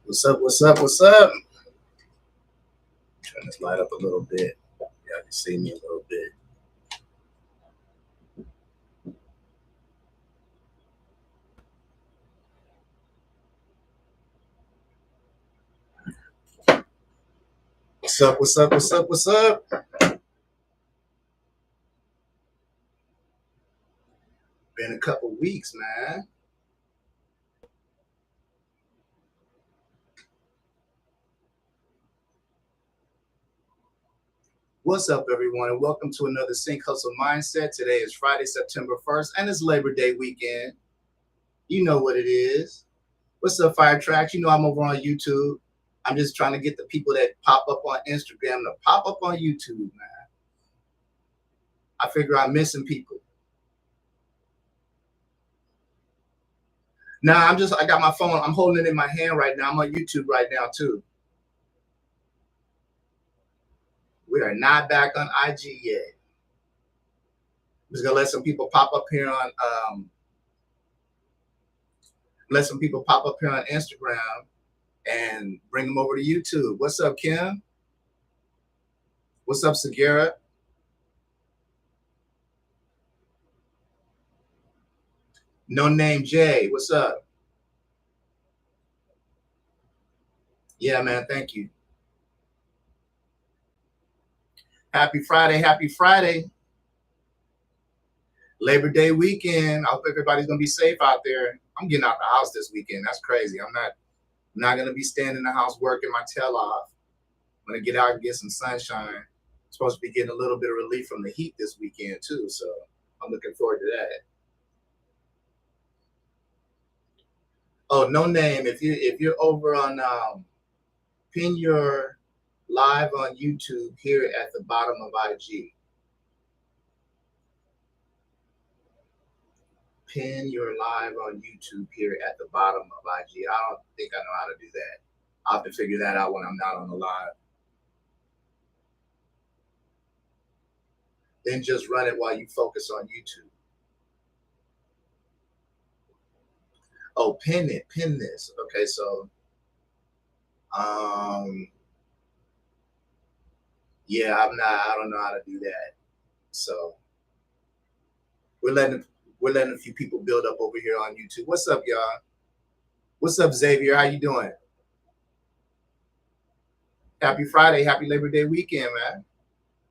What's up? What's up? What's up? Turn this light up a little bit. Y'all can see me a little bit. What's up? What's up? What's up? What's up? Been a couple weeks, man. What's up, everyone, and welcome to another Sync Hustle Mindset. Today is Friday, September 1st, and it's Labor Day weekend. You know what it is. What's up, Fire Tracks? You know I'm over on YouTube. I'm just trying to get the people that pop up on Instagram to pop up on YouTube, man. I figure I'm missing people. Nah, I got my phone. I'm holding it in my hand right now. I'm on YouTube right now, too. We are not back on IG yet. I'm just gonna let some people pop up here on Instagram and bring them over to YouTube. What's up, Kim? What's up, Segura? No Name Jay, what's up? Yeah, man, thank you. Happy Friday, happy Friday. Labor Day weekend. I hope everybody's gonna be safe out there. I'm getting out the house this weekend. That's crazy. I'm not gonna be staying in the house working my tail off. I'm gonna get out and get some sunshine. I'm supposed to be getting a little bit of relief from the heat this weekend too, so I'm looking forward to that. Oh, No Name. If you're over on pin your live on YouTube here at the bottom of IG. Pin your live on YouTube here at the bottom of IG. I don't think I know how to do that. I'll have to figure that out when I'm not on the live. Then just run it while you focus on YouTube. Oh, pin this. Okay, so yeah, I don't know how to do that. So we're letting a few people build up over here on YouTube. What's up, y'all? What's up, Xavier? How you doing? Happy Friday, happy Labor Day weekend, man.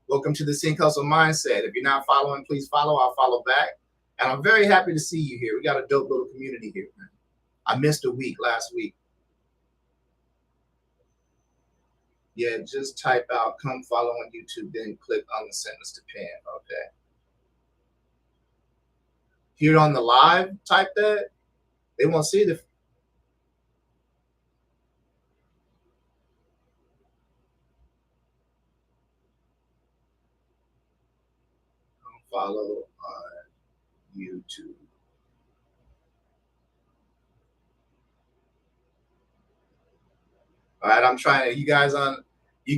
Welcome to the Sync Hustle Mindset. If you're not following, please follow. I'll follow back. And I'm very happy to see you here. We got a dope little community here, man. I missed a week last week. Yeah, just type out come follow on YouTube, then click on the sentence to pin. Okay. Here on the live, type that. They won't see the follow on YouTube. All right, I'm trying to. You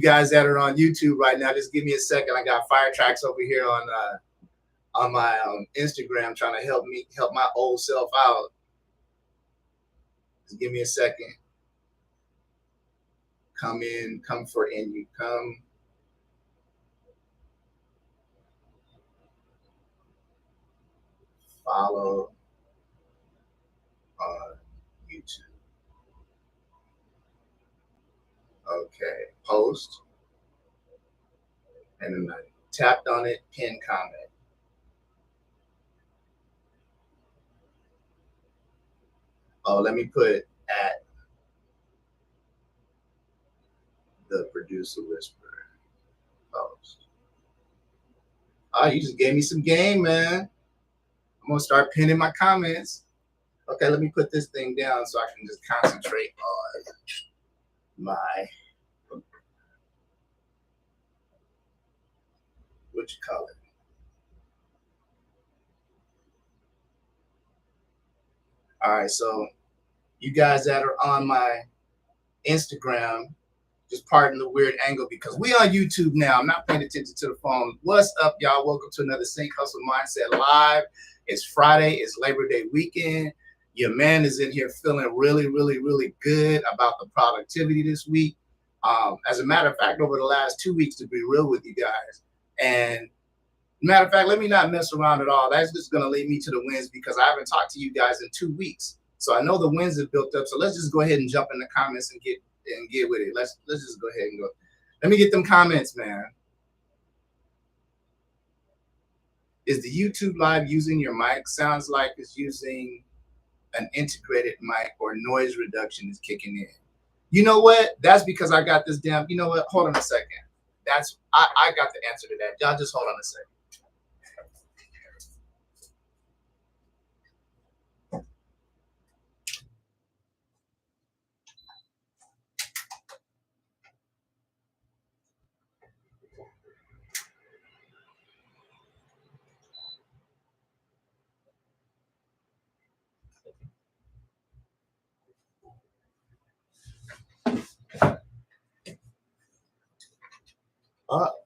guys that are on YouTube right now, just give me a second. I got Fire Tracks over here on my Instagram trying to help my old self out. Just give me a second. Come for in you come. Follow on YouTube. Okay, post. And then I tapped on it, pin comment. Oh, let me put at the producer whisperer post. Oh, you just gave me some game, man. I'm gonna start pinning my comments. Okay, let me put this thing down so I can just concentrate on my what you call it. All right, so you guys that are on my Instagram, just pardon the weird angle because we on YouTube now. I'm not paying attention to the phone. What's up, y'all? Welcome to another Sync Hustle Mindset Live. It's Friday. It's Labor Day weekend. Your man is in here feeling really, really, really good about the productivity this week. As a matter of fact, over the last 2 weeks, to be real with you guys, and matter of fact, let me not mess around at all. That's just going to lead me to the wins because I haven't talked to you guys in 2 weeks. So I know the wins have built up. So let's just go ahead and jump in the comments and get with it. Let's just go ahead and go. Let me get them comments, man. Is the YouTube live using your mic? Sounds like it's using an integrated mic or noise reduction is kicking in. You know what? That's because I got this damn. You know what? Hold on a second. I got the answer to that. Y'all just hold on a second.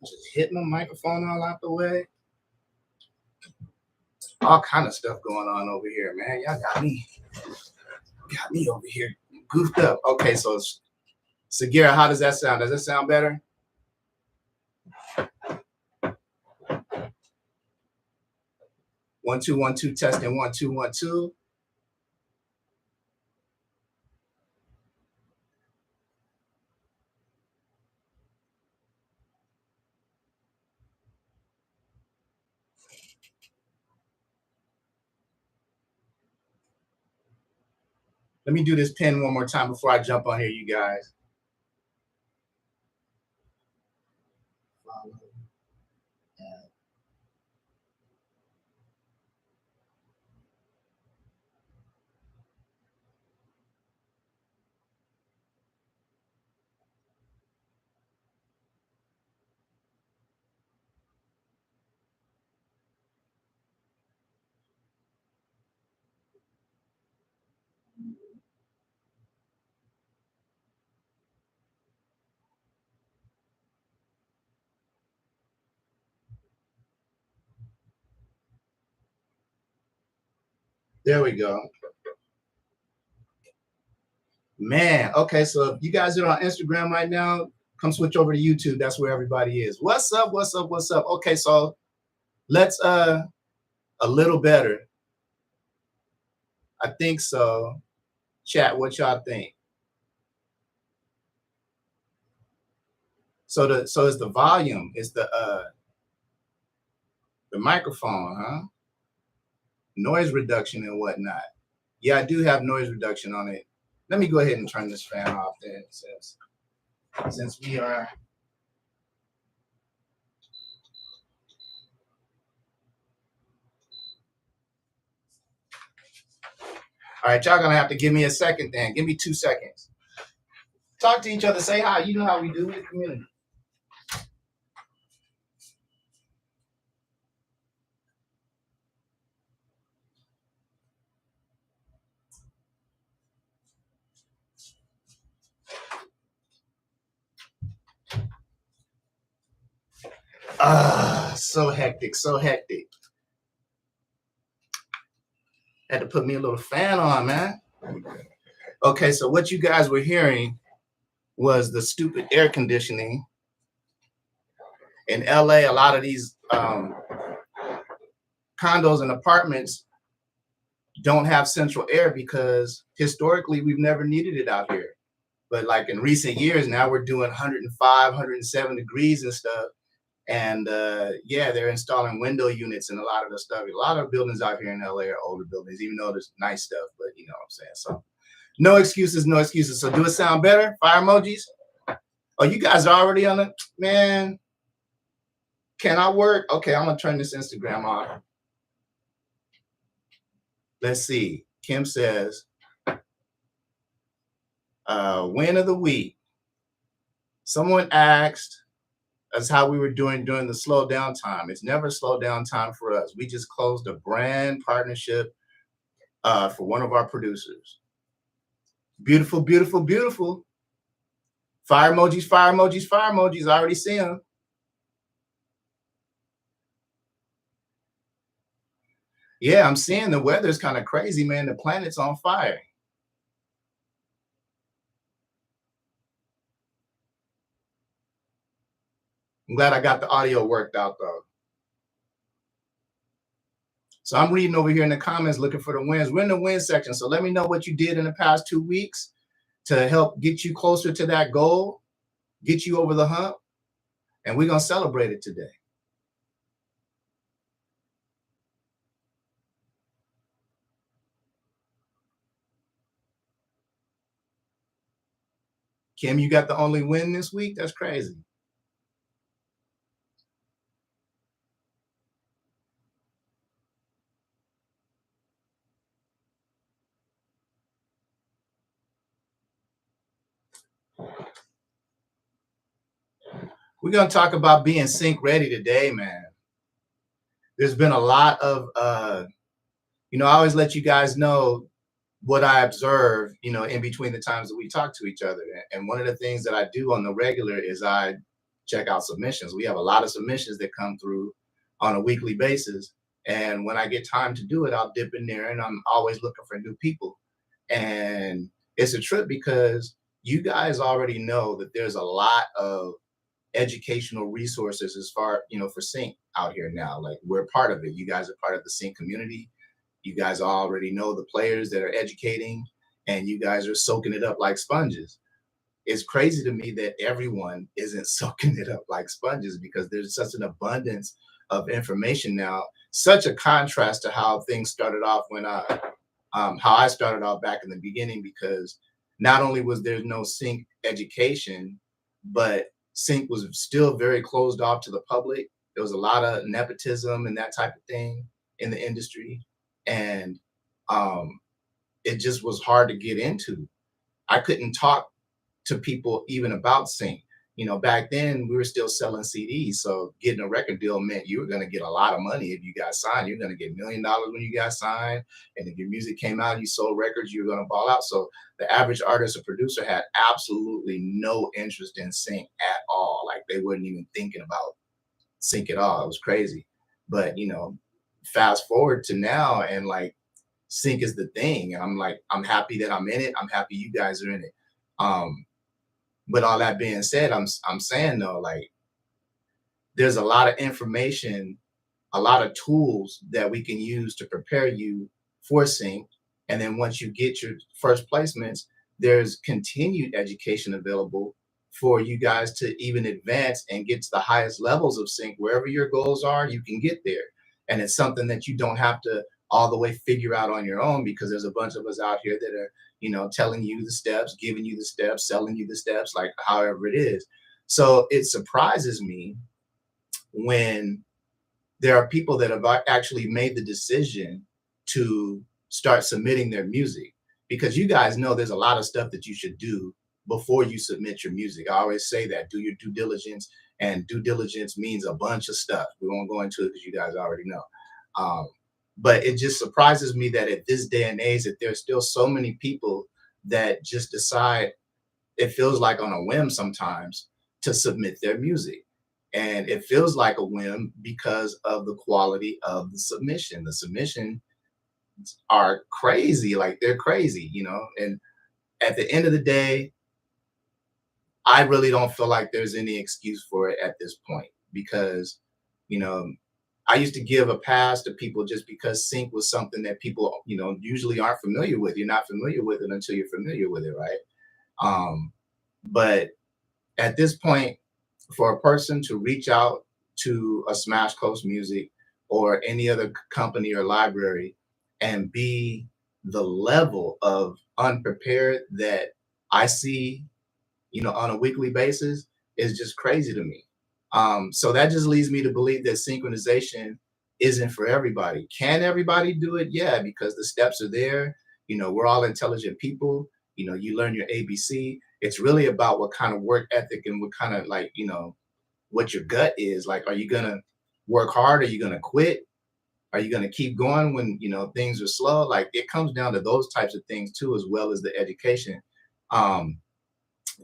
Just hit my microphone all out the way. All kind of stuff going on over here, man. Y'all got me over here goofed up. Okay, so Sagira, how does that sound? Does that sound better? One, two, testing, 1, 2, 1, 2. Let me do this pin one more time before I jump on here, you guys. There we go. Man, okay, so if you guys are on Instagram right now, come switch over to YouTube. That's where everybody is. What's up? What's up? What's up? Okay, so let's a little better. I think so. Chat, what y'all think? So it's the volume, it's the microphone, huh? Noise reduction and whatnot. Yeah, I do have noise reduction on it. Let me go ahead and turn this fan off then, since we are. All right, y'all gonna have to give me a second then. Give me 2 seconds. Talk to each other, say hi. You know how we do in the community. So hectic, so hectic. Had to put me a little fan on, man. Okay, so what you guys were hearing was the stupid air conditioning. In LA, a lot of these condos and apartments don't have central air because historically we've never needed it out here. But like in recent years, now we're doing 105, 107 degrees and stuff. And yeah, they're installing window units and a lot of the stuff. A lot of buildings out here in LA are older buildings, even though there's nice stuff, but you know what I'm saying? So no excuses, no excuses. So do it sound better? Fire emojis? Oh, you guys are already on it? Man, can I work? Okay, I'm gonna turn this Instagram off. Let's see. Kim says, win of the week. Someone asked us how we were doing during the slow down time. It's never slow down time for us. We just closed a brand partnership for one of our producers. Beautiful, beautiful, beautiful. Fire emojis, fire emojis, fire emojis. I already see them. Yeah, I'm seeing the weather's kind of crazy, man. The planet's on fire. I'm glad I got the audio worked out though. So I'm reading over here in the comments looking for the wins. We're in the win section. So let me know what you did in the past 2 weeks to help get you closer to that goal, get you over the hump, and we're gonna celebrate it today. Kim, you got the only win this week? That's crazy. We're gonna talk about being sync ready today, man. There's been a lot of I always let you guys know what I observe, in between the times that we talk to each other. And one of the things that I do on the regular is I check out submissions. We have a lot of submissions that come through on a weekly basis. And when I get time to do it, I'll dip in there and I'm always looking for new people. And it's a trip because you guys already know that there's a lot of educational resources as far, for sync out here now. Like we're part of it. You guys are part of the sync community. You guys already know the players that are educating, and you guys are soaking it up like sponges. It's crazy to me that everyone isn't soaking it up like sponges because there's such an abundance of information now. Such a contrast to how things started off when how I started off back in the beginning. Because not only was there no sync education, but sync was still very closed off to the public. There was a lot of nepotism and that type of thing in the industry, and um, it just was hard to get into. I couldn't talk to people even about sync. Back then we were still selling CDs, so getting a record deal meant you were going to get a lot of money if you got signed. You're going to get $1 million when you got signed, and if your music came out, you sold records, you were going to ball out. So the average artist or producer had absolutely no interest in sync at all. Like they weren't even thinking about sync at all. It was crazy. But fast forward to now, and like sync is the thing. And I'm like, I'm happy that I'm in it. I'm happy you guys are in it. Um, with all that being said, I'm saying though, like there's a lot of information, a lot of tools that we can use to prepare you for sync. And then once you get your first placements, there's continued education available for you guys to even advance and get to the highest levels of sync. Wherever your goals are, you can get there. And it's something that you don't have to all the way figure out on your own, because there's a bunch of us out here that are, telling you the steps, giving you the steps, selling you the steps, like however it is. So it surprises me when there are people that have actually made the decision to start submitting their music, because you guys know there's a lot of stuff that you should do before you submit your music. I always say that, do your due diligence, and due diligence means a bunch of stuff. We won't go into it because you guys already know. Um, but it just surprises me that at this day and age that there's still so many people that just decide, it feels like on a whim sometimes, to submit their music. And it feels like a whim because of the quality of the submission. The submission are crazy, like they're crazy, And at the end of the day, I really don't feel like there's any excuse for it at this point, because, you know, I used to give a pass to people just because sync was something that people, usually aren't familiar with. You're not familiar with it until you're familiar with it, right? Um, but at this point, for a person to reach out to a Smash Coast Music or any other company or library and be the level of unprepared that I see, on a weekly basis, is just crazy to me. So that just leads me to believe that synchronization isn't for everybody. Can everybody do it? Yeah, because the steps are there. We're all intelligent people. You learn your ABC. It's really about what kind of work ethic and what kind of, like, what your gut is. Like, are you gonna work hard? Are you gonna quit? Are you gonna keep going when things are slow? Like, it comes down to those types of things too, as well as the education. Um,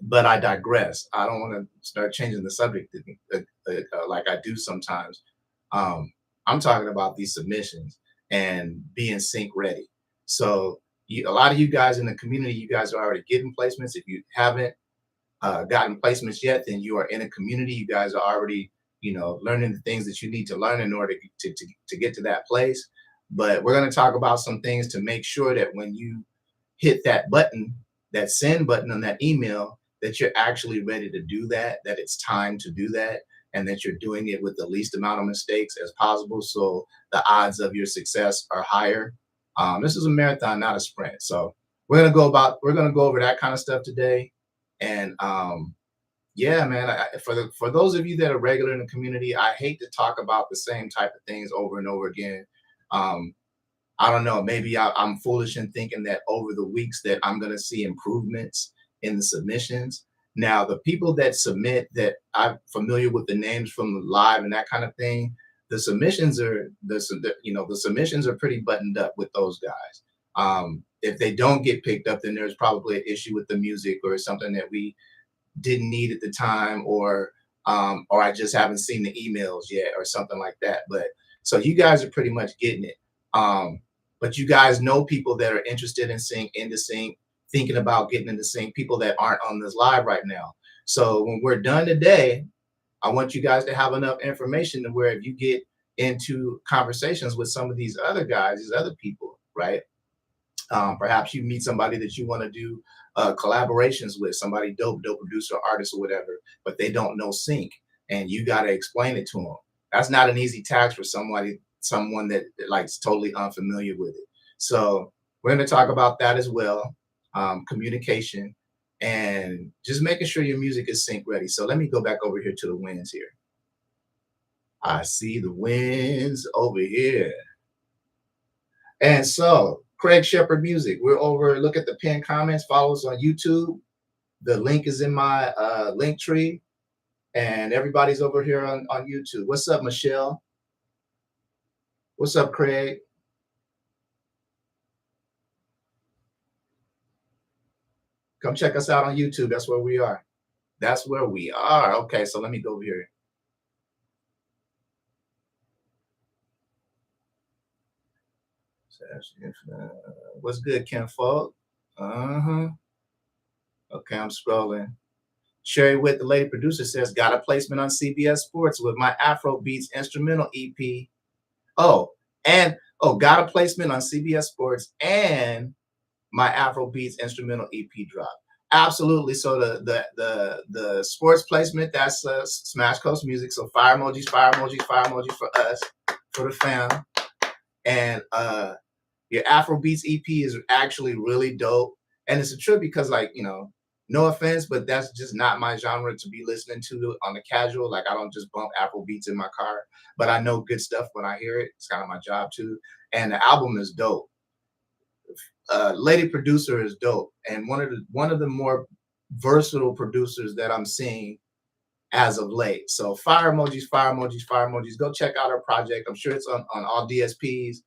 but I digress. I don't want to start changing the subject like I do sometimes. Um, I'm talking about these submissions. and be in sync ready. So a lot of you guys in the community, you guys are already getting placements. If you haven't gotten placements yet, then you are in a community. You guys are already, learning the things that you need to learn in order to get to that place. But we're going to talk about some things to make sure that when you hit that button, that send button on that email, that you're actually ready to do that, that it's time to do that, and that you're doing it with the least amount of mistakes as possible. So the odds of your success are higher. This is a marathon, not a sprint. So we're gonna go over that kind of stuff today. And yeah, man, for those of you that are regular in the community, I hate to talk about the same type of things over and over again. Um, I don't know. Maybe I'm foolish in thinking that over the weeks that I'm going to see improvements in the submissions. Now, the people that submit that I'm familiar with the names from the live and that kind of thing, the submissions are the submissions are pretty buttoned up with those guys. If they don't get picked up, then there's probably an issue with the music or something that we didn't need at the time, or I just haven't seen the emails yet, or something like that. But so you guys are pretty much getting it. But you guys know people that are interested in sync, into sync, thinking about getting into sync, people that aren't on this live right now. So when we're done today, I want you guys to have enough information to where if you get into conversations with some of these other guys, these other people, right? Perhaps you meet somebody that you want to do collaborations with, somebody dope producer, artist, or whatever, but they don't know sync, and you got to explain it to them. That's not an easy task for someone that like is totally unfamiliar with it. So we're going to talk about that as well, communication, and just making sure your music is sync ready. So let me go back over here to the wins here. I see the wins over here. And so, Craig Shepard Music, we're over. Look at the pinned comments. Follow us on YouTube. The link is in my link tree. And everybody's over here on YouTube. What's up, Michelle? What's up, Craig? Come check us out on YouTube. That's where we are. That's where we are. Okay, so let me go over here. What's good, Ken Fogg? Uh-huh. Okay, I'm scrolling. Sherry Witt, the lady producer, says, got a placement on CBS Sports with my Afro Beats instrumental EP. Got a placement on CBS Sports and my Afro Beats instrumental EP drop. Absolutely. So the sports placement, that's Smash Coast Music. So fire emojis, fire emojis, fire emojis for us, for the fam. And your Afro Beats EP is actually really dope. And it's a trip because, like, no offense, but that's just not my genre to be listening to on the casual. Like, I don't just bump Afro Beats in my car, but I know good stuff when I hear it. It's kind of my job too. And the album is dope. Lady producer is dope, and one of the more versatile producers that I'm seeing as of late. So fire emojis, fire emojis, fire emojis. Go check out our project. I'm sure it's on all DSPs.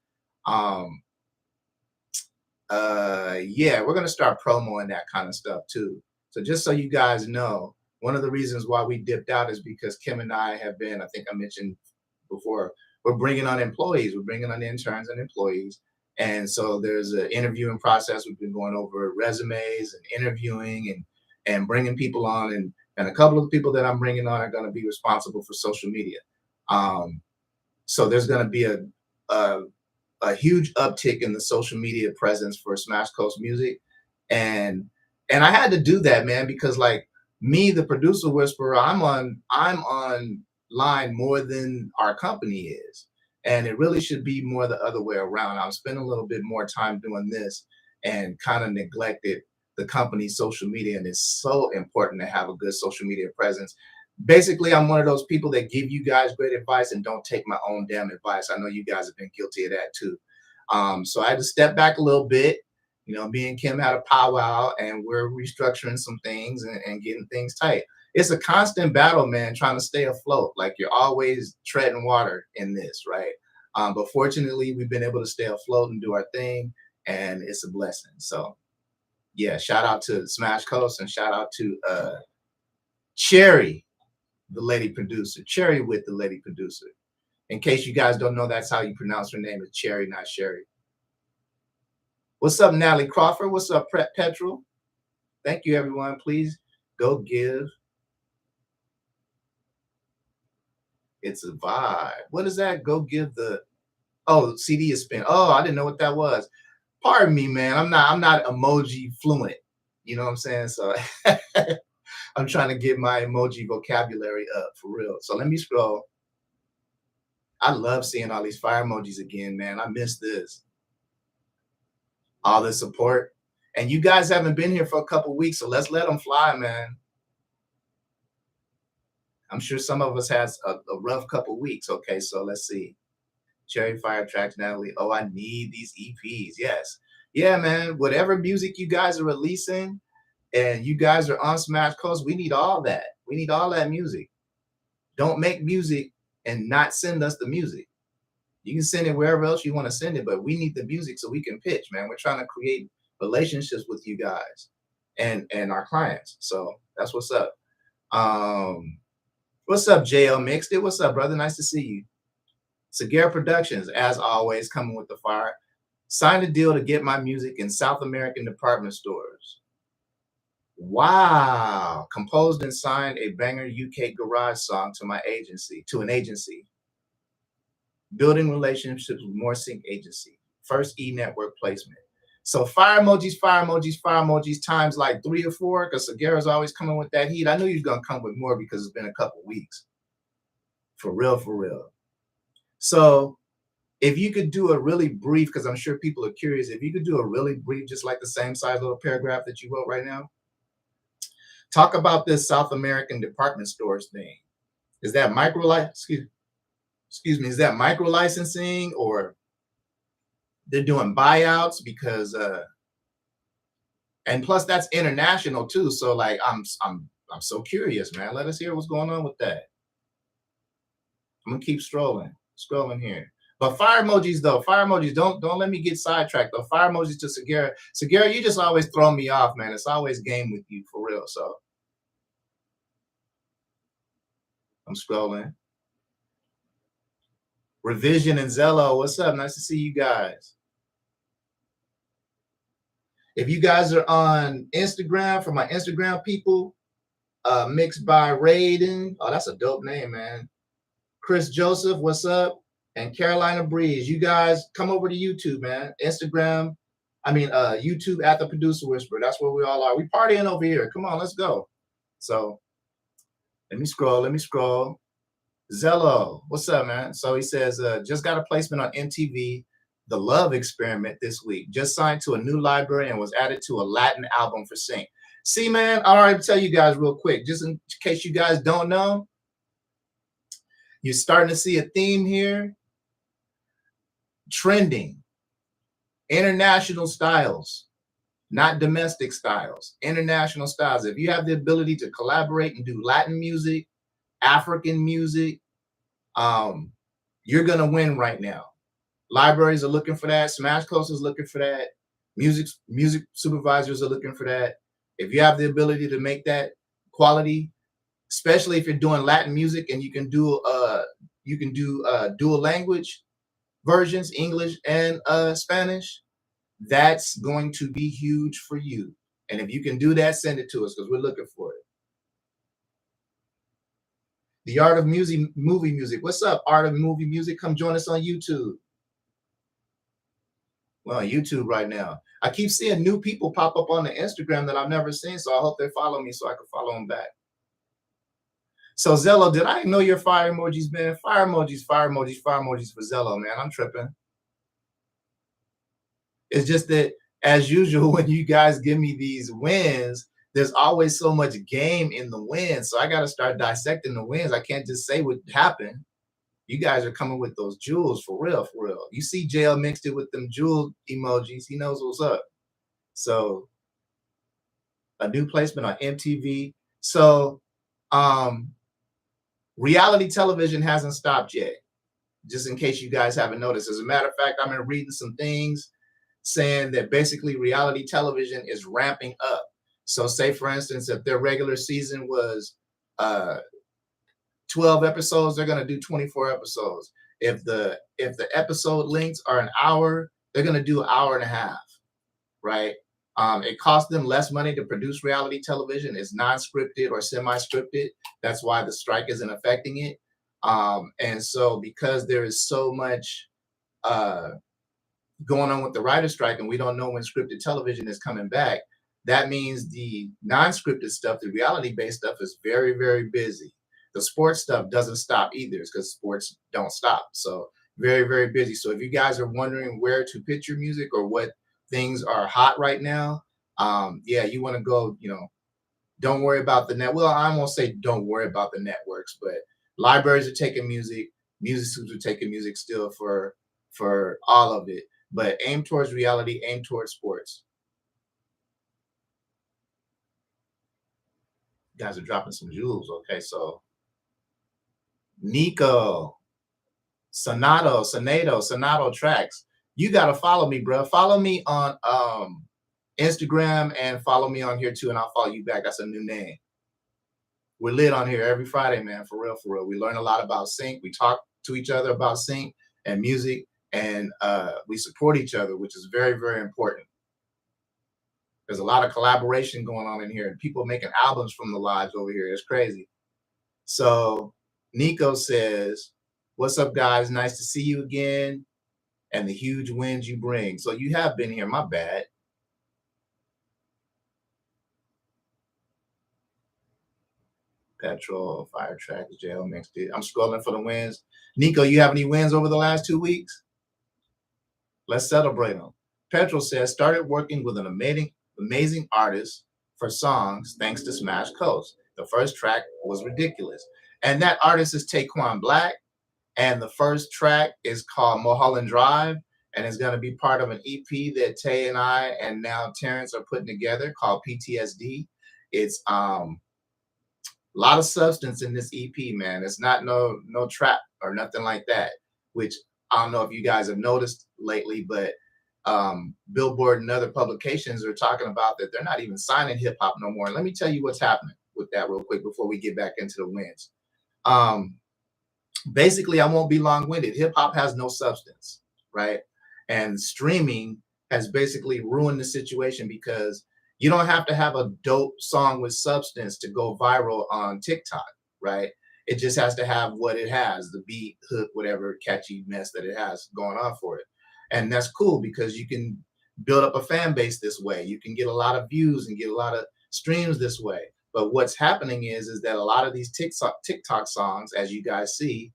Yeah, we're gonna start promoing that kind of stuff too. So just so you guys know, one of the reasons why we dipped out is because Kim and I have been, I think I mentioned before, we're bringing on employees, we're bringing on interns and employees. And so there's an interviewing process. We've been going over resumes and interviewing and bringing people on. And a couple of the people that I'm bringing on are going to be responsible for social media. So there's going to be a huge uptick in the social media presence for Smash Coast Music. And I had to do that, man, because like me, the producer whisperer, I'm on line more than our company is. And it really should be more the other way around. I'm spending a little bit more time doing this and kind of neglected the company's social media. And it's so important to have a good social media presence. Basically, I'm one of those people that give you guys great advice and don't take my own damn advice. I know you guys have been guilty of that too. So I had to step back a little bit. Me and Kim had a powwow and we're restructuring some things and getting things tight. It's a constant battle, man, trying to stay afloat. Like, you're always treading water in this, right? But fortunately, we've been able to stay afloat and do our thing, and it's a blessing. So yeah, shout out to Smash Coast and shout out to Cherry, the lady producer, Cherry Witt the lady producer. In case you guys don't know, that's how you pronounce her name. It's Cherry, not Sherry. What's up, Natalie Crawford? What's up, Petrol? Thank you, everyone. Please go give. It's a vibe. What is that? Go give the. Oh, CD is spin. Oh, I didn't know what that was. Pardon me, man. I'm not emoji fluent. You know what I'm saying? So I'm trying to get my emoji vocabulary up for real. So let me scroll. I love seeing all these fire emojis again, man. I miss this. All the support. And you guys haven't been here for a couple weeks, so let's let them fly, man. I'm sure some of us has a rough couple weeks. Okay, so let's see. Cherry Fire Tracks, Natalie. Oh, I need these EPs. Yes. Yeah, man. Whatever music you guys are releasing and you guys are on Smash Coast, we need all that. We need all that music. Don't make music and not send us the music. You can send it wherever else you want to send it, but we need the music so we can pitch, man. We're trying to create relationships with you guys and our clients. So that's what's up. What's up, JL Mixed It? What's up, brother? Nice to see you. Segura Productions, as always, coming with the fire. Signed a deal to get my music in South American department stores. Wow. Composed and signed a banger UK garage song to an agency. Building relationships with More Sync Agency. First E-Network placement. So fire emojis times like 3 or 4, because Segura's always coming with that heat. I knew he was going to come with more because it's been a couple weeks. For real, for real. So if you could do a really brief, because I'm sure people are curious, if you could do a really brief, just like the same size little paragraph that you wrote right now, talk about this South American department stores thing. Is that is that micro licensing, or they're doing buyouts? Because and plus that's international too. So like I'm so curious, man. Let us hear what's going on with that. I'm gonna keep scrolling here. But fire emojis though, don't let me get sidetracked though. Fire emojis to Segura. Segura, you just always throw me off, man. It's always game with you for real. So I'm scrolling. Revision and Zello, what's up? Nice to see you guys. If you guys are on Instagram, for my Instagram people, Mixed by Raiden. Oh, that's a dope name, man. Chris Joseph, what's up? And Carolina Breeze. You guys come over to YouTube, man. YouTube at The Producer Whisperer. That's where we all are. We partying over here. Come on, let's go. So let me scroll. Zello, what's up, man? So he says, just got a placement on MTV, The Love Experiment this week. Just signed to a new library and was added to a Latin album for Sync. See, man, all right, tell you guys real quick, just in case you guys don't know, you're starting to see a theme here. Trending. International styles, not domestic styles. International styles. If you have the ability to collaborate and do Latin music, African music, you're gonna win right now. Libraries are looking for that. Smash Coast is looking for that. Music supervisors are looking for that. If you have the ability to make that quality, especially if you're doing Latin music and you can do dual language versions, English and Spanish, that's going to be huge for you. And if you can do that, send it to us because we're looking for it. The Art of Movie Music. What's up, Art of Movie Music? Come join us on YouTube. Well, on YouTube right now. I keep seeing new people pop up on the Instagram that I've never seen, so I hope they follow me so I can follow them back. So Zello, did I know your fire emojis, man? Fire emojis for Zello, man. I'm tripping. It's just that, as usual, when you guys give me these wins, there's always so much game in the wins. So I got to start dissecting the wins. I can't just say what happened. You guys are coming with those jewels for real, for real. You see JL Mixed It with them jewel emojis. He knows what's up. So a new placement on MTV. So reality television hasn't stopped yet, just in case you guys haven't noticed. As a matter of fact, I've been reading some things saying that basically reality television is ramping up. So say, for instance, if their regular season was 12 episodes, they're going to do 24 episodes. If the episode lengths are an hour, they're gonna do an hour and a half, right? It costs them less money to produce reality television. It's non-scripted or semi-scripted. That's why the strike isn't affecting it. And so because there is so much uh, going on with the writer strike, and we don't know when scripted television is coming back, that means the non-scripted stuff, the reality-based stuff, is very, very busy. The sports stuff doesn't stop either, because sports don't stop. So very, very busy. So if you guys are wondering where to pitch your music or what things are hot right now, yeah, you want to go. Don't worry about the net. Well, I won't say don't worry about the networks, but libraries are taking music, music schools are taking music still for all of it. But aim towards reality, aim towards sports. You guys are dropping some jewels. Okay, so Nico, Sonato tracks. You gotta follow me, bro. Follow me on Instagram and follow me on here too, and I'll follow you back. That's a new name. We're lit on here every Friday, man. For real, for real. We learn a lot about sync. We talk to each other about sync and music, and we support each other, which is very, very important. There's a lot of collaboration going on in here, and people making albums from the lives over here. It's crazy. So Nico says, "What's up, guys? Nice to see you again, and the huge wins you bring." So you have been here. My bad. Petrol, Fire Tracks, Jail Mixed It. I'm scrolling for the wins. Nico, you have any wins over the last 2 weeks? Let's celebrate them. Petrol says, started working with an amazing artist for songs thanks to Smash Coast. The first track was ridiculous. And that artist is Taquan Black. And the first track is called Mulholland Drive. And it's going to be part of an EP that Tay and I and now Terrence are putting together called PTSD. It's a lot of substance in this EP, man. It's not no trap or nothing like that, which I don't know if you guys have noticed lately, but Billboard and other publications are talking about that they're not even signing hip hop no more. And let me tell you what's happening with that real quick before we get back into the wins. Basically, I won't be long winded. Hip hop has no substance, right? And streaming has basically ruined the situation because you don't have to have a dope song with substance to go viral on TikTok, right? It just has to have what it has, the beat, hook, whatever catchy mess that it has going on for it. And that's cool because you can build up a fan base this way. You can get a lot of views and get a lot of streams this way. But what's happening is that a lot of these TikTok songs, as you guys see,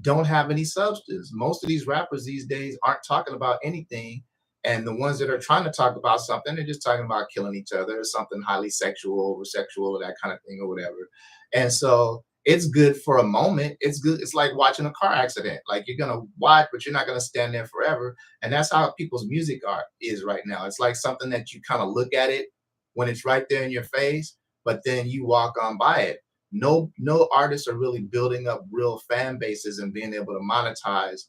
don't have any substance. Most of these rappers these days aren't talking about anything. And the ones that are trying to talk about something, they're just talking about killing each other or something highly sexual, over sexual, that kind of thing, or whatever. And so it's good for a moment. It's good. It's like watching a car accident. Like you're gonna watch, but you're not gonna stand there forever. And that's how people's music art is right now. It's like something that you kind of look at it when it's right there in your face, but then you walk on by it. No artists are really building up real fan bases and being able to monetize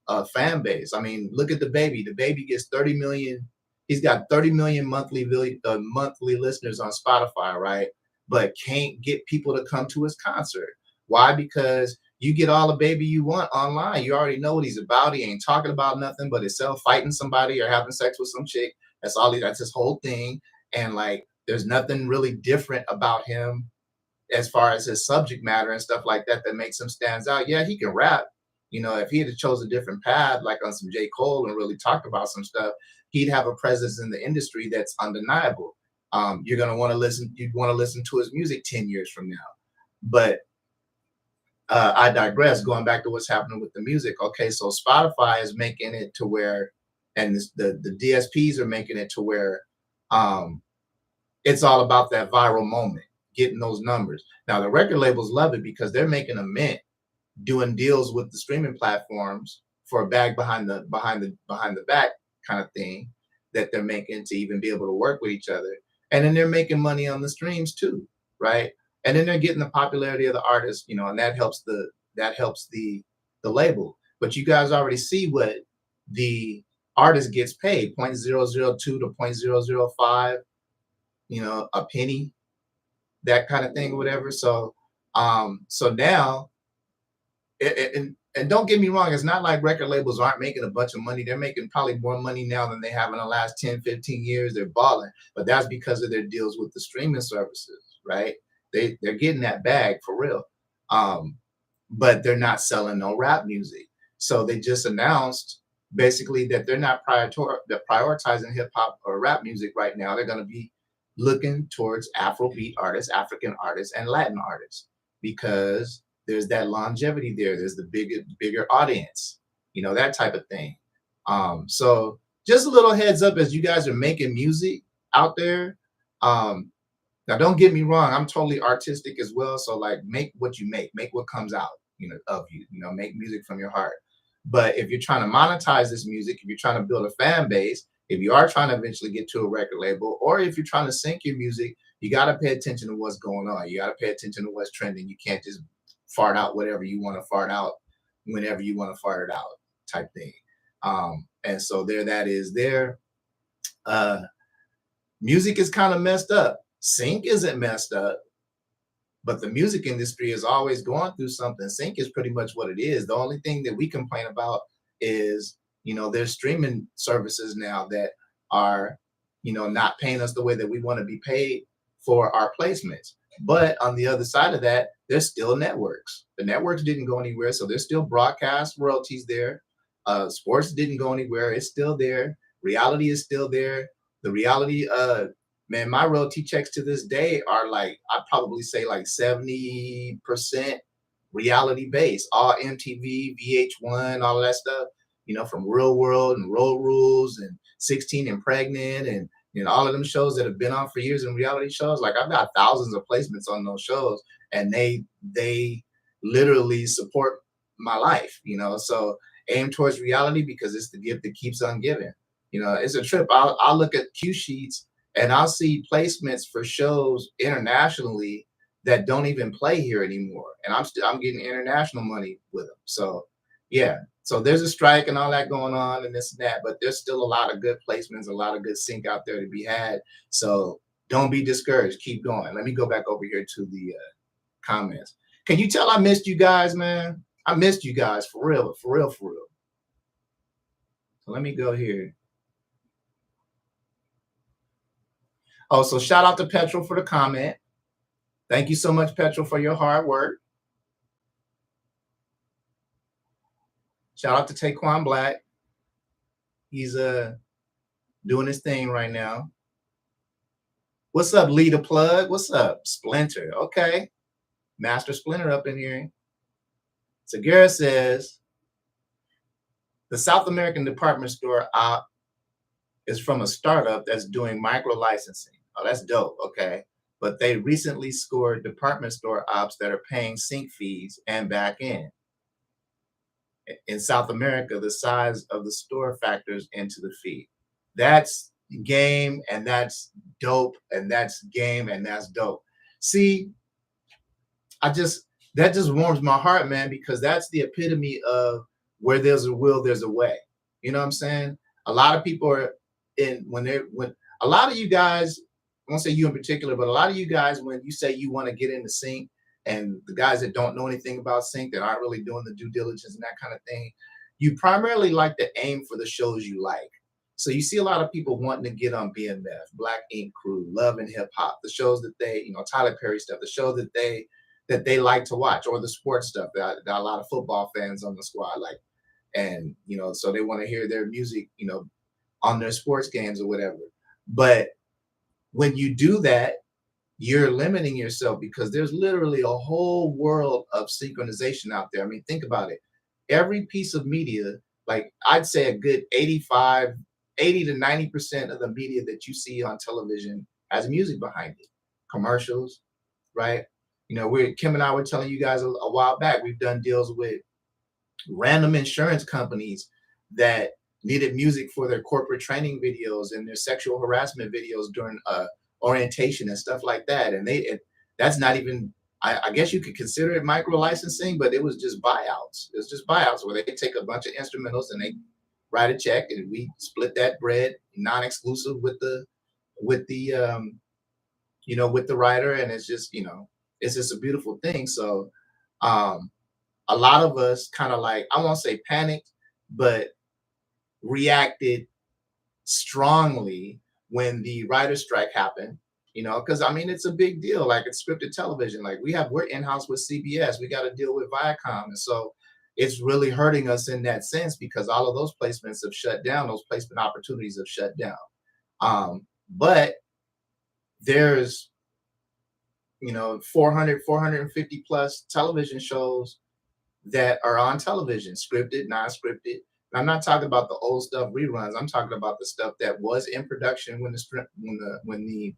a fan base. I mean, look at the baby. The baby gets 30 million. He's got 30 million monthly listeners on Spotify, right? But can't get people to come to his concert. Why? Because you get all the baby you want online. You already know what he's about. He ain't talking about nothing but himself fighting somebody or having sex with some chick. That's all. That's his whole thing. And like, there's nothing really different about him as far as his subject matter and stuff like that that makes him stands out. Yeah, he can rap. If he had chose a different path, like on some J. Cole and really talked about some stuff, he'd have a presence in the industry that's undeniable. You're gonna want to listen. You'd want to listen to his music 10 years from now. But I digress. Going back to what's happening with the music. Okay, so Spotify is making it to where, and the DSPs are making it to where it's all about that viral moment, getting those numbers. Now the record labels love it because they're making a mint doing deals with the streaming platforms for a bag behind the back kind of thing that they're making to even be able to work with each other. And then they're making money on the streams too, right? And then they're getting the popularity of the artist, and that helps the label. But you guys already see what the artist gets paid, 0.002 to 0.005, a penny, that kind of thing, or whatever. So so now and and don't get me wrong, it's not like record labels aren't making a bunch of money. They're making probably more money now than they have in the last 10, 15 years. They're balling, but that's because of their deals with the streaming services, right? They're getting that bag for real. Um, but they're not selling no rap music. So they just announced basically that they're not prioritizing hip hop or rap music right now. They're going to be looking towards Afrobeat artists, African artists, and Latin artists because there's that longevity there. There's the bigger audience, that type of thing. So just a little heads up as you guys are making music out there. Now, don't get me wrong, I'm totally artistic as well. So, like, make what you make what comes out, of you, make music from your heart. But if you're trying to monetize this music, if you're trying to build a fan base, if you are trying to eventually get to a record label, or if you're trying to sync your music, you got to pay attention to what's going on. You got to pay attention to what's trending. You can't just fart out whatever you want to fart out whenever you want to fart it out type thing. And so there that is there. Music is kind of messed up. Sync isn't messed up, but the music industry is always going through something. Sync is pretty much what it is. The only thing that we complain about is, there's streaming services now that are, not paying us the way that we want to be paid for our placements. But on the other side of that, there's still networks. The networks didn't go anywhere, so there's still broadcast royalties there. Sports didn't go anywhere; it's still there. Reality is still there. The reality, man, my royalty checks to this day are like, I'd probably say like 70% reality based. All MTV, VH1, all of that stuff. From Real World and Road Rules and 16 and Pregnant and all of them shows that have been on for years and reality shows. Like I've got thousands of placements on those shows, and they literally support my life. So aim towards reality because it's the gift that keeps on giving. It's a trip. I'll look at cue sheets and I'll see placements for shows internationally that don't even play here anymore, and I'm getting international money with them. So yeah. So there's a strike and all that going on and this and that, but there's still a lot of good placements, a lot of good sync out there to be had. So don't be discouraged. Keep going. Let me go back over here to the comments. Can you tell I missed you guys, man? I missed you guys for real, for real, for real. So let me go here. Oh, so shout out to Petrol for the comment. Thank you so much, Petrol, for your hard work. Shout out to Taquan Black. He's doing his thing right now. What's up, Leader Plug? What's up, Splinter? Okay. Master Splinter up in here. Segura says, the South American department store op is from a startup that's doing micro licensing. Oh, that's dope. Okay. But they recently scored department store ops that are paying sync fees and back end. In South America, the size of the store factors into the fee. That's game, and that's dope, and that's game, and that's dope. See, that just warms my heart, man, because that's the epitome of where there's a will, there's a way. You know what I'm saying? A lot of people are when a lot of you guys, I won't say you in particular, but a lot of you guys, when you say you want to get into sync, and the guys that don't know anything about sync, that aren't really doing the due diligence and that kind of thing, you primarily like to aim for the shows you like. So you see a lot of people wanting to get on BMF, Black Ink Crew, Love and Hip Hop, the shows that they, Tyler Perry stuff, the show that they like to watch, or the sports stuff. Got a lot of football fans on the squad, like, and so they want to hear their music, on their sports games or whatever. But when you do that, you're limiting yourself because there's literally a whole world of synchronization out there. I mean, think about it. Every piece of media, like I'd say a good 80 to 90% of the media that you see on television has music behind it. Commercials, right? Kim and I were telling you guys a while back, we've done deals with random insurance companies that needed music for their corporate training videos and their sexual harassment videos during orientation and stuff like that. And that's not even, I guess you could consider it micro licensing, but it was just buyouts. It was just buyouts where they take a bunch of instrumentals and they write a check and we split that bread non-exclusive with the with the writer. And it's just, it's just a beautiful thing. So a lot of us kind of like, I won't say panicked, but reacted strongly when the writer's strike happened, because I mean, it's a big deal. Like, it's scripted television. Like, we're in-house with CBS. We got to deal with Viacom. And so it's really hurting us in that sense because all of those placements have shut down. Those placement opportunities have shut down. But there's, 450 plus television shows that are on television, scripted, non-scripted. And I'm not talking about the old stuff reruns. I'm talking about the stuff that was in production when the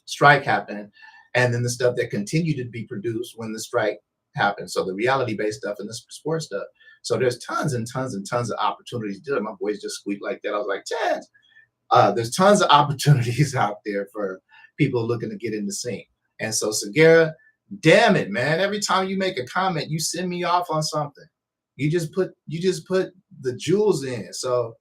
strike happened, and then the stuff that continued to be produced when the strike happened. So the reality-based stuff and the sports stuff. So there's tons and tons and tons of opportunities. Dude, my voice just squeaked like that. I was like, Chad, there's tons of opportunities out there for people looking to get in the scene. And so Segura, damn it, man. Every time you make a comment, you send me off on something. You just put the jewels in. So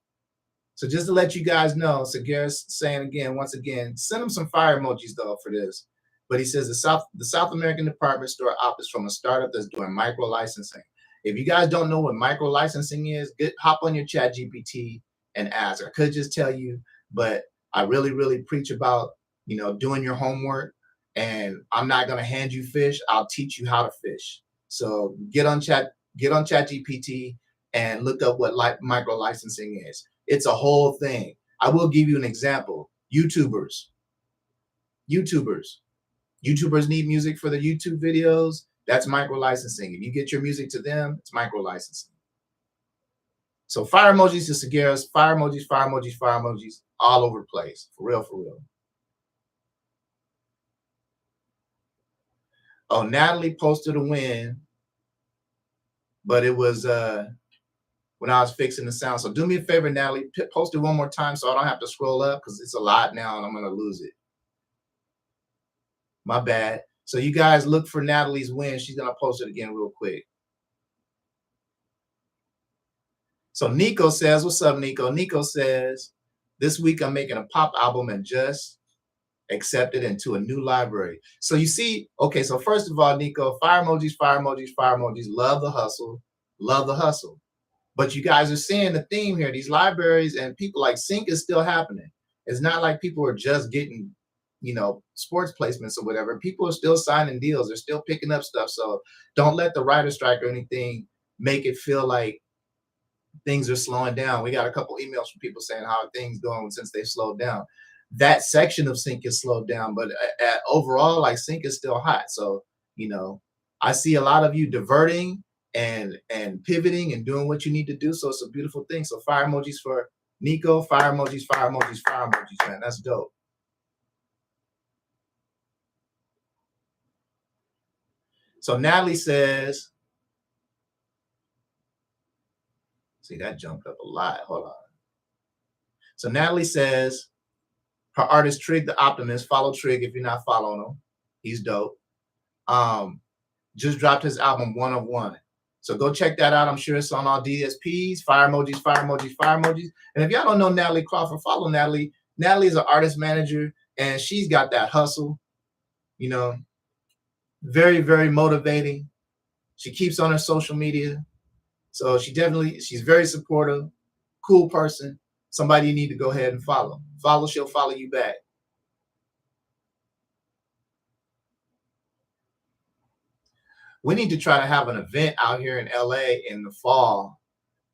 just to let you guys know, Segura's saying again, once again, send him some fire emojis though for this. But he says the South American department store opts from a startup that's doing micro licensing. If you guys don't know what micro licensing is, hop on your Chat GPT and ask. I could just tell you, but I really, really preach about, doing your homework. And I'm not going to hand you fish. I'll teach you how to fish. So get on ChatGPT and look up what micro licensing is. It's a whole thing. I will give you an example. YouTubers need music for their YouTube videos. That's micro licensing. If you get your music to them, it's micro licensing. So fire emojis to Seguras, fire emojis, all over the place. For real, for real. Oh, Natalie posted a win, but it was when I was fixing the sound. So do me a favor, Natalie, post it one more time so I don't have to scroll up because it's a lot now and I'm going to lose it. My bad. So you guys look for Natalie's win. She's going to post it again real quick. So Nico says, what's up, Nico? Nico says, this week I'm making a pop album and just accepted into a new library. So you see, okay, so first of all, Nico, fire emojis, love the hustle, But you guys are seeing the theme here. These libraries and people like sync is still happening. It's not like people are just getting, sports placements or whatever. People are still signing deals. They're still picking up stuff. So don't let the writer strike or anything make it feel like things are slowing down. We got a couple emails from people saying how are things going since they've slowed down. That section of sync is slowed down, but overall, like sync is still hot. So, I see a lot of you diverting and pivoting and doing what you need to do. So it's a beautiful thing. So fire emojis for Nico, fire emojis, man. That's dope. So Natalie says, see, that jumped up a lot. Hold on. So Natalie says, her artist Trig the Optimist, follow Trig if you're not following him. He's dope. Just dropped his album One of One. So go check that out. I'm sure it's on all DSPs. Fire emojis. And if y'all don't know Natalie Crawford, follow Natalie. Natalie is an artist manager, and she's got that hustle. Very, very motivating. She keeps on her social media. So she's very supportive, cool person. Somebody you need to go ahead and follow. She'll follow you back. We need to try to have an event out here in LA in the fall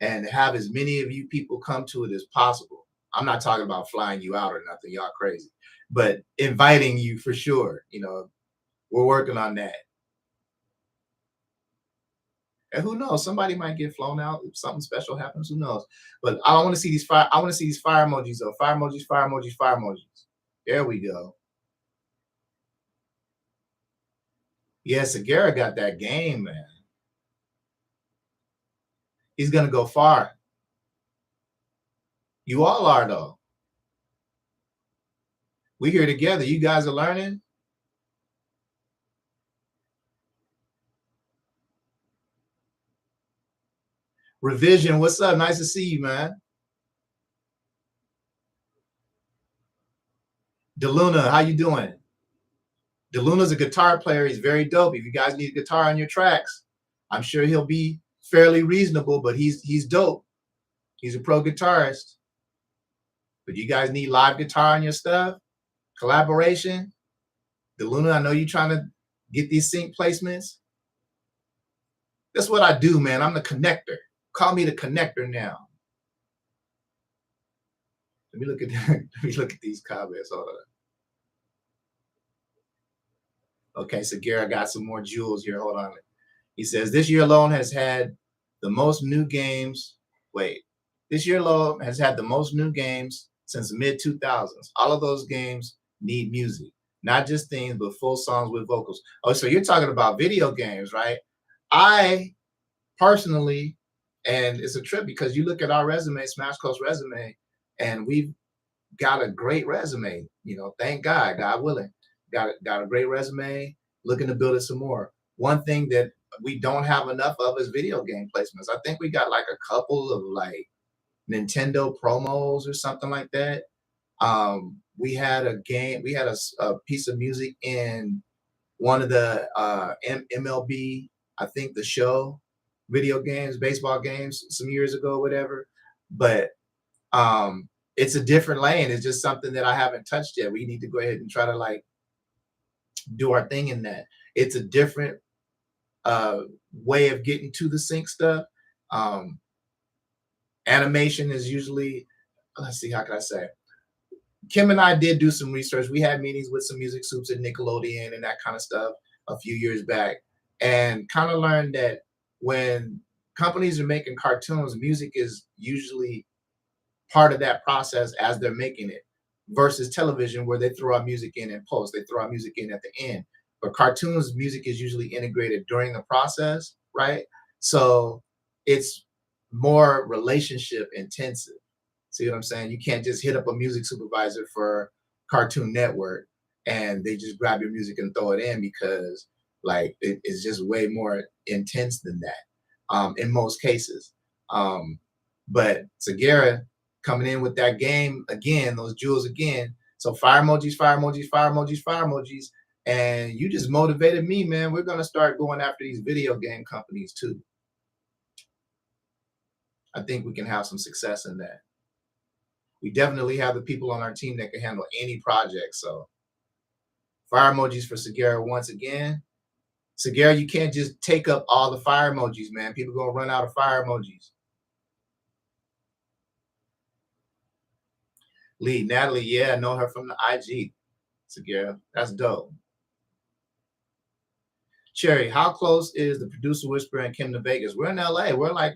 and have as many of you people come to it as possible. I'm not talking about flying you out or nothing, y'all crazy, but inviting you for sure. We're working on that. And who knows? Somebody might get flown out if something special happens. Who knows? But I want to see these fire. I want to see these fire emojis though. Fire emojis. There we go. Yeah, Segura got that game, man. He's gonna go far. You all are though. We here together. You guys are learning. Revision, what's up? Nice to see you, man. DeLuna, how you doing? DeLuna's a guitar player. He's very dope. If you guys need a guitar on your tracks, I'm sure he'll be fairly reasonable, but he's dope. He's a pro guitarist. But you guys need live guitar on your stuff, collaboration. DeLuna, I know you're trying to get these sync placements. That's what I do, man. I'm the connector. Call me the connector now. Let me look at let me look at these comments. Hold on. Okay, so Garrett got some more jewels here. Hold on. He says this year alone has had the most new games. Wait, this year alone has had the most new games since the mid 2000s. All of those games need music, not just themes, but full songs with vocals. Oh, so you're talking about video games, right? I personally, and it's a trip because you look at our resume, Smash Coast resume, and we've got a great resume. You know, thank God, God willing, got a great resume. Looking to build it some more. One thing that we don't have enough of is video game placements. I think we got like a couple of like Nintendo promos or something like that. We had a game, we had a piece of music in one of the MLB, I think the show, video games, baseball games some years ago, whatever. But it's a different lane. It's just something that I haven't touched yet. We need to go ahead and try to like do our thing in that. It's a different way of getting to the sync stuff. Um, Animation is usually, let's see, how can I say? Kim and I did do some research. We had meetings with some music soups at Nickelodeon and that kind of stuff a few years back, and kind of learned that when companies are making cartoons, music is usually part of that process as they're making it, versus television where they throw our music in post, they throw our music in at the end. But cartoons, music is usually integrated during the process, right? So it's more relationship intensive. See what I'm saying? You can't just hit up a music supervisor for Cartoon Network and they just grab your music and throw it in, because like it's just way more intense than that in most cases. But Sagara coming in with that game again, those jewels again. So fire emojis, fire emojis, fire emojis, fire emojis. And you just motivated me, man. We're gonna start going after these video game companies too. I think we can have some success in that. We definitely have the people on our team that can handle any project. So fire emojis for Sagara once again. Sagara, you can't just take up all the fire emojis, man. People gonna run out of fire emojis. Lee, Natalie, yeah, I know her from the IG. Sagara, that's dope. Cherry, how close is the producer whisperer and Kim to Vegas? We're in LA. We're like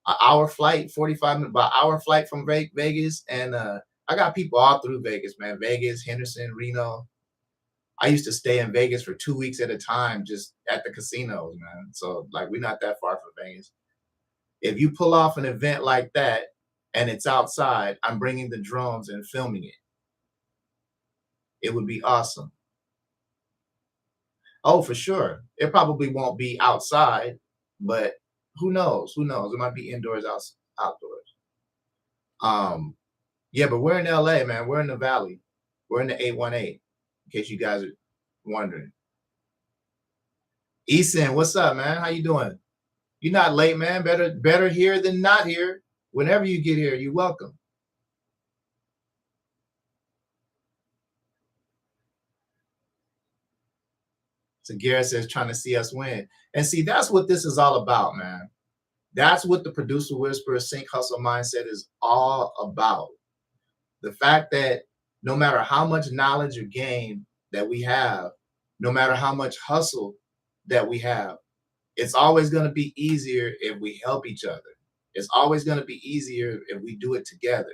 an hour flight, 45 minutes, about hour flight from Vegas. And I got people all through Vegas, man. Vegas, Henderson, Reno. I used to stay in Vegas for 2 weeks at a time, just at the casinos, man. So like we're not that far from Vegas. If you pull off an event like that and it's outside, I'm bringing the drones and filming it. It would be awesome. Oh, for sure. It probably won't be outside, but who knows? Who knows? It might be indoors, outdoors. Yeah, but we're in LA, man. We're in the Valley. We're in the 818, in case you guys are wondering. Eason, what's up, man? How you doing? You're not late, man. Better here than not here. Whenever you get here, you're welcome. So Garrett says trying to see us win. And see, that's what this is all about, man. That's what the producer whisperer sync hustle mindset is all about. The fact that no matter how much knowledge or gain that we have, no matter how much hustle that we have, it's always going to be easier if we help each other. It's always going to be easier if we do it together.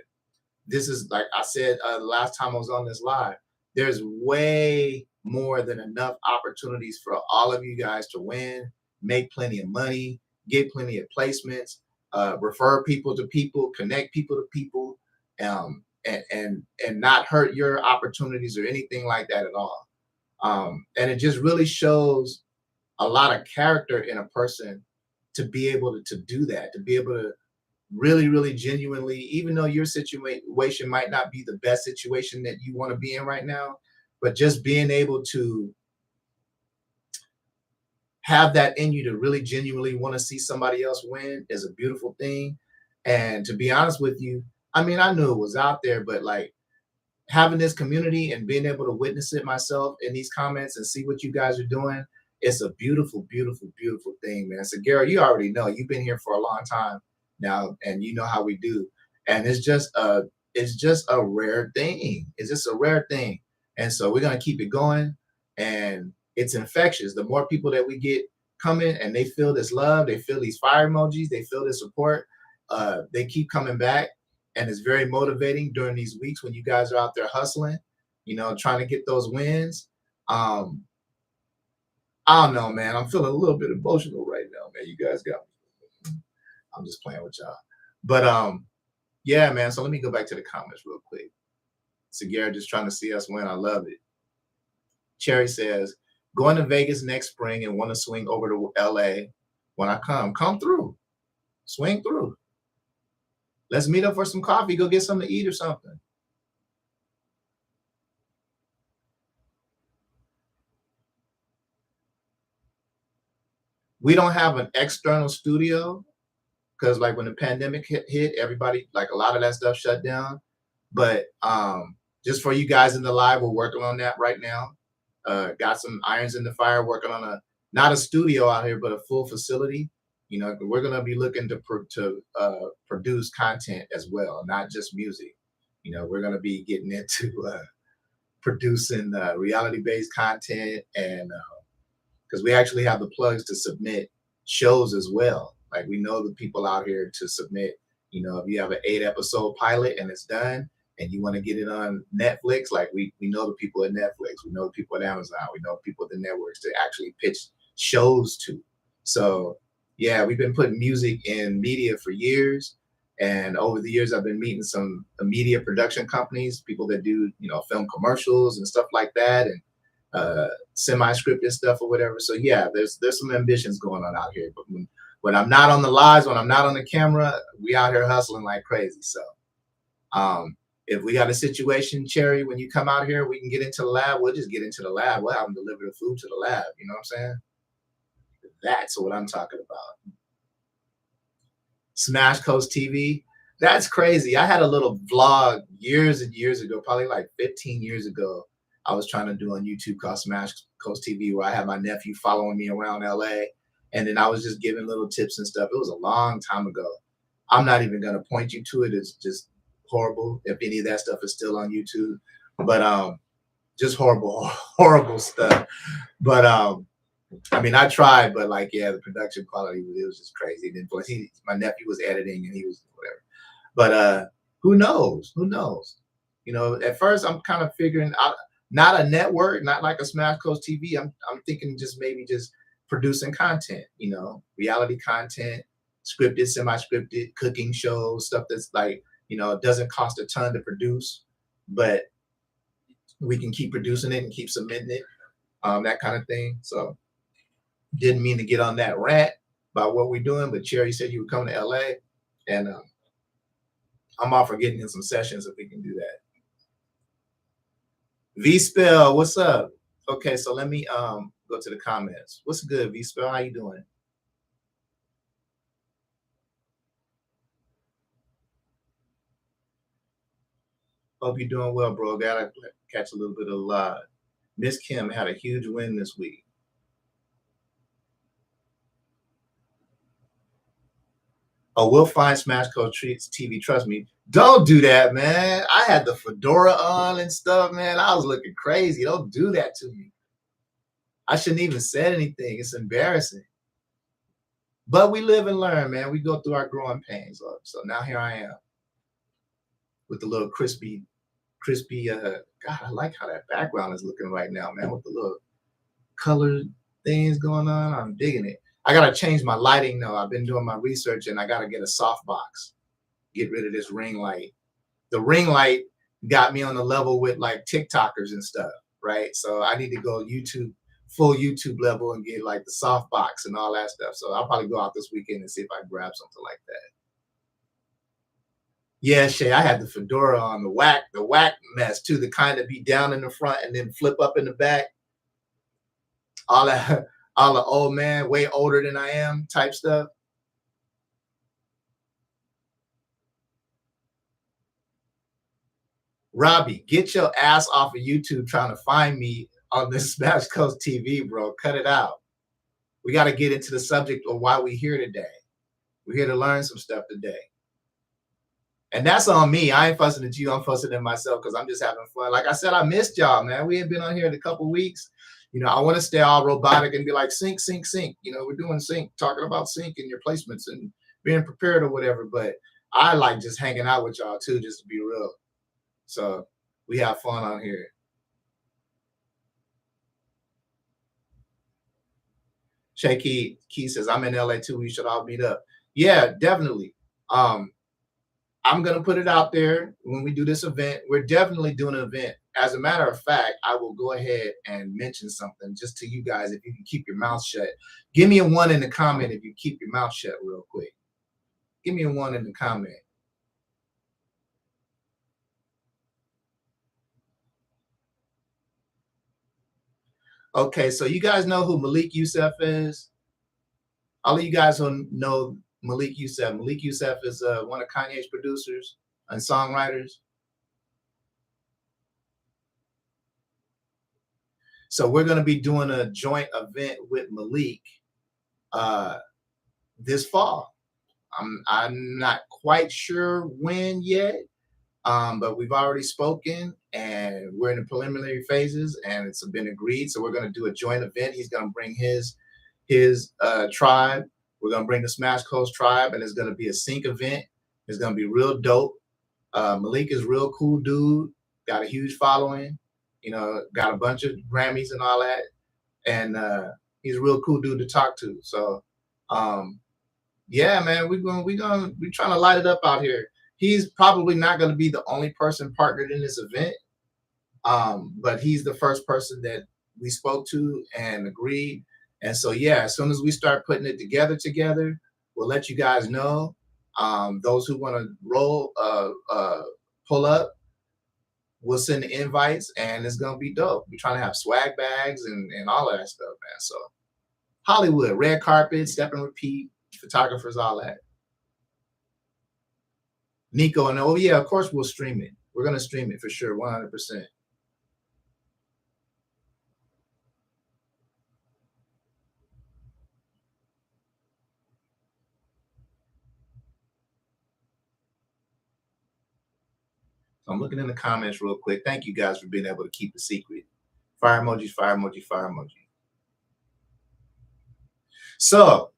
This is like I said the last time I was on this live. There's way more than enough opportunities for all of you guys to win, make plenty of money, get plenty of placements, refer people to people, connect people to people, and not hurt your opportunities or anything like that at all. And it just really shows a lot of character in a person to be able to do that, to be able to really, really genuinely, even though your situation might not be the best situation that you want to be in right now, but just being able to have that in you to really genuinely want to see somebody else win is a beautiful thing. And to be honest with you, I mean, I knew it was out there, but like having this community and being able to witness it myself in these comments and see what you guys are doing, it's a beautiful, beautiful, beautiful thing, man. So Gary, you already know you've been here for a long time now, and you know how we do. And it's just a rare thing. It's just a rare thing. And so we're gonna keep it going, and it's infectious. The more people that we get coming and they feel this love, they feel these fire emojis, they feel this support, they keep coming back, and it's very motivating during these weeks when you guys are out there hustling, trying to get those wins. Um, I don't know, man. I'm feeling a little bit emotional right now, man. You guys got me. I'm just playing with y'all. But yeah, man. So let me go back to the comments real quick. Segura just trying to see us win. I love it. Cherry says, going to Vegas next spring and want to swing over to LA when I come. Come through. Swing through. Let's meet up for some coffee, go get something to eat or something. We don't have an external studio because like when the pandemic hit, everybody, like a lot of that stuff shut down. But just for you guys in the live, we're working on that right now. Got some irons in the fire, working on not a studio out here, but a full facility. We're gonna be looking to produce content as well, not just music. We're gonna be getting into producing reality-based content, and because we actually have the plugs to submit shows as well. Like we know the people out here to submit. If you have an 8-episode pilot and it's done, and you want to get it on Netflix, like we know the people at Netflix, we know the people at Amazon, we know people at the networks to actually pitch shows to. So yeah, we've been putting music in media for years. And over the years, I've been meeting some media production companies, people that do, film commercials and stuff like that, and semi-scripted stuff or whatever. So yeah, there's some ambitions going on out here. But when I'm not on the lives, when I'm not on the camera, we out here hustling like crazy. So if we got a situation, Cherry, when you come out here, we can get into the lab. We'll just get into the lab. We'll have them deliver the food to the lab. You know what I'm saying? That's what I'm talking about. Smash Coast TV. That's crazy. I had a little vlog years and years ago, probably like 15 years ago. I was trying to do on YouTube called Smash Coast TV, where I had my nephew following me around LA. And then I was just giving little tips and stuff. It was a long time ago. I'm not even going to point you to it. It's just horrible if any of that stuff is still on YouTube. But just horrible, horrible stuff. But I mean, I tried, but like, yeah, the production quality, it was just crazy. And plus, my nephew was editing and he was whatever. But who knows? Who knows? At first I'm kind of figuring out not a network, not like a Smash Coast TV. I'm thinking just maybe just producing content, reality content, scripted, semi-scripted, cooking shows, stuff that's like, it doesn't cost a ton to produce, but we can keep producing it and keep submitting it, that kind of thing. So didn't mean to get on that rant about what we're doing, but Cherry said you were coming to LA, and I'm all for getting in some sessions if we can do that. V-Spell, what's up? Okay, so let me go to the comments. What's good, V-Spell? How you doing? Hope you're doing well, bro. Gotta catch a little bit of live. Miss Kim had a huge win this week. Oh, we'll find Smash Coast TV. Trust me. Don't do that, man. I had the fedora on and stuff, man. I was looking crazy. Don't do that to me. I shouldn't even said anything. It's embarrassing. But we live and learn, man. We go through our growing pains. So now here I am with the little crispy. God, I like how that background is looking right now, man. With the little colored things going on, I'm digging it. I gotta change my lighting though. I've been doing my research and I gotta get a softbox. Get rid of this ring light. The ring light got me on the level with like TikTokers and stuff, right? So I need to go full YouTube level and get like the softbox and all that stuff. So I'll probably go out this weekend and see if I can grab something like that. Yeah, Shay, I had the fedora on, the whack mess too, the kind that be down in the front and then flip up in the back. All that All the old man, way older than I am type stuff. Robbie, get your ass off of YouTube trying to find me on this Smash Coast TV, bro. Cut it out. We got to get into the subject of why we're here today. We're here to learn some stuff today. And that's on me. I ain't fussing at you. I'm fussing at myself because I'm just having fun. Like I said, I missed y'all, man. We ain't been on here in a couple weeks. You know, I want to stay all robotic and be like sync, sync, sync. You know, we're doing sync, talking about sync and your placements and being prepared or whatever. But I like just hanging out with y'all too, just to be real. So we have fun on here. Shay Key says, I'm in LA too. We should all meet up. Yeah, definitely. I'm going to put it out there when we do this event. We're definitely doing an event. As a matter of fact, I will go ahead and mention something just to you guys if you can keep your mouth shut. Give me a 1 in the comment if you keep your mouth shut real quick. Give me a 1 in the comment. Okay, so you guys know who Malik Yusef is? All of you guys who know Malik Yusef. Malik Yusef is one of Kanye's producers and songwriters. So we're going to be doing a joint event with Malik this fall. I'm not quite sure when yet, but we've already spoken and we're in the preliminary phases and it's been agreed. So we're going to do a joint event. He's going to bring his tribe. We're going to bring the Smash Coast tribe and it's going to be a sync event. It's going to be real dope. Malik is a real cool dude, got a huge following, you know, got a bunch of Grammys and all that. And he's a real cool dude to talk to. So yeah, man, we're trying to light it up out here. He's probably not going to be the only person partnered in this event. But he's the first person that we spoke to and agreed. And so, yeah, as soon as we start putting it together, we'll let you guys know. Those who want to pull up, we'll send the invites and it's going to be dope. We're trying to have swag bags and all of that stuff, man. So Hollywood, red carpet, step and repeat, photographers, all that. Nico, and oh yeah, of course we'll stream it. We're going to stream it for sure, 100%. I'm looking in the comments real quick. Thank you guys for being able to keep the secret. Fire emojis, fire emoji, fire emoji. So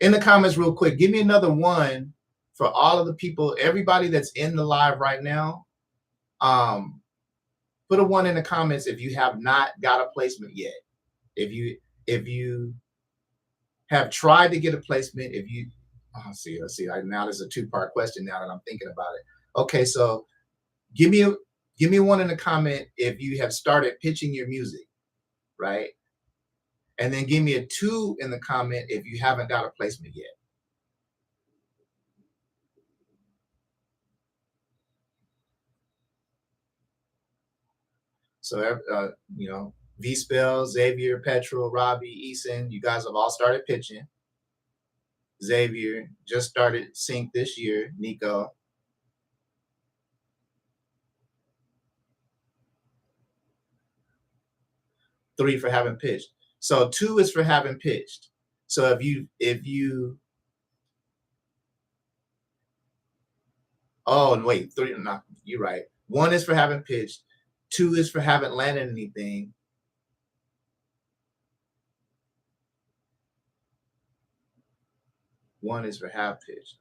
in the comments real quick, give me another 1 for all of the people, everybody that's in the live right now. Put a 1 in the comments if you have not got a placement yet. If you have tried to get a placement, if you let's see. Now there's a 2-part question now that I'm thinking about it. Okay, so give me 1 in the comment if you have started pitching your music, right? And then give me a 2 in the comment if you haven't got a placement yet. So, you know, V-Spell, Xavier, Petrol, Robbie, Eason, you guys have all started pitching. Xavier just started sync this year. Nico. Three for having pitched. So 2 is for having pitched. So if you oh wait, 3, no, you're right. 1 is for having pitched, 2 is for haven't landed anything. One is for have pitched.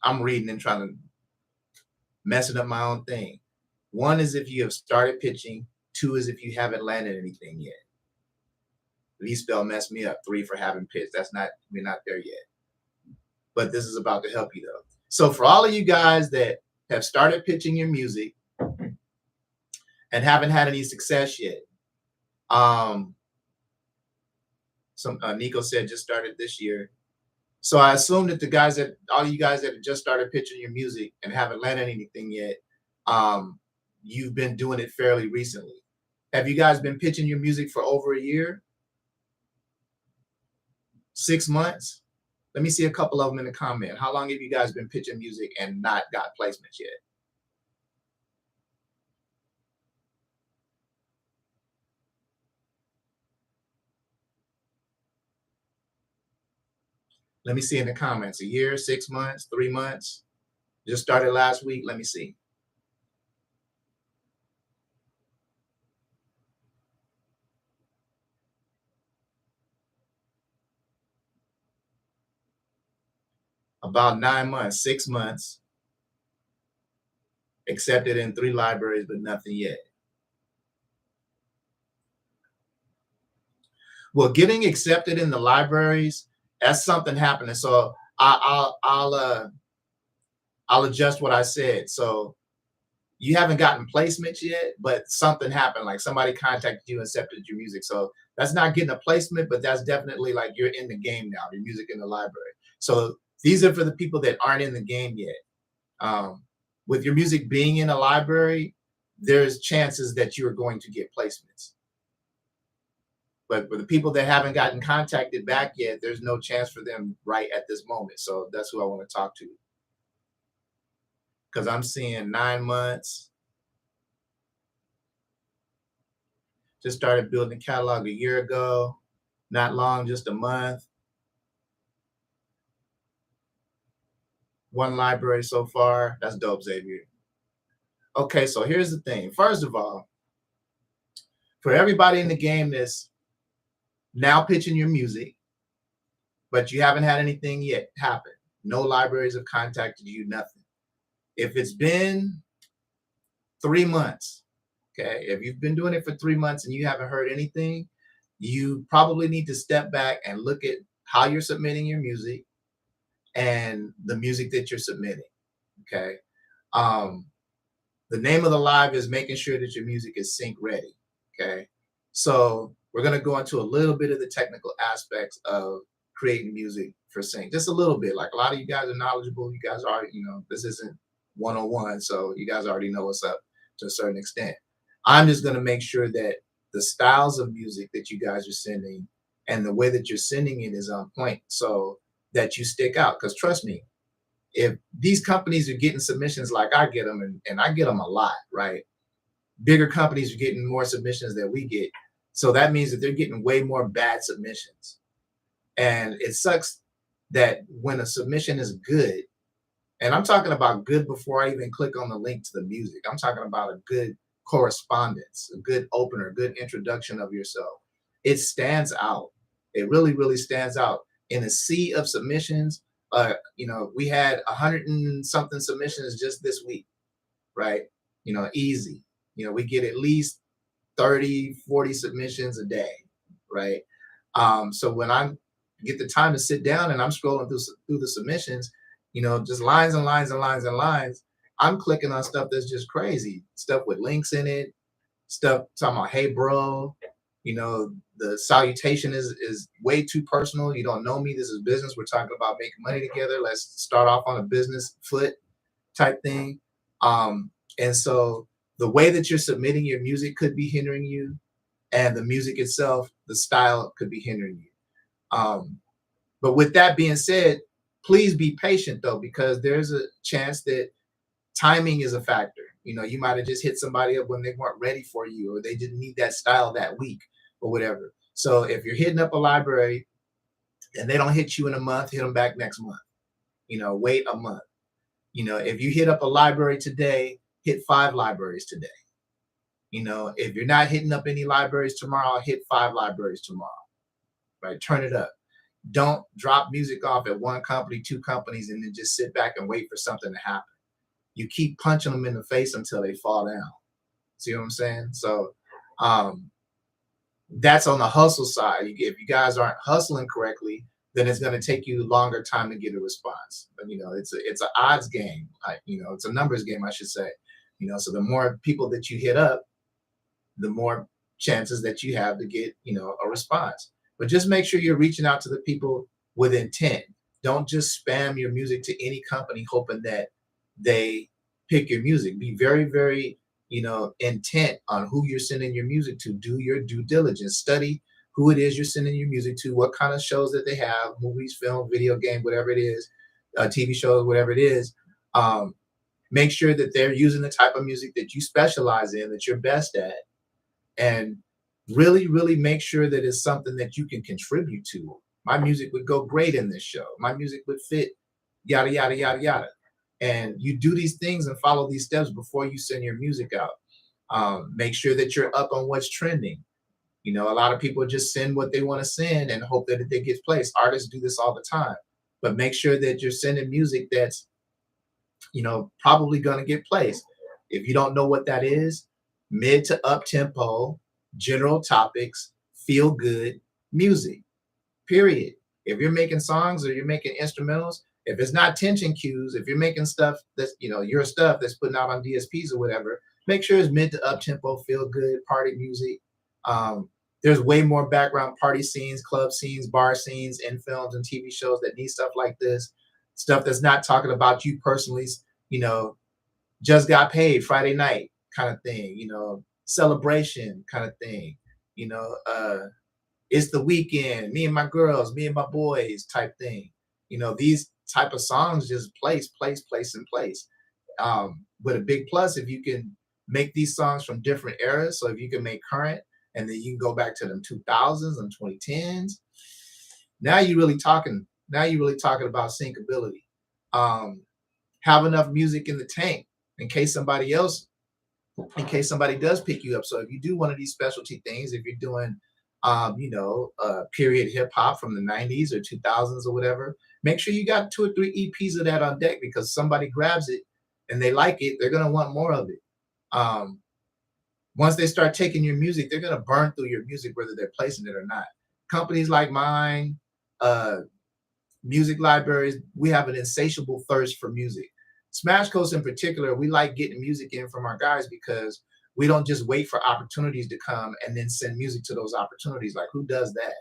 I'm reading and trying to messing up my own thing. 1 is if you have started pitching, 2 is if you haven't landed anything yet. V-Spell messed me up. 3 for having pitched. We're not there yet. But this is about to help you though. So for all of you guys that have started pitching your music and haven't had any success yet, Nico said just started this year. So I assume that all you guys that have just started pitching your music and haven't landed anything yet, you've been doing it fairly recently. Have you guys been pitching your music for over a year? 6 months? Let me see a couple of them in the comment. How long have you guys been pitching music and not got placements yet? Let me see in the comments. A year, 6 months, 3 months? Just started last week. Let me see. About 9 months, 6 months. Accepted in 3 libraries, but nothing yet. Well, getting accepted in the libraries, that's something happening. So I'll adjust what I said. So you haven't gotten placements yet, but something happened. Like somebody contacted you and accepted your music. So that's not getting a placement, but that's definitely like you're in the game now. Your music in the library. So these are for the people that aren't in the game yet. With your music being in a library, there's chances that you are going to get placements. But for the people that haven't gotten contacted back yet, there's no chance for them right at this moment. So that's who I want to talk to. Because I'm seeing 9 months. Just started building a catalog a year ago. Not long, just a month. 1 library so far. That's dope, Xavier. Okay, so here's the thing. First of all, for everybody in the game that's now pitching your music, but you haven't had anything yet happen. No libraries have contacted you, nothing. If it's been 3 months, okay, if you've been doing it for 3 months and you haven't heard anything, you probably need to step back and look at how you're submitting your music and the music that you're submitting. Okay. The name of the live is making sure that your music is sync ready. Okay. So we're going to go into a little bit of the technical aspects of creating music for sync, just a little bit. Like a lot of you guys are knowledgeable. You guys are, this isn't 101. So you guys already know what's up to a certain extent. I'm just going to make sure that the styles of music that you guys are sending and the way that you're sending it is on point so that you stick out. Because trust me, if these companies are getting submissions like I get them, and I get them a lot, right? Bigger companies are getting more submissions than we get. So that means that they're getting way more bad submissions. And it sucks that when a submission is good, and I'm talking about good before I even click on the link to the music, I'm talking about a good correspondence, a good opener, a good introduction of yourself. It stands out. It really, really stands out. In a sea of submissions, we had 100 and something submissions just this week, right? Easy. We get at least 30, 40 submissions a day, right? So when I get the time to sit down and I'm scrolling through the submissions, just lines and lines and lines and lines, I'm clicking on stuff that's just crazy. Stuff with links in it, stuff talking about, hey, bro, the salutation is way too personal. You don't know me. This is business. We're talking about making money together. Let's start off on a business foot type thing. And so the way that you're submitting your music could be hindering you, and the music itself, the style could be hindering you. But with that being said, please be patient though, because there's a chance that timing is a factor. You might have just hit somebody up when they weren't ready for you, or they didn't need that style that week or whatever. So if you're hitting up a library and they don't hit you in a month, hit them back next month. Wait a month. If you hit up a library today, hit 5 libraries today. If you're not hitting up any libraries tomorrow, hit 5 libraries tomorrow. Right? Turn it up. Don't drop music off at 1 company, 2 companies, and then just sit back and wait for something to happen. You keep punching them in the face until they fall down. See what I'm saying? So that's on the hustle side. If you guys aren't hustling correctly, then it's going to take you longer time to get a response. But it's an odds game. It's a numbers game, I should say. So the more people that you hit up, the more chances that you have to get a response. But just make sure you're reaching out to the people with intent. Don't just spam your music to any company hoping that they pick your music. Be very, very, intent on who you're sending your music to. Do your due diligence. Study who it is you're sending your music to, what kind of shows that they have, movies, film, video game, whatever it is, TV shows, whatever it is. Um, Make sure that they're using the type of music that you specialize in, that you're best at, and really, really make sure that it's something that you can contribute to. My music would go great in this show. My music would fit, yada, yada, yada, yada. And you do these things and follow these steps before you send your music out. Make sure that you're up on what's trending. You know, a lot of people just send what they want to send and hope that it gets placed. Artists do this all the time, but make sure that you're sending music that's, probably going to get placed. If you don't know what that is, mid to up tempo, general topics, feel good music, period. If you're making songs or you're making instrumentals, if it's not tension cues, if you're making stuff that's, your stuff that's putting out on DSPs or whatever, make sure it's mid to up tempo, feel good, party music. There's way more background party scenes, club scenes, bar scenes in films and TV shows that need stuff like this. Stuff that's not talking about you personally, you know, just got paid Friday night kind of thing, celebration kind of thing, it's the weekend, me and my girls, me and my boys type thing. These type of songs just place, and place. But a big plus if you can make these songs from different eras. So if you can make current and then you can go back to them 2000s and 2010s, now you're really talking. Now you're really talking about syncability. Have enough music in the tank in case somebody does pick you up. So if you do one of these specialty things, if you're doing, period hip hop from the 90s or 2000s or whatever, make sure you got 2 or 3 EPs of that on deck, because somebody grabs it and they like it, they're going to want more of it. Once they start taking your music, they're going to burn through your music, whether they're placing it or not. Companies like mine, music libraries, we have an insatiable thirst for music. Smash Coast in particular, we like getting music in from our guys because we don't just wait for opportunities to come and then send music to those opportunities. Like, who does that?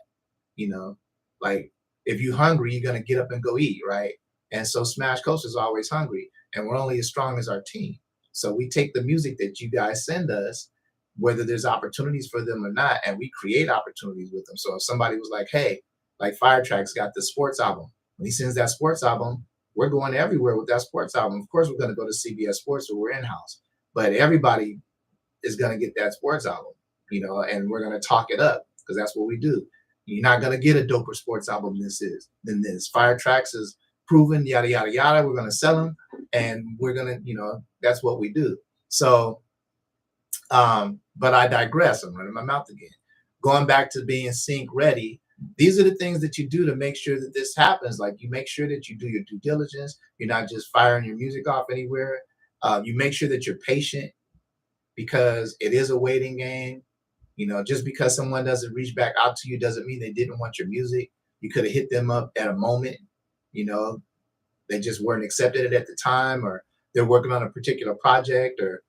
Like, if you're hungry, you're going to get up and go eat, right? And so Smash Coast is always hungry, and we're only as strong as our team. So we take the music that you guys send us, whether there's opportunities for them or not, and we create opportunities with them. So if somebody was like, hey, like Firetrack's got the sports album, when he sends that sports album, we're going everywhere with that sports album. Of course, we're going to go to CBS Sports, or we're in-house, but everybody is going to get that sports album, and we're going to talk it up, because that's what we do. You're not going to get a doper sports album than this. Firetracks is proven, yada, yada, yada. We're going to sell them, and we're going to, that's what we do. So, but I digress. I'm running my mouth again. Going back to being sync ready, these are the things that you do to make sure that this happens. Like, you make sure that you do your due diligence. You're not just firing your music off anywhere. You make sure that you're patient, because it is a waiting game. Just because someone doesn't reach back out to you doesn't mean they didn't want your music. You could have hit them up at a moment. They just weren't accepted it at the time, or they're working on a particular project, or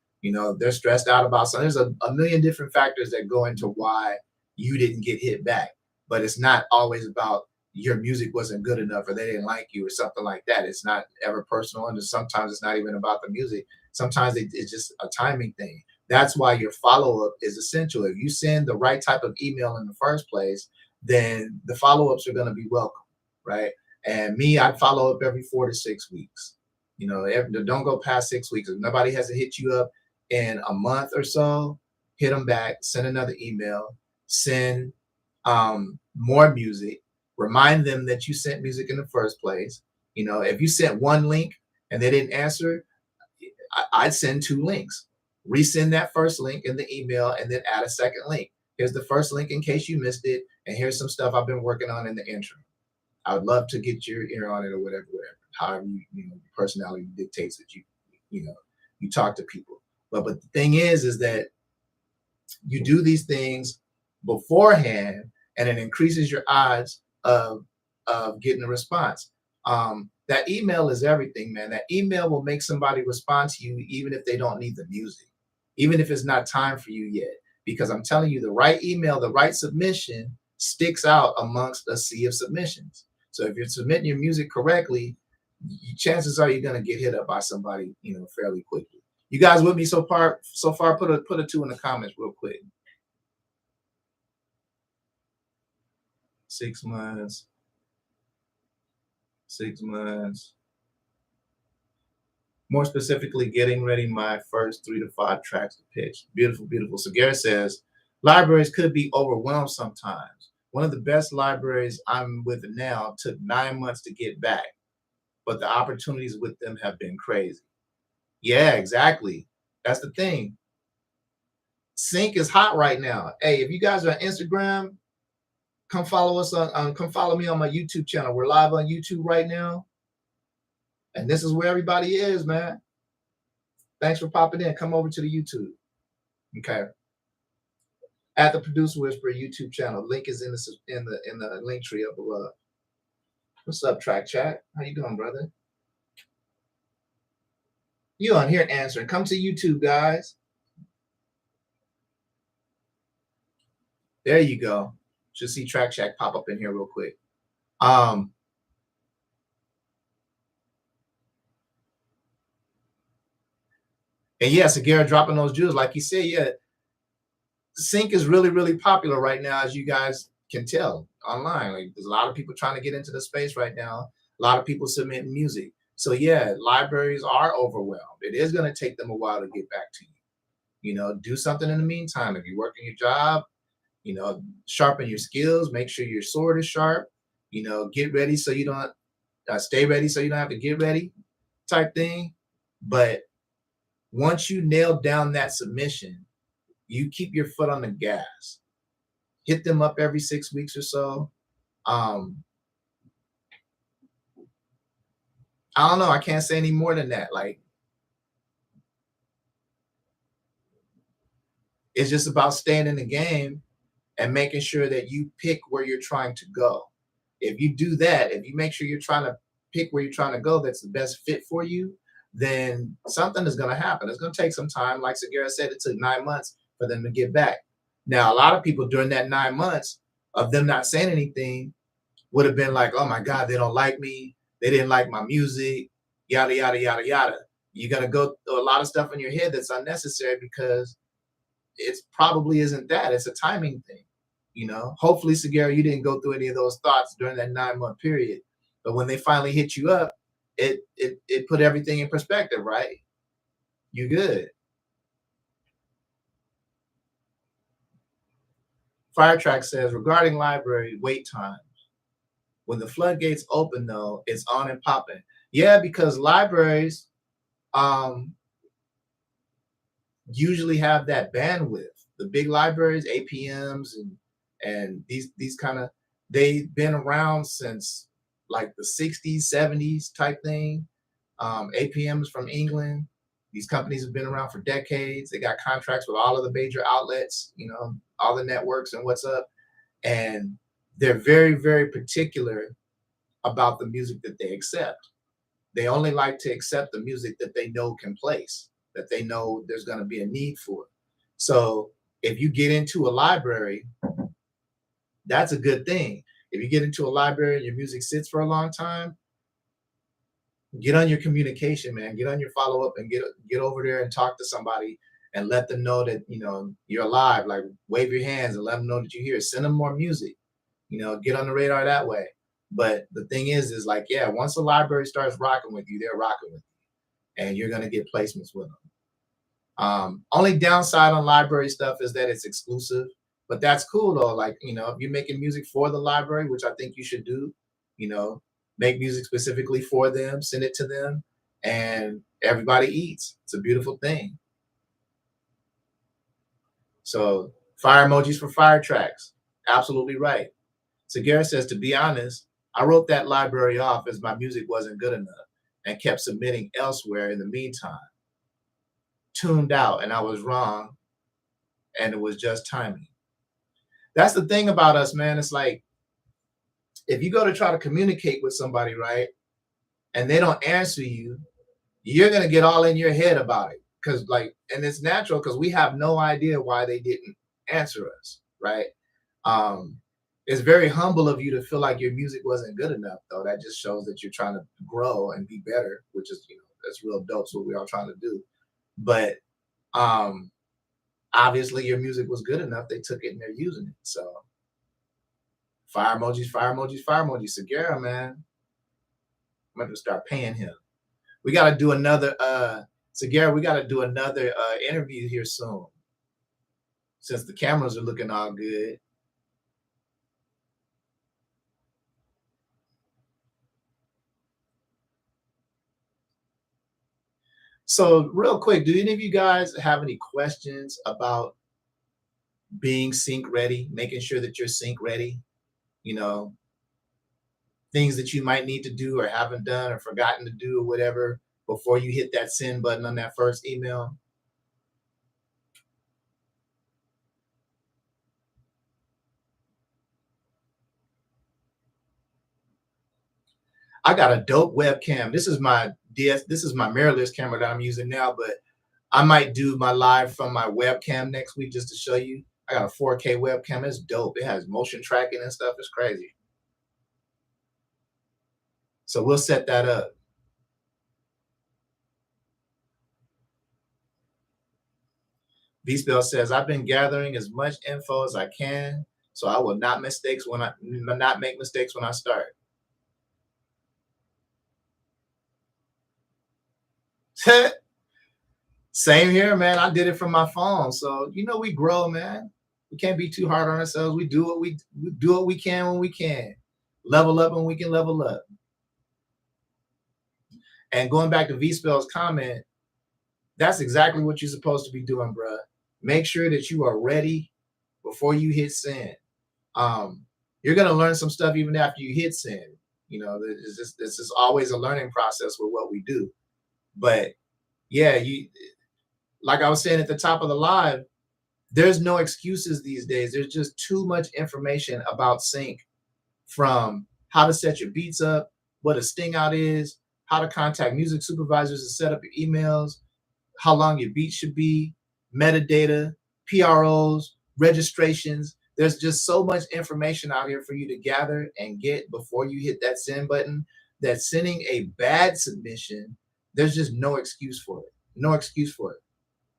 they're stressed out about something. There's a million different factors that go into why you didn't get hit back. But it's not always about your music wasn't good enough, or they didn't like you, or something like that. It's not ever personal, and sometimes it's not even about the music. Sometimes it's just a timing thing. That's why your follow-up is essential. If you send the right type of email in the first place, then the follow-ups are going to be welcome, right? And me, I follow up every 4 to 6 weeks. Don't go past 6 weeks. If nobody hasn't hit you up in a month or so, hit them back, send another email, send more music, remind them that you sent music in the first place. If you sent one link and they didn't answer, I'd send 2 links. Resend that first link in the email, and then add a second link. Here's the first link in case you missed it, and here's some stuff I've been working on in the interim. I would love to get your ear on it, or whatever. However your personality dictates that you talk to people. But the thing is that you do these things beforehand, and it increases your odds of getting a response. That email is everything, man. That email will make somebody respond to you, even if they don't need the music, even if it's not time for you yet. Because I'm telling you, the right email, the right submission sticks out amongst a sea of submissions. So if you're submitting your music correctly, chances are you're going to get hit up by somebody, fairly quickly. You guys with me so far? So far, put a 2 in the comments real quick. 6 months, 6 months. More specifically, getting ready my first 3 to 5 tracks to pitch. Beautiful, beautiful. So Garrett says, libraries could be overwhelmed sometimes. One of the best libraries I'm with now took 9 months to get back, but the opportunities with them have been crazy. Yeah, exactly. That's the thing. Sync is hot right now. Hey, if you guys are on Instagram, come follow us come follow me on my YouTube channel. We're live on YouTube right now. And this is where everybody is, man. Thanks for popping in. Come over to the YouTube. Okay. At the Producer Whisperer YouTube channel. Link is in the link tree up above. What's up, Track Chat? How you doing, brother? You on here answering. Come to YouTube, guys. There you go. Should see Track Chat pop up in here real quick. And yeah, Sagara dropping those jewels. Like you said, yeah. Sync is really, really popular right now, as you guys can tell online. Like there's a lot of people trying to get into the space right now. A lot of people submitting music. So yeah, libraries are overwhelmed. It is going to take them a while to get back to you. You know, do something in the meantime. If you're working your job, you know, sharpen your skills. Make sure your sword is sharp. You know, get ready so you don't stay ready so you don't have to get ready, type thing. But once you nail down that submission, you keep your foot on the gas. Hit them up every 6 weeks or so. I don't know. I can't say any more than that. Like, it's just about staying in the game and making sure that you pick where you're trying to go. If you do that, if you make sure you're trying to pick where you're trying to go, that's the best fit for you, then something is going to happen. It's going to take some time. Like Sagara said, it took 9 months for them to get back. Now, a lot of people during that 9 months of them not saying anything would have been like, oh my God, they don't like me. They didn't like my music, yada, yada, yada, yada. You're going to go through a lot of stuff in your head that's unnecessary because it probably isn't that. It's a timing thing. You know, hopefully, Sagara, you didn't go through any of those thoughts during that 9 month period. But when they finally hit you up, it put everything in perspective, right? You good. Firetrack says regarding library wait times. When the floodgates open, though, it's on and popping. Yeah, because libraries usually have that bandwidth. The big libraries, APMs, and these kind of, they've been around since like the 60s, 70s type thing. APMs from England. These companies have been around for decades. They got contracts with all of the major outlets, you know, all the networks and what's up. And they're very, very particular about the music that they accept. They only like to accept the music that they know can place, that they know there's going to be a need for. So if you get into a library, that's a good thing. If you get into a library and your music sits for a long time, get on your communication, man. Get on your follow up and get over there and talk to somebody and let them know that you know you're alive. Like wave your hands and let them know that you're here. Send them more music. You know, get on the radar that way. But the thing is like, yeah, once the library starts rocking with you, they're rocking with you, and you're gonna get placements with them. Only downside on library stuff is that it's exclusive, but that's cool though. Like, you know, if you're making music for the library, which I think you should do, you know, make music specifically for them, send it to them, and everybody eats. It's a beautiful thing. So fire emojis for fire tracks. Absolutely right. Sagara says, to be honest, I wrote that library off as my music wasn't good enough and kept submitting elsewhere in the meantime. Tuned out and I was wrong, and it was just timing. That's the thing about us, man. It's like if you go to try to communicate with somebody, right, and they don't answer you, you're gonna get all in your head about it. Cause like, and it's natural because we have no idea why they didn't answer us, right? Um, it's very humble of you to feel like your music wasn't good enough, though. That just shows that you're trying to grow and be better, which is, you know, that's real dope. So what we're all trying to do. But um obviously your music was good enough. They took it and they're using it. So Fire emojis, fire emojis, fire emojis. Segura, man. I'm going to start paying him. We got to do another, Segura, we got to do another interview here soon. Since the cameras are looking all good. So real quick, do any of you guys have any questions about being sync ready, making sure that you're sync ready? You know, things that you might need to do or haven't done or forgotten to do or whatever before you hit that send button on that first email. I got a dope webcam. This is my this is my mirrorless camera that I'm using now, but I might do my live from my webcam next week just to show you. I got a 4K webcam. It's dope. It has motion tracking and stuff. It's crazy. So we'll set that up. V-Spell says, I've been gathering as much info as I can, so I will not not make mistakes when I start. Same here, man. I did it from my phone. So we grow, man. We can't be too hard on ourselves. We do we do what we can when we can. Level up when we can level up. And going back to V-Spell's comment, that's exactly what you're supposed to be doing, bruh. Make sure that you are ready before you hit send. You're gonna learn some stuff even after you hit send. This is always a learning process with what we do. But yeah, like I was saying at the top of the live, there's no excuses these days. There's just too much information about sync, from how to set your beats up, what a sting out is, how to contact music supervisors and set up your emails, how long your beat should be, metadata, PROs, registrations. There's just so much information out here for you to gather and get before you hit that send button that sending a bad submission, there's just no excuse for it. No excuse for it.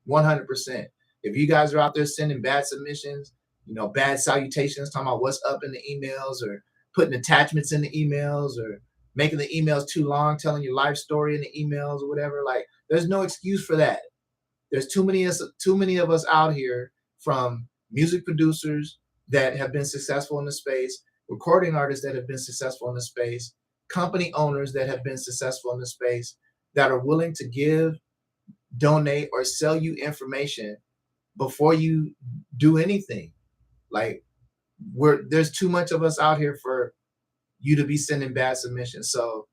100%. If you guys are out there sending bad submissions, bad salutations, talking about what's up in the emails, or putting attachments in the emails, or making the emails too long, telling your life story in the emails or whatever, like there's no excuse for that. There's too many of us out here, from music producers that have been successful in the space, recording artists that have been successful in the space, company owners that have been successful in the space, that are willing to give, donate, or sell you information before you do anything. Like, there's too much of us out here for you to be sending bad submissions. So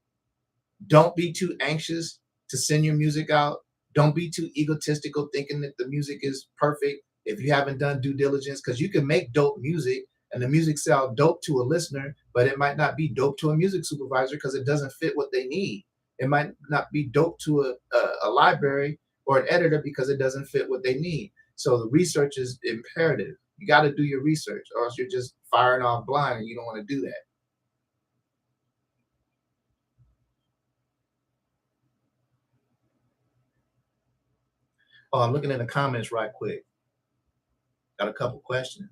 don't be too anxious to send your music out. Don't be too egotistical thinking that the music is perfect if you haven't done due diligence, because you can make dope music and the music sound dope to a listener, but it might not be dope to a music supervisor because it doesn't fit what they need. It might not be dope to a library or an editor because it doesn't fit what they need. So the research is imperative. You got to do your research, or else you're just firing off blind, and you don't want to do that. Oh, I'm looking in the comments right quick. Got a couple questions.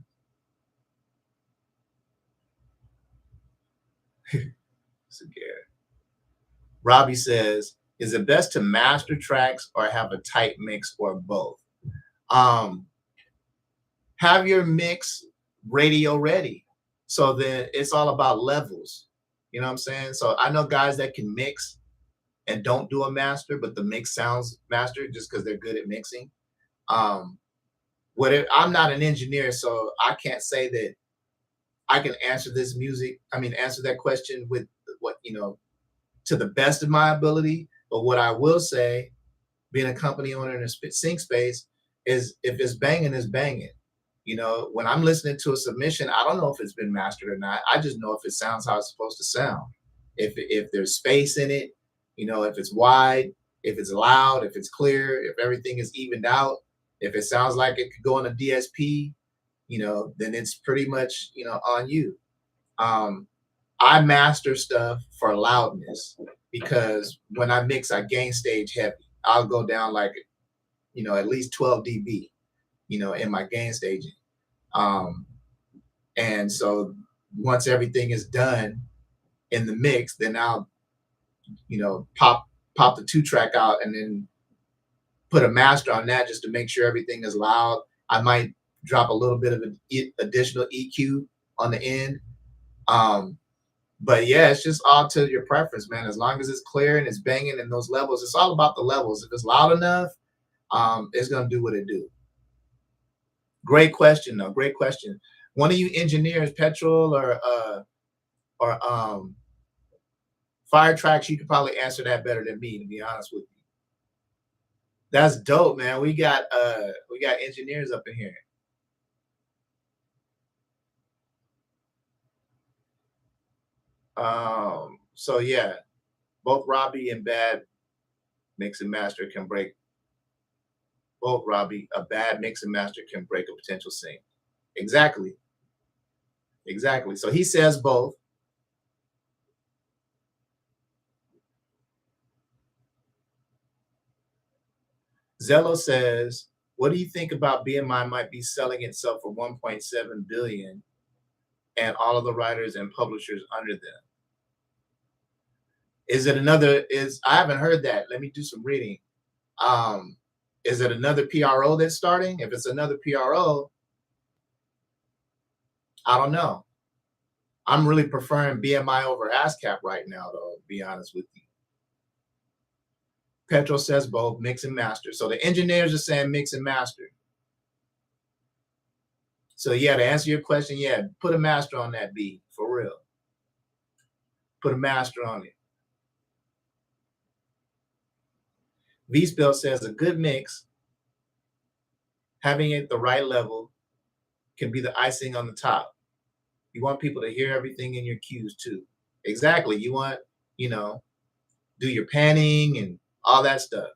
Robbie says, is it best to master tracks or have a tight mix, or both? Have your mix radio ready. So then it's all about levels. You know what I'm saying? So I know guys that can mix and don't do a master, but the mix sounds mastered just because they're good at mixing. I'm not an engineer, so I can't say that I can answer answer that question with what, to the best of my ability. But what I will say, being a company owner in a sync space, is if it's banging, it's banging. When I'm listening to a submission, I don't know if it's been mastered or not. I just know if it sounds how it's supposed to sound. If there's space in it, if it's wide, if it's loud, if it's clear, if everything is evened out, if it sounds like it could go on a DSP, then it's pretty much, on you. I master stuff for loudness, because when I mix, I gain stage heavy. I'll go down like, at least 12 dB, in my gain staging. And so once everything is done in the mix, then I'll, pop the 2-track out and then put a master on that just to make sure everything is loud. I might drop a little bit of an additional EQ on the end. Um, but yeah, it's just all to your preference, man. As long as it's clear and it's banging in those levels, it's all about the levels. If it's loud enough, it's gonna do what it do. Great question, though. Great question. One of you engineers, Petrol or Fire Tracks, you could probably answer that better than me, to be honest with you. That's dope, man. We got engineers up in here. So yeah, both Robbie and Bad Mix and Master can break. Both Robbie, a bad mix and master can break a potential sync. Exactly, exactly. So he says both. Zello says, "What do you think about BMI might be selling itself for 1.7 billion and all of the writers and publishers under them? Is it another? Is I haven't heard that. Let me do some reading. Um, is it another PRO that's starting? If it's another PRO, I don't know. I'm really preferring BMI over ASCAP right now, though. To be honest with you." Petro says both mix and master. So the engineers are saying mix and master. So yeah, to answer your question, yeah, put a master on that beat for real. Put a master on it. V-Spell says a good mix, having it the right level, can be the icing on the top. You want people to hear everything in your cues too. Exactly. You want, you know, do your panning and all that stuff.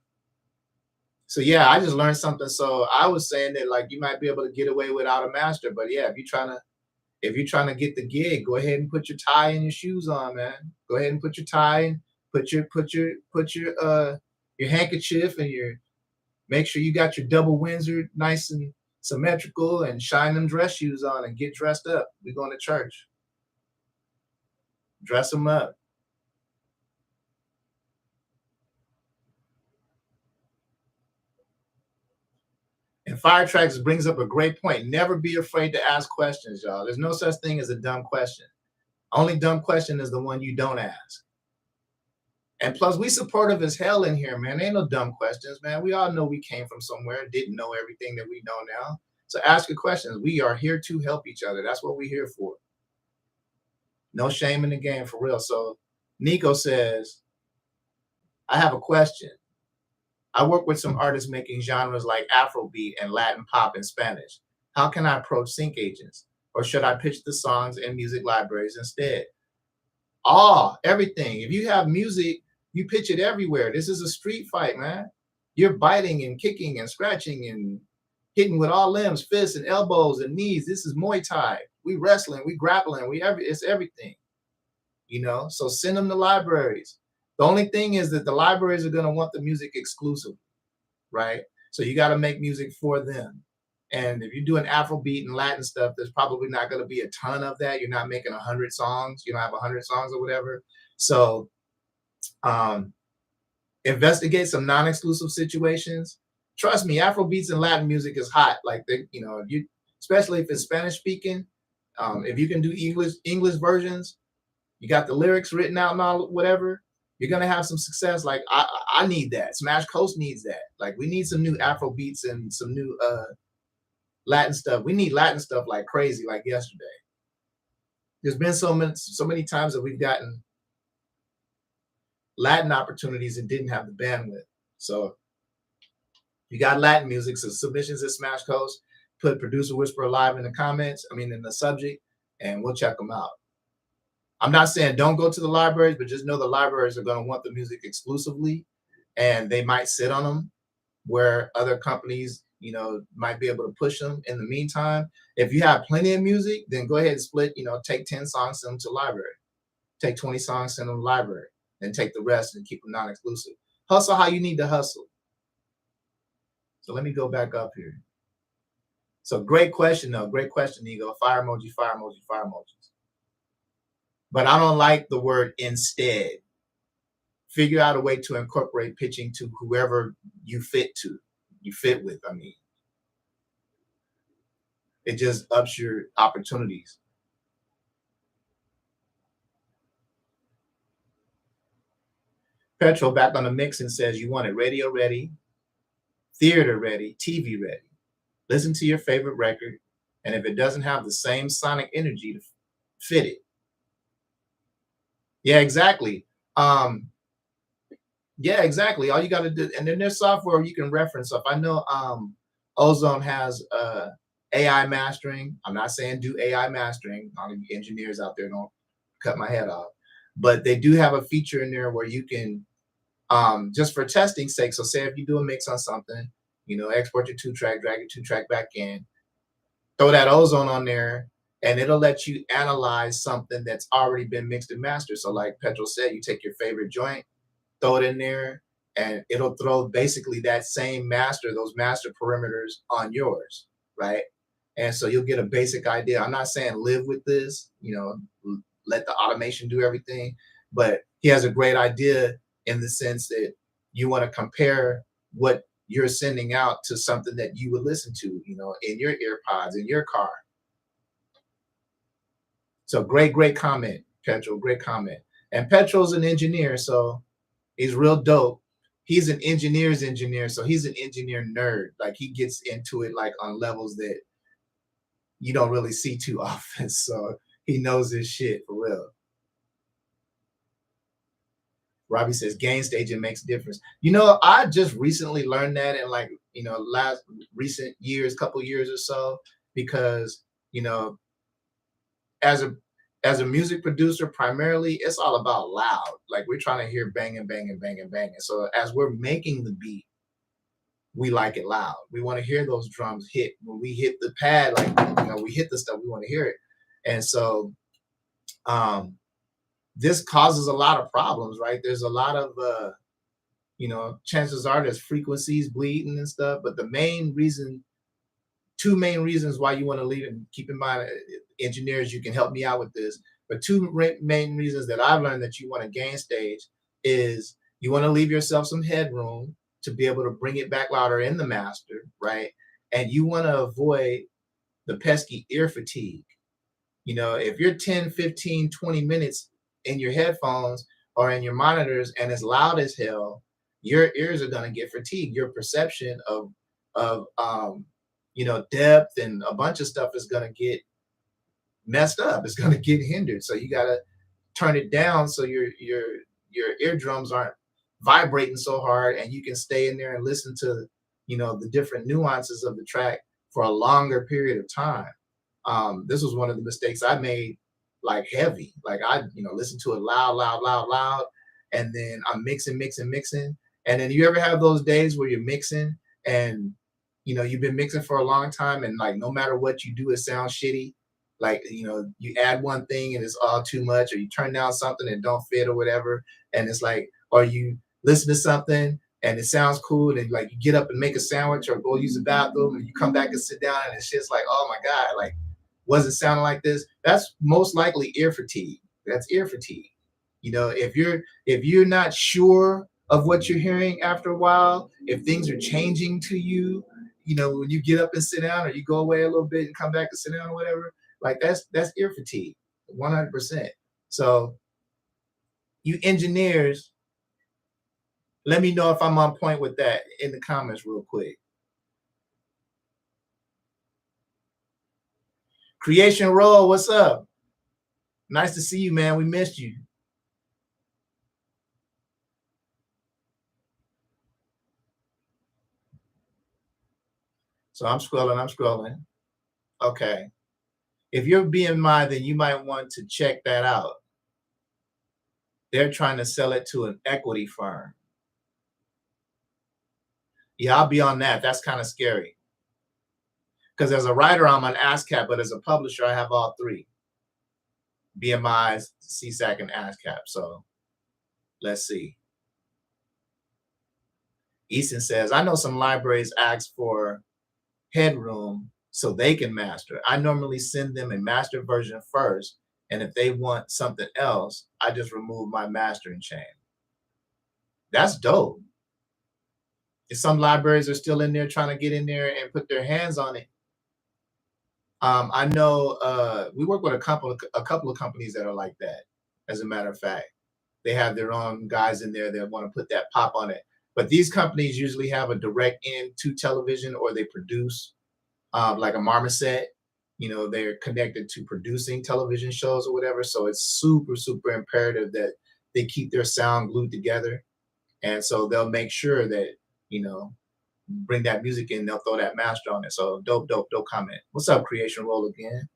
So yeah, I just learned something. So I was saying that like you might be able to get away without a master, but yeah, if you're trying to get the gig, go ahead and put your tie and your shoes on, man. Go ahead and put your tie and put your handkerchief and your make sure you got your double Windsor nice and symmetrical and shine them dress shoes on and get dressed up. We're going to church. Dress them up. And Fire Tracks brings up a great point. Never be afraid to ask questions, y'all. There's no such thing as a dumb question. Only dumb question is the one you don't ask. And plus, we supportive as hell in here, man. Ain't no dumb questions, man. We all know we came from somewhere, didn't know everything that we know now. So ask your questions. We are here to help each other. That's what we're here for. No shame in the game, for real. So Nico says, I have a question. I work with some artists making genres like Afrobeat and Latin pop in Spanish. How can I approach sync agents? Or should I pitch the songs in music libraries instead? Everything. If you have music, you pitch it everywhere. This is a street fight, man. You're biting and kicking and scratching and hitting with all limbs, fists and elbows and knees. This is Muay Thai. We wrestling, we grappling, it's everything. So send them to libraries. The only thing is that the libraries are going to want the music exclusive, right? So you got to make music for them. And if you're doing Afrobeat and Latin stuff, there's probably not going to be a ton of that. You're not making 100 songs. You don't have 100 songs or whatever. So um, investigate some non-exclusive situations. Trust me, Afrobeats and Latin music is hot. Like especially if it's Spanish speaking. If you can do English versions, you got the lyrics written out and all whatever. You're gonna have some success. Like I need that. Smash Coast needs that. Like we need some new Afro beats and some new Latin stuff. We need Latin stuff like crazy, like yesterday. There's been so many times that we've gotten Latin opportunities and didn't have the bandwidth. So you got Latin music, so submissions at Smash Coast. Put Producer Whisperer Live in the comments. I mean in the subject, and we'll check them out. I'm not saying don't go to the libraries, but just know the libraries are going to want the music exclusively, and they might sit on them where other companies, might be able to push them in the meantime. If you have plenty of music, then go ahead and split, take 10 songs, send them to the library. Take 20 songs, send them to the library. Then take the rest and keep them non-exclusive. Hustle how you need to hustle. So let me go back up here. So great question, though. Great question, Ego. Fire emoji, fire emoji, fire emojis. but I don't like the word instead. Figure out a way to incorporate pitching to whoever you fit with. I mean, it just ups your opportunities. Petrol back on the mix and says you want it radio ready, theater ready, TV ready. Listen to your favorite record, and if it doesn't have the same sonic energy to fit it. Yeah, exactly. Um, yeah, exactly. All you got to do, and then there's software you can reference stuff. I know Ozone has AI mastering. I'm not saying do AI mastering. All the engineers out there don't cut my head off, but they do have a feature in there where you can just for testing sake. So say if you do a mix on something, export your 2 track, drag your 2 track back in, throw that Ozone on there, and it'll let you analyze something that's already been mixed and mastered. So like Petrol said, you take your favorite joint, throw it in there, and it'll throw basically that same master, those master parameters on yours, right? And so you'll get a basic idea. I'm not saying live with this, let the automation do everything, but he has a great idea in the sense that you want to compare what you're sending out to something that you would listen to, in your earpods, in your car. So great comment, Petrol. Great comment. And Petrol's an engineer, so he's real dope. He's an engineer's engineer, so he's an engineer nerd. Like he gets into it like on levels that you don't really see too often. So he knows his shit for real. Robbie says gain staging makes a difference. I just recently learned that in like, last recent years, couple years or so, because, as a music producer, primarily it's all about loud. Like we're trying to hear banging, banging, banging, banging. So as we're making the beat, we like it loud. We want to hear those drums hit. When we hit the pad, like we hit the stuff, we want to hear it. And so this causes a lot of problems, right? There's a lot of chances are there's frequencies bleeding and stuff, but two main reasons why you want to leave, and keep in mind, engineers, you can help me out with this, but two main reasons that I've learned that you want to gain stage is you want to leave yourself some headroom to be able to bring it back louder in the master, right? And you want to avoid the pesky ear fatigue. If you're 10, 15, 20 minutes in your headphones or in your monitors and it's loud as hell, your ears are going to get fatigued. Your perception of depth and a bunch of stuff is going to get messed up. It's going to get hindered. So you got to turn it down so your eardrums aren't vibrating so hard, and you can stay in there and listen to the different nuances of the track for a longer period of time. This was one of the mistakes I made, like heavy. Like I listen to it loud, loud, loud, loud, and then I'm mixing, mixing, mixing. And then you ever have those days where you're mixing and you've been mixing for a long time, and like no matter what you do, it sounds shitty. Like you add one thing and it's all too much, or you turn down something and don't fit or whatever, and it's like, or you listen to something and it sounds cool, and like you get up and make a sandwich or go use the bathroom, and you come back and sit down and it's just like, oh my god, like wasn't sounding like this. That's most likely ear fatigue. That's ear fatigue. If you're not sure of what you're hearing after a while, if things are changing to you, when you get up and sit down, or you go away a little bit and come back and sit down or whatever, like that's ear fatigue, 100%. So you engineers, let me know if I'm on point with that in the comments real quick. Creation Roll, what's up? Nice to see you, man. We missed you. So I'm scrolling. Okay. If you're BMI, then you might want to check that out. They're trying to sell it to an equity firm. Yeah, I'll be on that. That's kind of scary. Because as a writer, I'm on ASCAP, but as a publisher, I have all three: BMI, SESAC, and ASCAP. So let's see. Easton says, I know some libraries ask for headroom so they can master. I normally send them a master version first And if they want something else, I just remove my mastering chain. That's dope. If some libraries are still in there trying to get in there and put their hands on it. I know we work with a couple of companies that are like that. As a matter of fact, they have their own guys in there that want to put that pop on it. But these companies usually have a direct end to television, or they produce like a marmoset. They're connected to producing television shows or whatever. So it's super, super imperative that they keep their sound glued together. And so they'll make sure that, you know, bring that music in, they'll throw that master on it. So dope, dope, dope comment. What's up, Creation Roll again?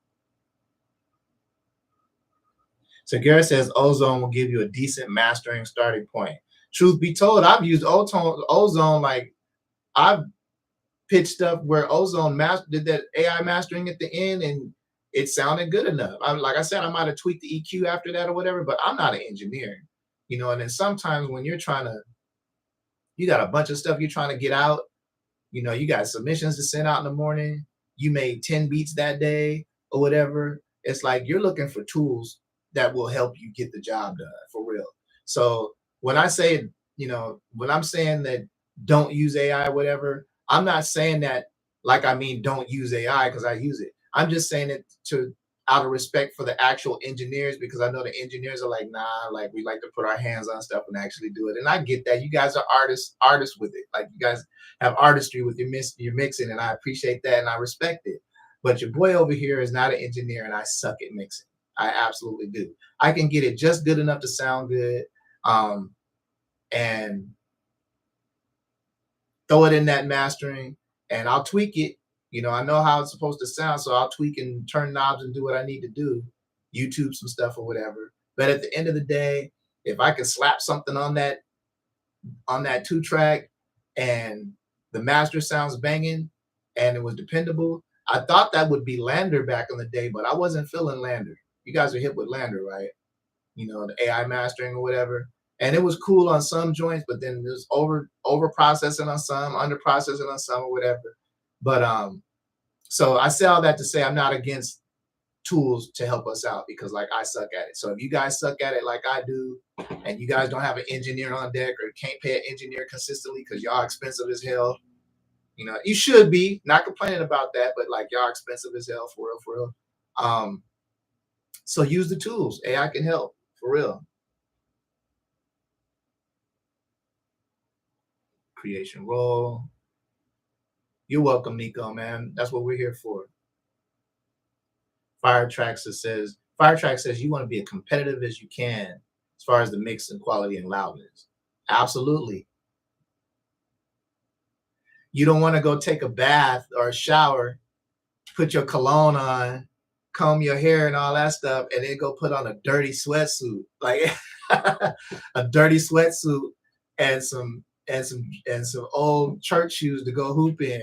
So Garrett says Ozone will give you a decent mastering starting point. Truth be told, I've used Ozone, like I've pitched stuff where Ozone did that AI mastering at the end, and it sounded good enough. Like I said, I might have tweaked the EQ after that or whatever, but I'm not an engineer, And then sometimes when you got a bunch of stuff you're trying to get out. You got submissions to send out in the morning. You made 10 beats that day or whatever. It's like you're looking for tools that will help you get the job done for real. So when I say, when I'm saying that don't use AI, whatever, I'm not saying that like I mean don't use AI because I use it. I'm just saying it to out of respect for the actual engineers, because I know the engineers are like, nah, like we like to put our hands on stuff and actually do it. And I get that. You guys are artists with it. Like you guys have artistry with your mixing, and I appreciate that and I respect it. But your boy over here is not an engineer, and I suck at mixing. I absolutely do. I can get it just good enough to sound good, and throw it in that mastering, and I'll tweak it. I know how it's supposed to sound, so I'll tweak and turn knobs and do what I need to do, YouTube some stuff or whatever. But at the end of the day, if I can slap something on that 2-track and the master sounds banging and it was dependable, I thought that would be Lander back in the day, but I wasn't feeling Lander. You guys are hip with Lander, right? The AI mastering or whatever. And it was cool on some joints, but then there's over processing on some, under processing on some or whatever. But so I say all that to say I'm not against tools to help us out, because like I suck at it. So if you guys suck at it like I do, and you guys don't have an engineer on deck or can't pay an engineer consistently because y'all expensive as hell, you should be not complaining about that, but like y'all expensive as hell for real, for real. So use the tools. AI can help for real. Creation Roll. You're welcome, Nico, man. That's what we're here for. Firetrack says you want to be as competitive as you can as far as the mix and quality and loudness. Absolutely. You don't want to go take a bath or a shower, put your cologne on, comb your hair and all that stuff, and then go put on a dirty sweatsuit, like a dirty sweatsuit and some old church shoes to go hoop in.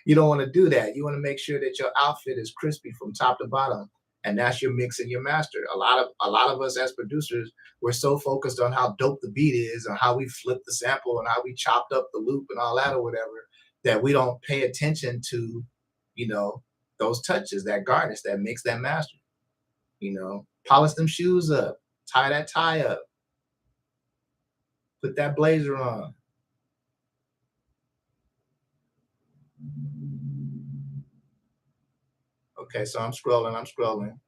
You don't want to do that. You want to make sure that your outfit is crispy from top to bottom, and that's your mix and your master. A lot of us as producers, we're so focused on how dope the beat is and how we flip the sample and how we chopped up the loop and all that or whatever, that we don't pay attention to, those touches, that garnish, that mix, that master. Polish them shoes up, tie that tie up, put that blazer on. Okay, so I'm scrolling.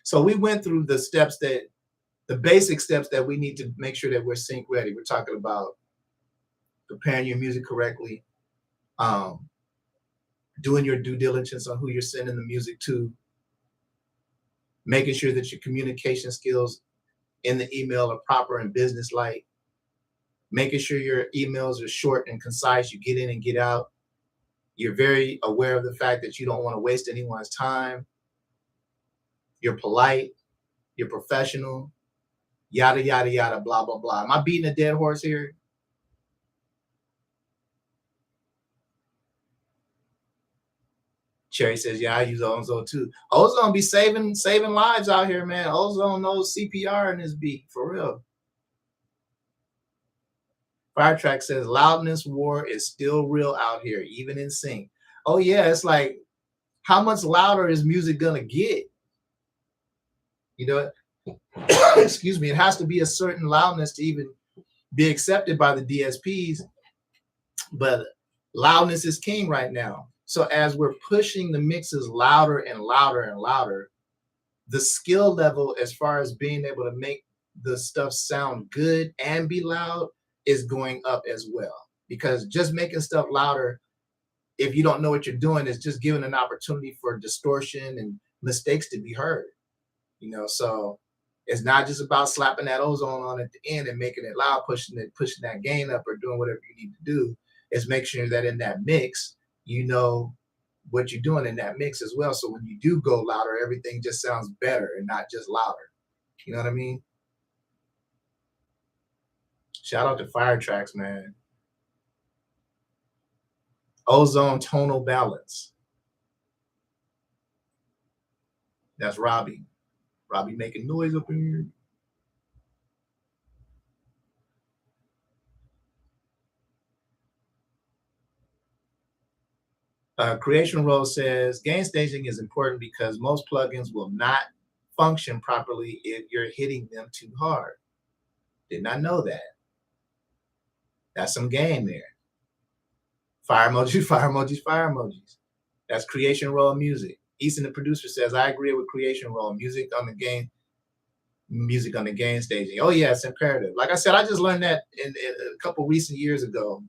So we went through the basic steps that we need to make sure that we're sync ready. We're talking about preparing your music correctly, doing your due diligence on who you're sending the music to, making sure that your communication skills in the email are proper and business-like, making sure your emails are short and concise, you get in and get out. You're very aware of the fact that you don't want to waste anyone's time. You're polite, you're professional, yada, yada, yada, blah, blah, blah. Am I beating a dead horse here? Cherry says, yeah, I use Ozone too. Ozone be saving lives out here, man. Ozone knows CPR in this beat, for real. Firetrack says, loudness war is still real out here, even in sync. Oh yeah, it's like, how much louder is music gonna get? You know, excuse me, it has to be a certain loudness to even be accepted by the DSPs, but loudness is king right now. So as we're pushing the mixes louder and louder and louder, the skill level as far as being able to make the stuff sound good and be loud is going up as well. Because just making stuff louder, if you don't know what you're doing, is just giving an opportunity for distortion and mistakes to be heard. So it's not just about slapping that ozone on at the end and making it loud, pushing that gain up, or doing whatever you need to do. It's make sure that in that mix, you know what you're doing in that mix as well. So when you do go louder, everything just sounds better and not just louder. You know what I mean? Shout out to Firetracks, man. Ozone tonal balance. That's Robbie. Robbie making noise up in here. Creation Role says gain staging is important because most plugins will not function properly if you're hitting them too hard. Did not know that. That's some game there. Fire emojis, fire emojis, fire emojis. That's Creation Role music. Easton, the producer, says, I agree with Creation Role. Music on the gain staging. Oh yeah, it's imperative. Like I said, I just learned that in a couple recent years ago.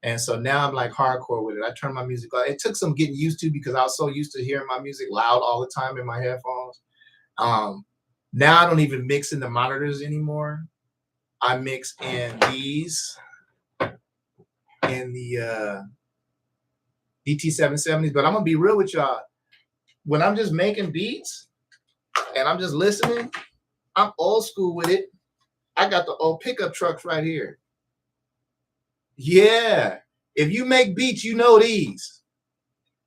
And so now I'm like hardcore with it. I turn my music on. It took some getting used to because I was so used to hearing my music loud all the time in my headphones. Now I don't even mix in the monitors anymore. I mix in these, in the DT770s. But I'm gonna be real with y'all. When I'm just making beats and I'm just listening, I'm old school with it. I got the old pickup trucks right here. Yeah. If you make beats, you know these.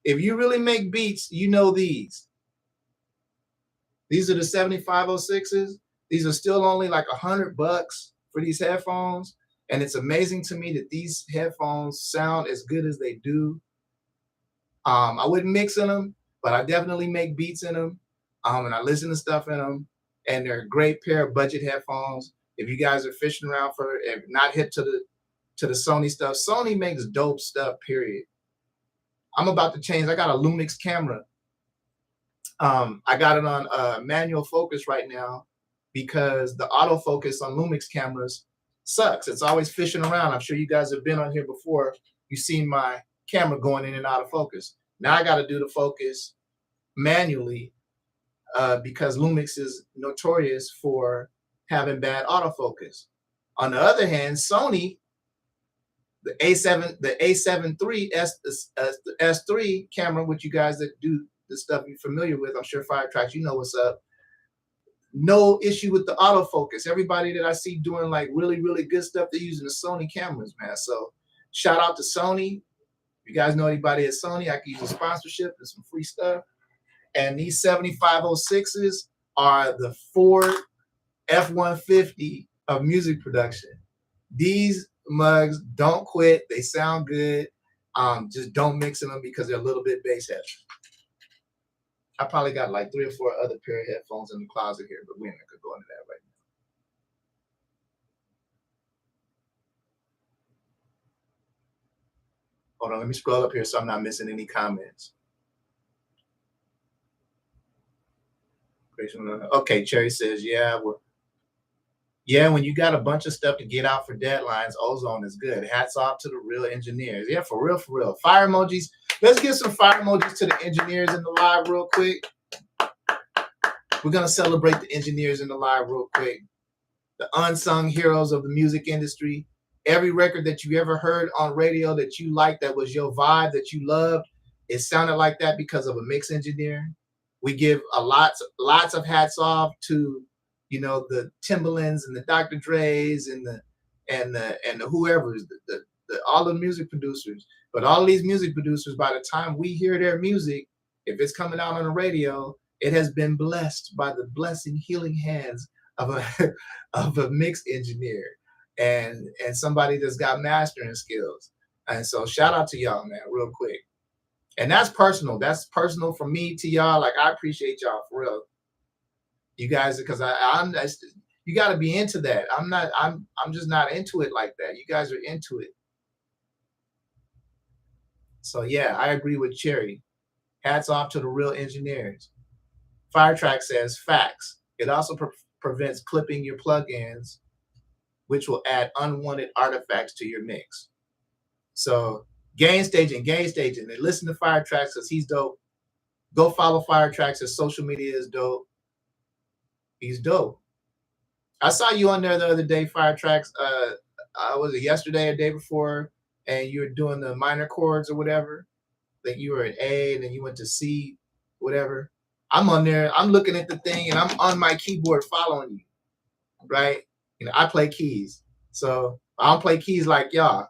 If you really make beats, you know these. These are the 7506s. These are still only like $100 for these headphones. And it's amazing to me that these headphones sound as good as they do. I wouldn't mix in them, but I definitely make beats in them. And I listen to stuff in them. And they're a great pair of budget headphones. If you guys are fishing around for it, if not hip to the Sony stuff, Sony makes dope stuff, period. I'm about to change. I got a Lumix camera. I got it on manual focus right now because the autofocus on Lumix cameras sucks. It's always fishing around. I'm sure you guys have been on here before. You've seen my camera going in and out of focus. Now I got to do the focus manually because Lumix is notorious for having bad autofocus. On the other hand, Sony, the A7 III S3 camera, which you guys that do the stuff you're familiar with, I'm sure Firetracks, you know what's up. No issue with the autofocus. Everybody that I see doing like really, really good stuff, they're using the Sony cameras, man. So shout out to Sony. If you guys know anybody at Sony, I can use a sponsorship and some free stuff. And these 7506s are the Ford F-150 of music production. These mugs don't quit. They sound good. Just don't mix in them because they're a little bit bass heavy. I probably got like 3 or 4 other pair of headphones in the closet here, but we're not gonna go into that right now. Hold on, let me scroll up here so I'm not missing any comments. Okay, Cherry says, yeah, when you got a bunch of stuff to get out for deadlines, ozone is good. Hats off to the real engineers. Yeah, for real, for real. Fire emojis. Let's give some fire emojis to the engineers in the live real quick. We're going to celebrate the engineers in the live real quick. The unsung heroes of the music industry. Every record that you ever heard on radio that you liked, that was your vibe, that you loved, it sounded like that because of a mix engineer. We give lots of hats off to, you know, the Timbalands and the Dr. Dre's and the whoever's, all the music producers. But all of these music producers, by the time we hear their music, if it's coming out on the radio, it has been blessed by the blessing, healing hands of a mix engineer and somebody that's got mastering skills. And so shout out to y'all, man, real quick. And that's personal. That's personal from me to y'all. Like, I appreciate y'all for real. You guys, because you got to be into that. I'm just not into it like that. You guys are into it. So yeah, I agree with Cherry. Hats off to the real engineers. Firetrack says facts. It also prevents clipping your plugins, which will add unwanted artifacts to your mix. So gain staging. And listen to Firetracks because he's dope. Go follow Firetracks. His social media is dope. He's dope. I saw you on there the other day, Firetracks. Was it yesterday or day before? And you were doing the minor chords or whatever. Like you were at A and then you went to C, whatever. I'm on there. I'm looking at the thing and I'm on my keyboard following you, right? You know, I play keys, so I don't play keys like y'all.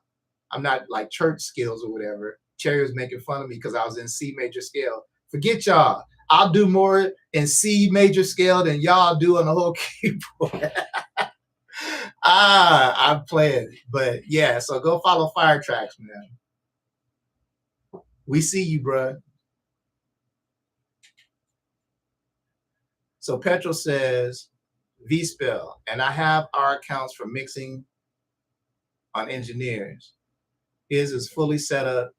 I'm not like church skills or whatever. Cherry was making fun of me because I was in C major scale. Forget y'all. I'll do more in C major scale than y'all do on the whole keyboard. I'm playing. But yeah, so go follow Firetracks, man. We see you, bruh. So Petrol says, V-Spell, and I have our accounts for mixing on engineers. His is fully set up,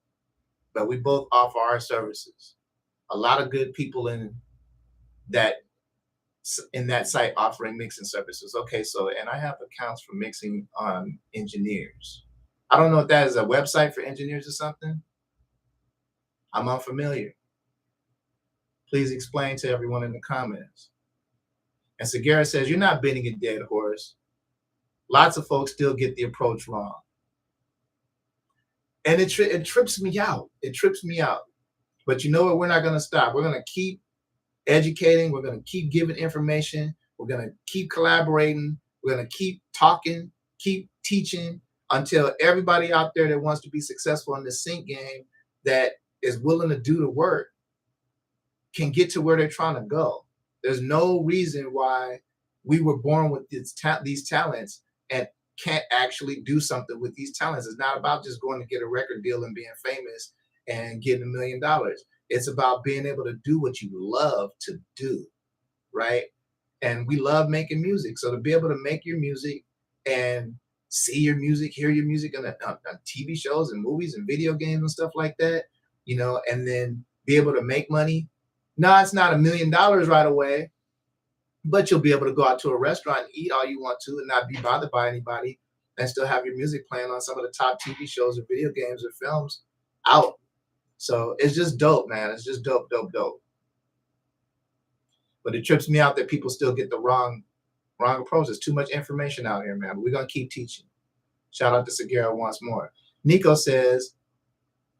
but we both offer our services. A lot of good people in that site offering mixing services. Okay, so and I have accounts for mixing on engineers. I don't know if that is a website for engineers or something. I'm unfamiliar. Please explain to everyone in the comments. And Segura says, you're not beating a dead horse. Lots of folks still get the approach wrong. And it trips me out. It trips me out. But you know what? We're not going to stop. We're going to keep educating. We're going to keep giving information. We're going to keep collaborating. We're going to keep talking, keep teaching until everybody out there that wants to be successful in the sync game that is willing to do the work can get to where they're trying to go. There's no reason why we were born with these talents and can't actually do something with these talents. It's not about just going to get a record deal and being famous and getting $1 million. It's about being able to do what you love to do, right? And we love making music. So to be able to make your music and see your music, hear your music on TV shows and movies and video games and stuff like that, you know, and then be able to make money. No, it's not $1 million right away, but you'll be able to go out to a restaurant and eat all you want to and not be bothered by anybody and still have your music playing on some of the top TV shows or video games or films out. So it's just dope, man. It's just dope. But it trips me out that people still get the wrong approach. There's too much information out here, man. But we're going to keep teaching. Shout out to Segura once more. Nico says,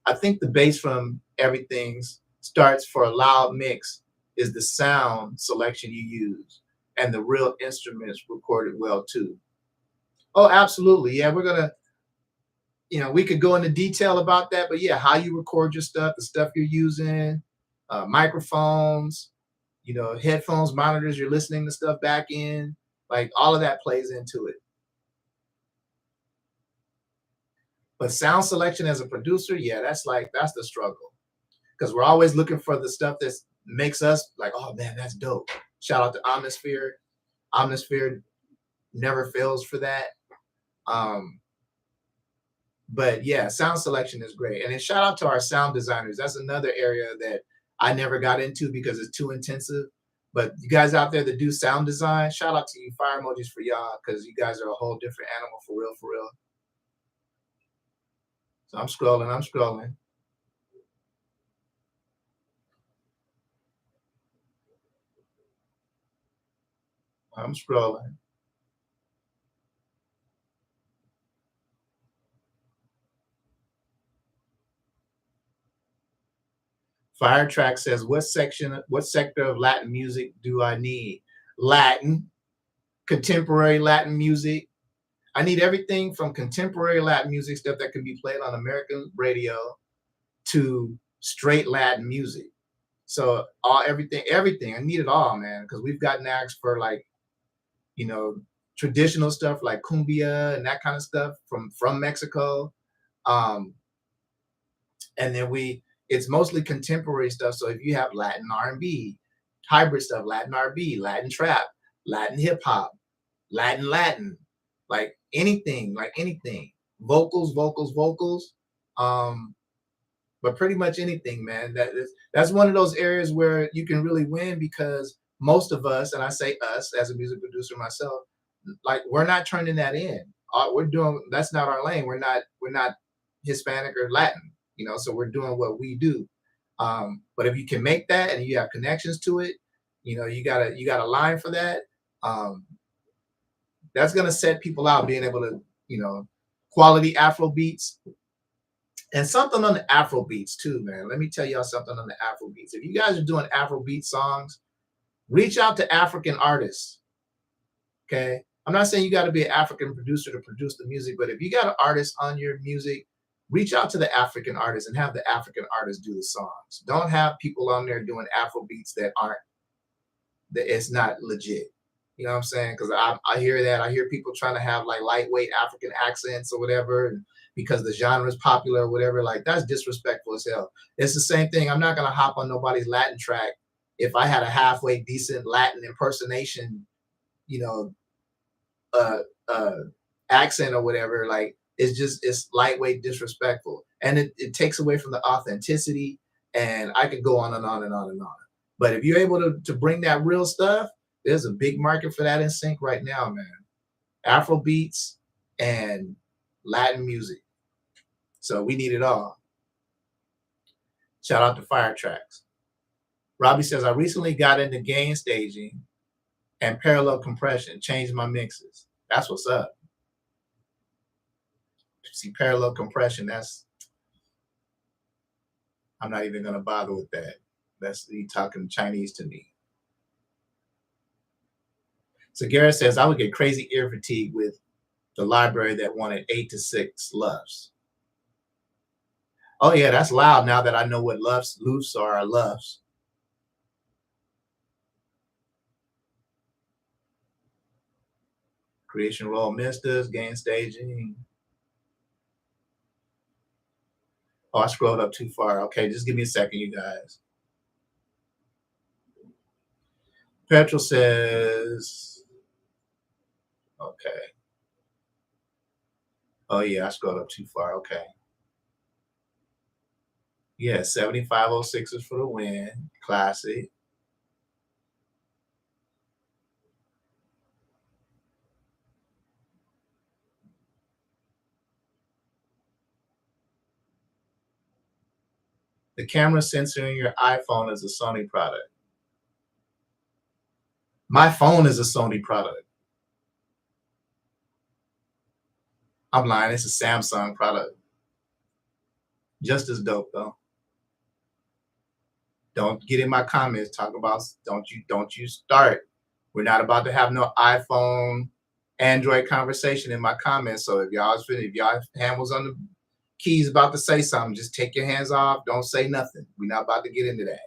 I think the bass from everything's starts for a loud mix is the sound selection you use and the real instruments recorded well too. Oh, absolutely. Yeah, we're going to, you know, we could go into detail about that, but yeah, how you record your stuff, the stuff you're using, microphones, you know, headphones, monitors, you're listening to stuff back in, like all of that plays into it. But sound selection as a producer, yeah, that's the struggle. Because we're always looking for the stuff that makes us like, oh man, that's dope. Shout out to Omnisphere. Omnisphere never fails for that. But yeah, sound selection is great. And then shout out to our sound designers. That's another area that I never got into because it's too intensive. But you guys out there that do sound design, shout out to you. Fire emojis for y'all because you guys are a whole different animal for real. So I'm scrolling. I'm scrolling. Firetrack says, what sector of Latin music do I need? Latin, contemporary Latin music. I need everything from contemporary Latin music, stuff that can be played on American radio, to straight Latin music. So everything. I need it all, man, because we've gotten asked for like, you know, traditional stuff like cumbia and that kind of stuff from Mexico. And then it's mostly contemporary stuff. So if you have Latin R&B, hybrid stuff, Latin R&B, Latin trap, Latin hip hop, Latin, like anything, vocals. Um, but pretty much anything, man. That's one of those areas where you can really win because most of us, and I say us as a music producer myself, like we're not turning that in. We're doing that's not our lane. We're not Hispanic or Latin, so we're doing what we do. But if you can make that and you have connections to it, you got a line for that. Um, that's gonna set people out being able to, quality Afro beats and something on the Afro beats too, man. Let me tell y'all something on the Afro beats. If you guys are doing Afro beat songs, reach out to African artists. Okay. I'm not saying you got to be an African producer to produce the music, but if you got an artist on your music, reach out to the African artists and have the African artists do the songs. Don't have people on there doing Afro beats that it's not legit. You know what I'm saying? Because I hear that. I hear people trying to have like lightweight African accents or whatever, and because the genre is popular or whatever. Like that's disrespectful as hell. It's the same thing. I'm not gonna hop on nobody's Latin track if I had a halfway decent Latin impersonation, you know, uh, uh, accent or whatever. Like it's lightweight disrespectful, and it takes away from the authenticity. And I could go on and on and on and on. But if you're able to bring that real stuff, there's a big market for that in sync right now, man. Afro beats and Latin music. So we need it all. Shout out to Fire Tracks. Robbie says, I recently got into gain staging and parallel compression, changed my mixes. That's what's up. See, parallel compression, I'm not even going to bother with that. That's you talking Chinese to me. So Garrett says, I would get crazy ear fatigue with the library that wanted 8 to 6 LUFs. Oh yeah, that's loud now that I know what LUFs are, LUFs. Creation role misters, gain staging. Oh, I scrolled up too far. Okay, just give me a second, you guys. Petrol says, okay. Oh yeah, I scrolled up too far. Okay. Yeah, 7506s for the win. Classic. The camera sensor in your iPhone is a Sony product. My phone is a Sony product. I'm lying. It's a Samsung product. Just as dope though. Don't get in my comments talk about don't you start. We're not about to have no iPhone, Android conversation in my comments. So if y'all hand was on the keys about to say something, just take your hands off. Don't say nothing. We're not about to get into that.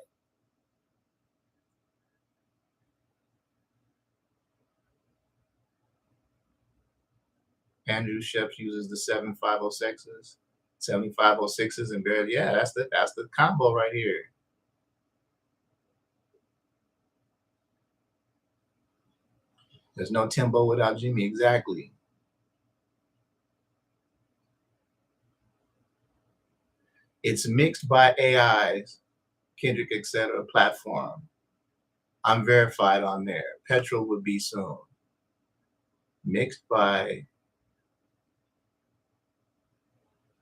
Andrew Sheps uses the 7506s, 7506s, and barely, yeah, that's the combo right here. There's no Timbo without Jimmy, exactly. It's mixed by AIs, Kendrick, etc. platform. I'm verified on there. Petrol would be soon. Mixed by,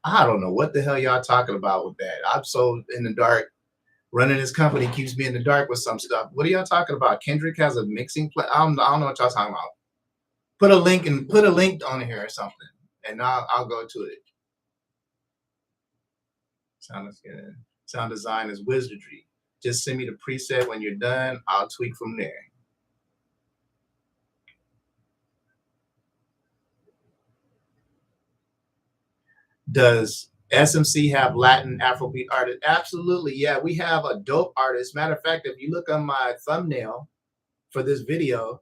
I don't know what the hell y'all talking about with that. I'm so in the dark. Running this company keeps me in the dark with some stuff. What are y'all talking about? Kendrick has a mixing play. I don't know what y'all talking about. Put a link on here or something, and I'll go to it. Sound design is wizardry. Just send me the preset when you're done. I'll tweak from there. Does SMC have Latin Afrobeat artists? Absolutely. Yeah, we have a dope artist. Matter of fact, if you look on my thumbnail for this video,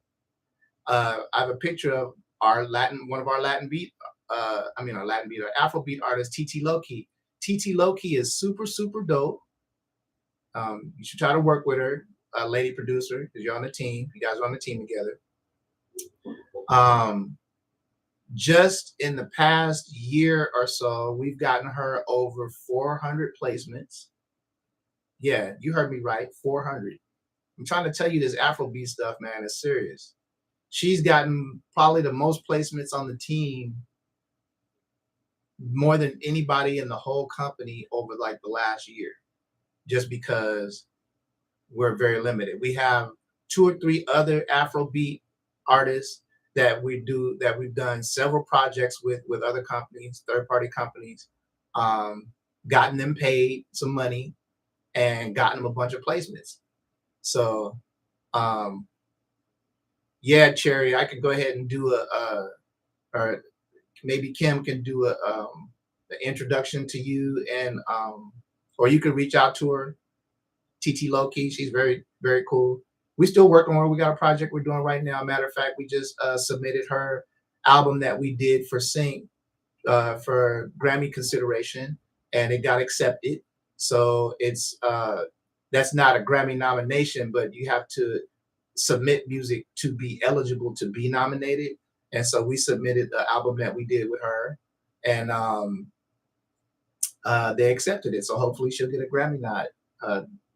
I have a picture of one of our Latin beat, our Afrobeat artist, TT Lowkey. TT Lowkey is super, super dope. You should try to work with her. lady producer, because you're on the team. You guys are on the team together. Just in the past year or so, we've gotten her over 400 placements. Yeah, you heard me right, 400. I'm trying to tell you this Afrobeat stuff, man, is serious. She's gotten probably the most placements on the team, more than anybody in the whole company over like the last year, just because we're very limited. We have 2 or 3 other Afrobeat artists that we've done several projects with other companies, third-party companies, um, gotten them paid some money and gotten them a bunch of placements. So um, yeah, Cherry, I could go ahead and do or maybe Kim can do the introduction to you, and or you could reach out to her, TT Lowkey. She's very, very cool. We still working on her. We got a project we're doing right now. Matter of fact, we just submitted her album that we did for Sync for Grammy consideration, and it got accepted. So it's that's not a Grammy nomination, but you have to submit music to be eligible to be nominated. And so we submitted the album that we did with her, and they accepted it. So hopefully she'll get a Grammy nod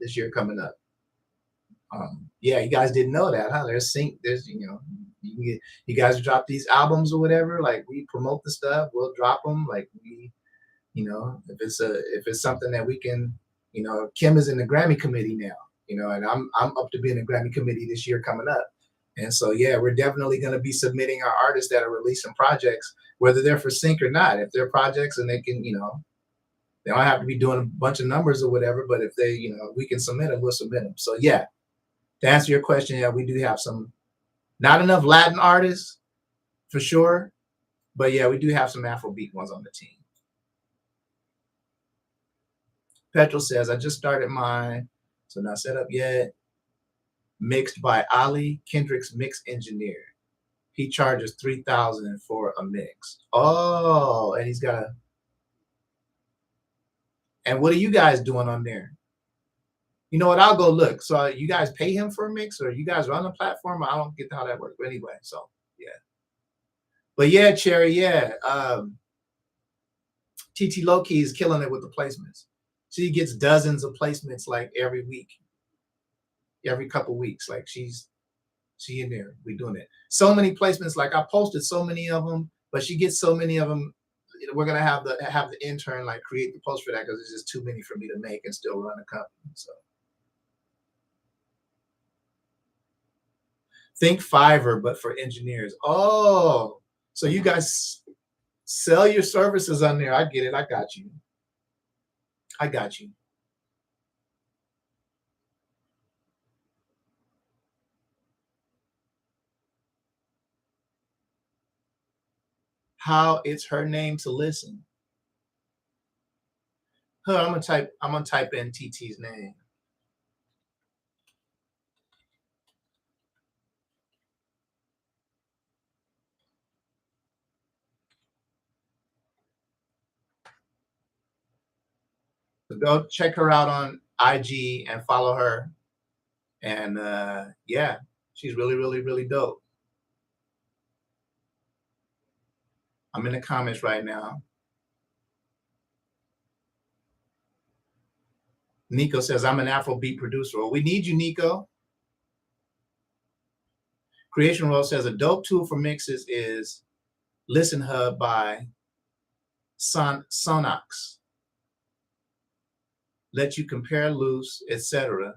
this year coming up. Yeah, you guys didn't know that, huh? There's you can get, you guys drop these albums or whatever. Like we promote the stuff, we'll drop them. Like we, if it's something that we can, Kim is in the Grammy committee now, and I'm up to being in the Grammy committee this year coming up. And so yeah, we're definitely going to be submitting our artists that are releasing projects, whether they're for Sync or not. If they're projects and they can, they don't have to be doing a bunch of numbers or whatever, but if they, we can submit them, we'll submit them. So yeah, to answer your question, yeah, we do have not enough Latin artists for sure, but yeah, we do have some Afrobeat ones on the team. Petrol says, I just started mine, so not set up yet. Mixed by Ali, Kendrick's mix engineer. He charges $3,000 for a mix. Oh, and he's got a. And what are you guys doing on there? You know what? I'll go look. So you guys pay him for a mix, or you guys run the platform? I don't get how that works. But anyway, so yeah. But yeah, Cherry, yeah. TT Lowkey is killing it with the placements. She gets dozens of placements like every week, every couple weeks. Like she in there. We doing it. So many placements. Like I posted so many of them, but she gets so many of them. We're gonna have the intern like create the post for that because it's just too many for me to make and still run a company. So think Fiverr, but for engineers. Oh, so you guys sell your services on there. I get it. I got you. I got you. How it's her name to listen. Huh, I'm gonna type in TT's name. So go check her out on IG and follow her. And yeah, she's really, really, really dope. I'm in the comments right now. Nico says, I'm an Afrobeat producer. Well, we need you, Nico. Creation Roll says, a dope tool for mixes is Listen Hub by Sonox. Let you compare loose, etc.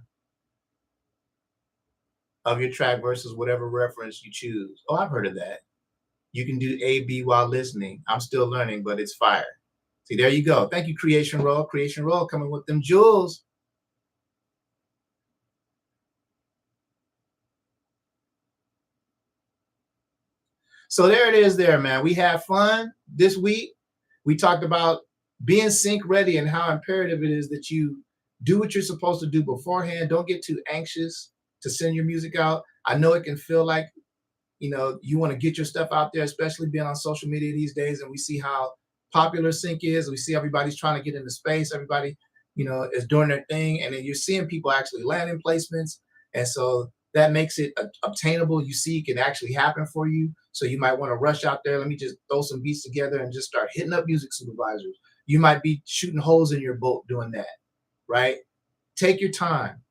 of your track versus whatever reference you choose. Oh, I've heard of that. You can do A/B while listening. I'm still learning, but it's fire. See, there you go. Thank you, Creation Roll. Creation Roll coming with them jewels. So there it is there, man. We had fun this week. We talked about being sync ready and how imperative it is that you do what you're supposed to do beforehand. Don't get too anxious to send your music out. I know it can feel like, you want to get your stuff out there, especially being on social media these days. And we see how popular sync is. We see everybody's trying to get into space. Everybody, is doing their thing. And then you're seeing people actually landing placements. And so that makes it obtainable. You see, it can actually happen for you. So you might want to rush out there. Let me just throw some beats together and just start hitting up music supervisors. You might be shooting holes in your boat doing that, right? Take your time.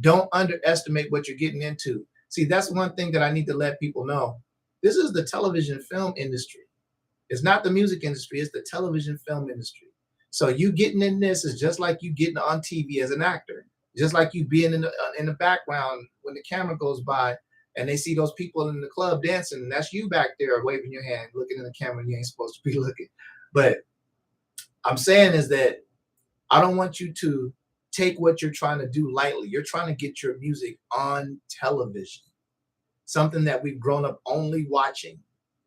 Don't underestimate what you're getting into. See, that's one thing that I need to let people know. This is the television film industry. It's not the music industry, it's the television film industry. So you getting in this is just like you getting on TV as an actor, just like you being in the background when the camera goes by and they see those people in the club dancing, and that's you back there waving your hand, looking in the camera, and you ain't supposed to be looking. But I'm saying is that I don't want you to take what you're trying to do lightly. You're trying to get your music on television, something that we've grown up only watching.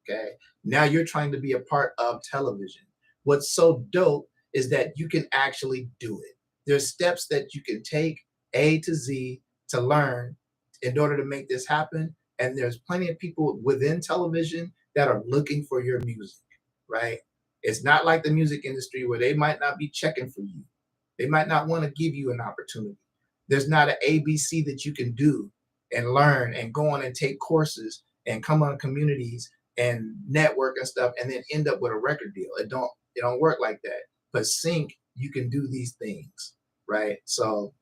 Okay. Now you're trying to be a part of television. What's so dope is that you can actually do it. There's steps that you can take A to Z to learn in order to make this happen. And there's plenty of people within television that are looking for your music, right? It's not like the music industry where they might not be checking for you. They might not want to give you an opportunity. There's not an ABC that you can do and learn and go on and take courses and come on communities and network and stuff and then end up with a record deal. It don't work like that. But sync, you can do these things, right? So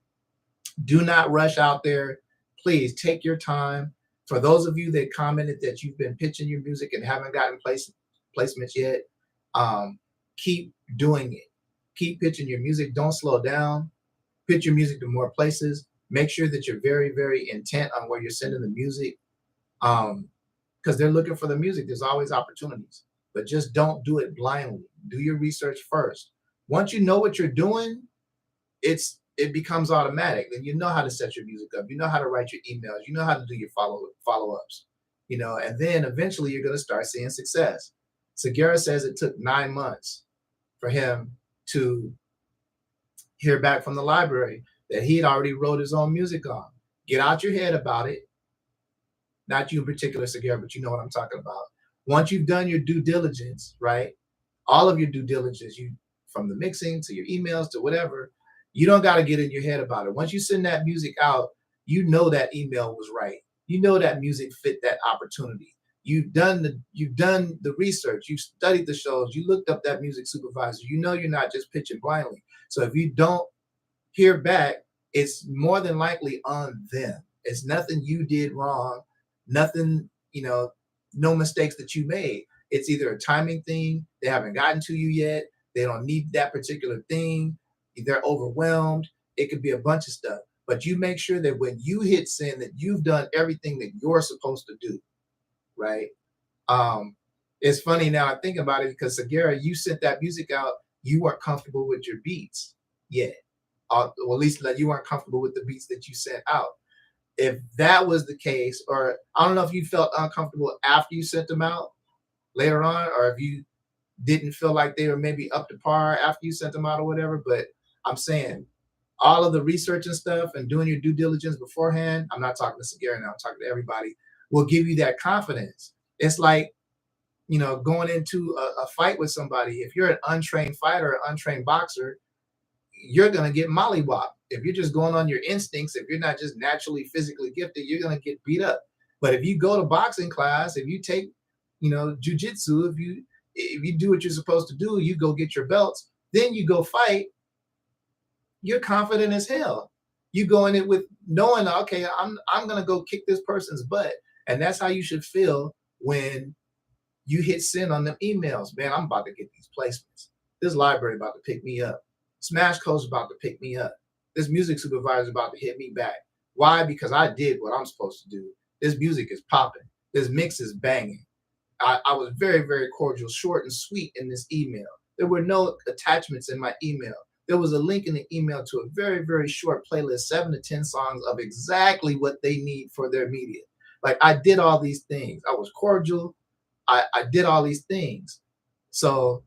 do not rush out there. Please take your time. For those of you that commented that you've been pitching your music and haven't gotten placements yet, keep doing it. Keep pitching your music. Don't slow down. Pitch your music to more places. Make sure that you're very, very intent on where you're sending the music, because they're looking for the music. There's always opportunities, but just don't do it blindly. Do your research first. Once you know what you're doing, it becomes automatic. Then you know how to set your music up. You know how to write your emails. You know how to do your follow-ups. And then eventually you're going to start seeing success. Segura says it took 9 months for him to hear back from the library that he'd already wrote his own music on. Get out your head about it. Not you in particular, Segura, but you know what I'm talking about. Once you've done your due diligence, right? All of your due diligence, you from the mixing to your emails to whatever, you don't got to get in your head about it. Once you send that music out, you know that email was right. You know that music fit that opportunity. You've done the research. You've studied the shows. You looked up that music supervisor. You know you're not just pitching blindly. So if you don't hear back, it's more than likely on them. It's nothing you did wrong, nothing, no mistakes that you made. It's either a timing thing, they haven't gotten to you yet, they don't need that particular thing, they're overwhelmed. It could be a bunch of stuff. But you make sure that when you hit send that you've done everything that you're supposed to do, right? It's funny now I think about it because Segura, you sent that music out, you weren't comfortable with your beats yet. Or at least you weren't comfortable with the beats that you sent out. If that was the case, or I don't know if you felt uncomfortable after you sent them out later on, or if you didn't feel like they were maybe up to par after you sent them out or whatever. But I'm saying all of the research and stuff and doing your due diligence beforehand, I'm not talking to Segura now, I'm talking to everybody, will give you that confidence. It's like, going into a fight with somebody. If you're an untrained fighter, an untrained boxer, you're going to get mollywopped. If you're just going on your instincts, if you're not just naturally physically gifted, you're going to get beat up. But if you go to boxing class, if you take, jujitsu, if you do what you're supposed to do, you go get your belts, then you go fight, you're confident as hell. You go in it with knowing, okay, I'm going to go kick this person's butt. And that's how you should feel when you hit send on them emails. Man, I'm about to get these placements. This library about to pick me up. Smash Coach about to pick me up. This music supervisor is about to hit me back. Why? Because I did what I'm supposed to do. This music is popping. This mix is banging. I was very, very cordial, short and sweet in this email. There were no attachments in my email. There was a link in the email to a very, very short playlist, 7 to 10 songs of exactly what they need for their media. Like I did all these things. I was cordial. I did all these things. So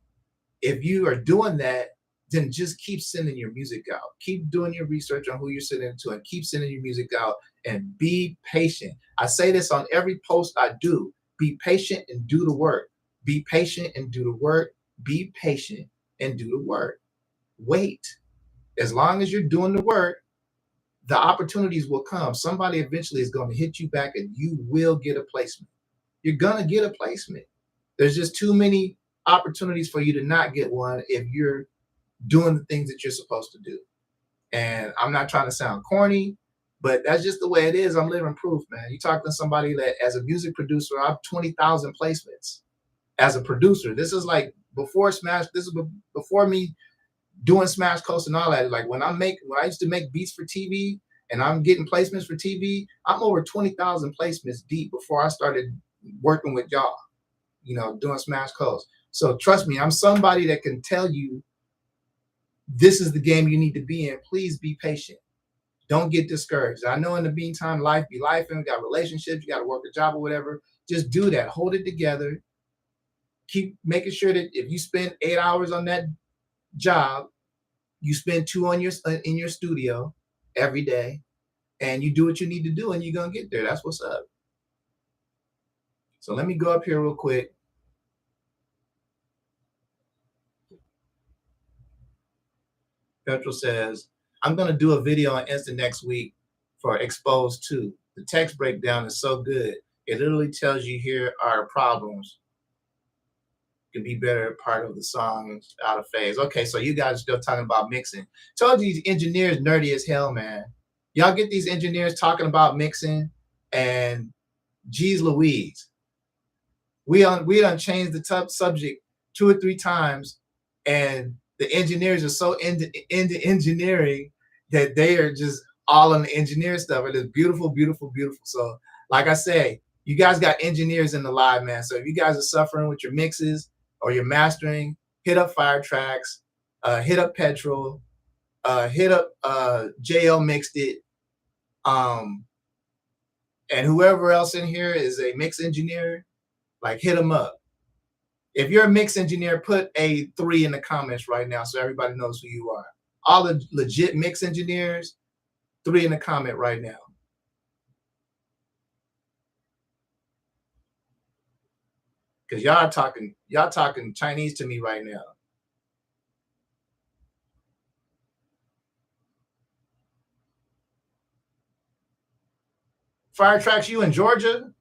if you are doing that, then just keep sending your music out. Keep doing your research on who you're sending to and keep sending your music out and be patient. I say this on every post I do. Be patient and do the work. Be patient and do the work. Be patient and do the work. Wait. As long as you're doing the work, the opportunities will come. Somebody eventually is going to hit you back and you will get a placement. You're going to get a placement. There's just too many opportunities for you to not get one if you're doing the things that you're supposed to do. And I'm not trying to sound corny, but that's just the way it is. I'm living proof, man. You talking to somebody that, as a music producer, I have 20,000 placements as a producer. This is like before Smash. This is before me doing Smash Coast and all that. Like when I used to make beats for TV and I'm getting placements for TV, I'm over 20,000 placements deep before I started working with y'all, doing Smash Coast. So trust me, I'm somebody that can tell you this is the game you need to be in. Please be patient. Don't get discouraged. I know in the meantime, life be life, and got relationships, you got to work a job or whatever. Just do that. Hold it together. Keep making sure that if you spend 8 hours on that job, you spend 2 on your in your studio every day, and you do what you need to do, and you're gonna get there. That's what's up. So let me go up here real quick. Petrol says, I'm gonna do a video on Insta next week for Exposed 2. The text breakdown is so good. It literally tells you here are problems. Can be better part of the song out of phase. Okay, so you guys are still talking about mixing. Told you these engineers nerdy as hell, man. Y'all get these engineers talking about mixing, and geez Louise, we done changed the subject 2 or 3 times, and the engineers are so into engineering that they are just all on the engineer stuff. It is beautiful, beautiful, beautiful. So, like I say, you guys got engineers in the live, man. So if you guys are suffering with your mixes or your mastering, hit up Firetracks, hit up Petrol, hit up JL Mixed It, and whoever else in here is a mix engineer, like hit them up. If you're a mix engineer, put a 3 in the comments right now so everybody knows who you are. All the legit mix engineers, 3 in the comment right now. Because y'all talking Chinese to me right now. Firetracks, you in Georgia?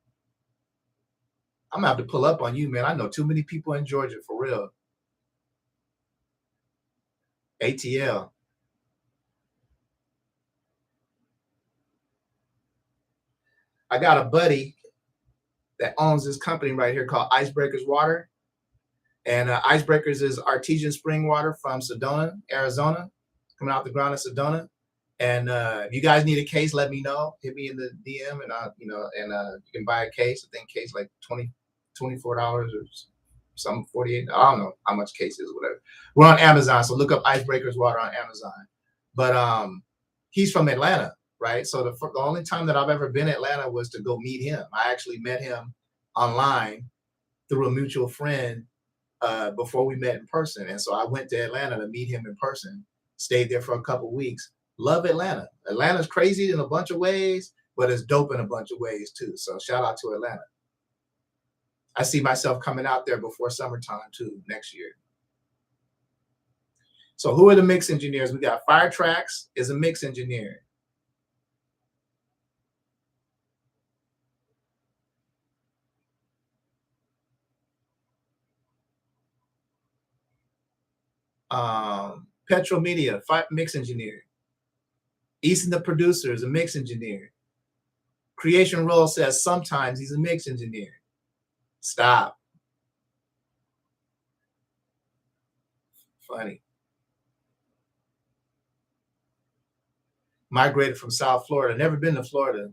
I'm gonna have to pull up on you, man. I know too many people in Georgia for real. ATL. I got a buddy that owns this company right here called Icebreakers Water. And Icebreakers is artesian spring water from Sedona, Arizona, coming out the ground in Sedona. And if you guys need a case, let me know. Hit me in the DM, and you can buy a case. I think case like $24 or some 48. I don't know how much case is, whatever. We're on Amazon, so look up Icebreakers Water on Amazon. But he's from Atlanta, right? So the only time that I've ever been in Atlanta was to go meet him. I actually met him online through a mutual friend before we met in person. And so I went to Atlanta to meet him in person, stayed there for a couple weeks. Love Atlanta. Atlanta's crazy in a bunch of ways, but it's dope in a bunch of ways too. So shout out to Atlanta. I see myself coming out there before summertime too next year. So who are the mix engineers? We got Firetracks is a mix engineer. Petrol Media, mix engineer. Easton the producer is a mix engineer. Creation Roll says sometimes he's a mix engineer. Stop. Funny. Migrated from South Florida. Never been to Florida.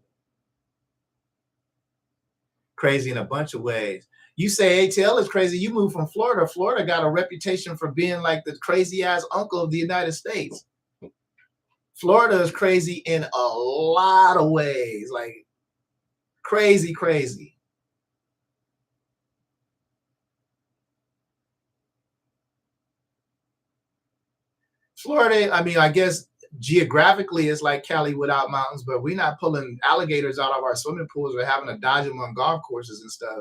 Crazy in a bunch of ways. You say ATL is crazy. You moved from Florida. Florida got a reputation for being like the crazy ass uncle of the United States. Florida is crazy in a lot of ways, like crazy, crazy. Florida, I mean, I guess geographically it's like Cali without mountains, but we're not pulling alligators out of our swimming pools or having to dodge them on golf courses and stuff.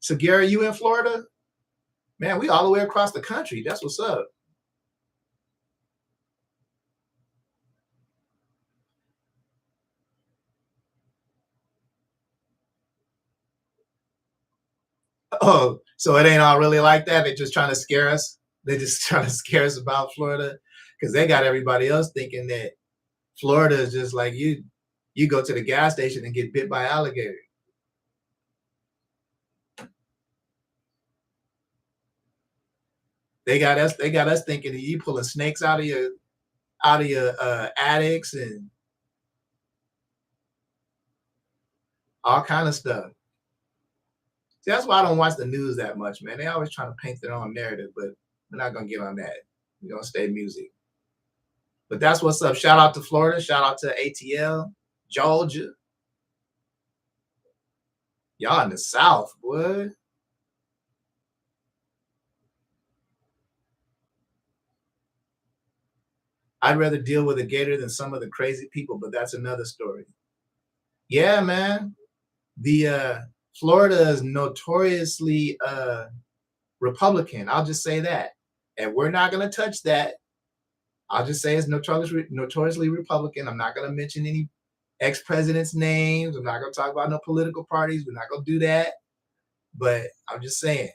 So Gary, you in Florida? Man, we all the way across the country. That's what's up. Oh, so it ain't all really like that. They're just trying to scare us. They're just trying to scare us about Florida because they got everybody else thinking that Florida is just like you. You go to the gas station and get bit by alligator. They got us. They got us thinking that you pulling snakes out of your attics and all kind of stuff. See, that's why I don't watch the news that much, man. They always trying to paint their own narrative, but we're not gonna get on that. We're gonna stay music. But that's what's up. Shout out to Florida. Shout out to ATL, Georgia. Y'all in the South, boy. I'd rather deal with a gator than some of the crazy people, but that's another story. Yeah, man. The Florida is notoriously Republican. I'll just say that. And we're not gonna touch that. I'll just say it's notoriously Republican. I'm not gonna mention any ex-presidents' names. I'm not gonna talk about no political parties. We're not gonna do that. But I'm just saying.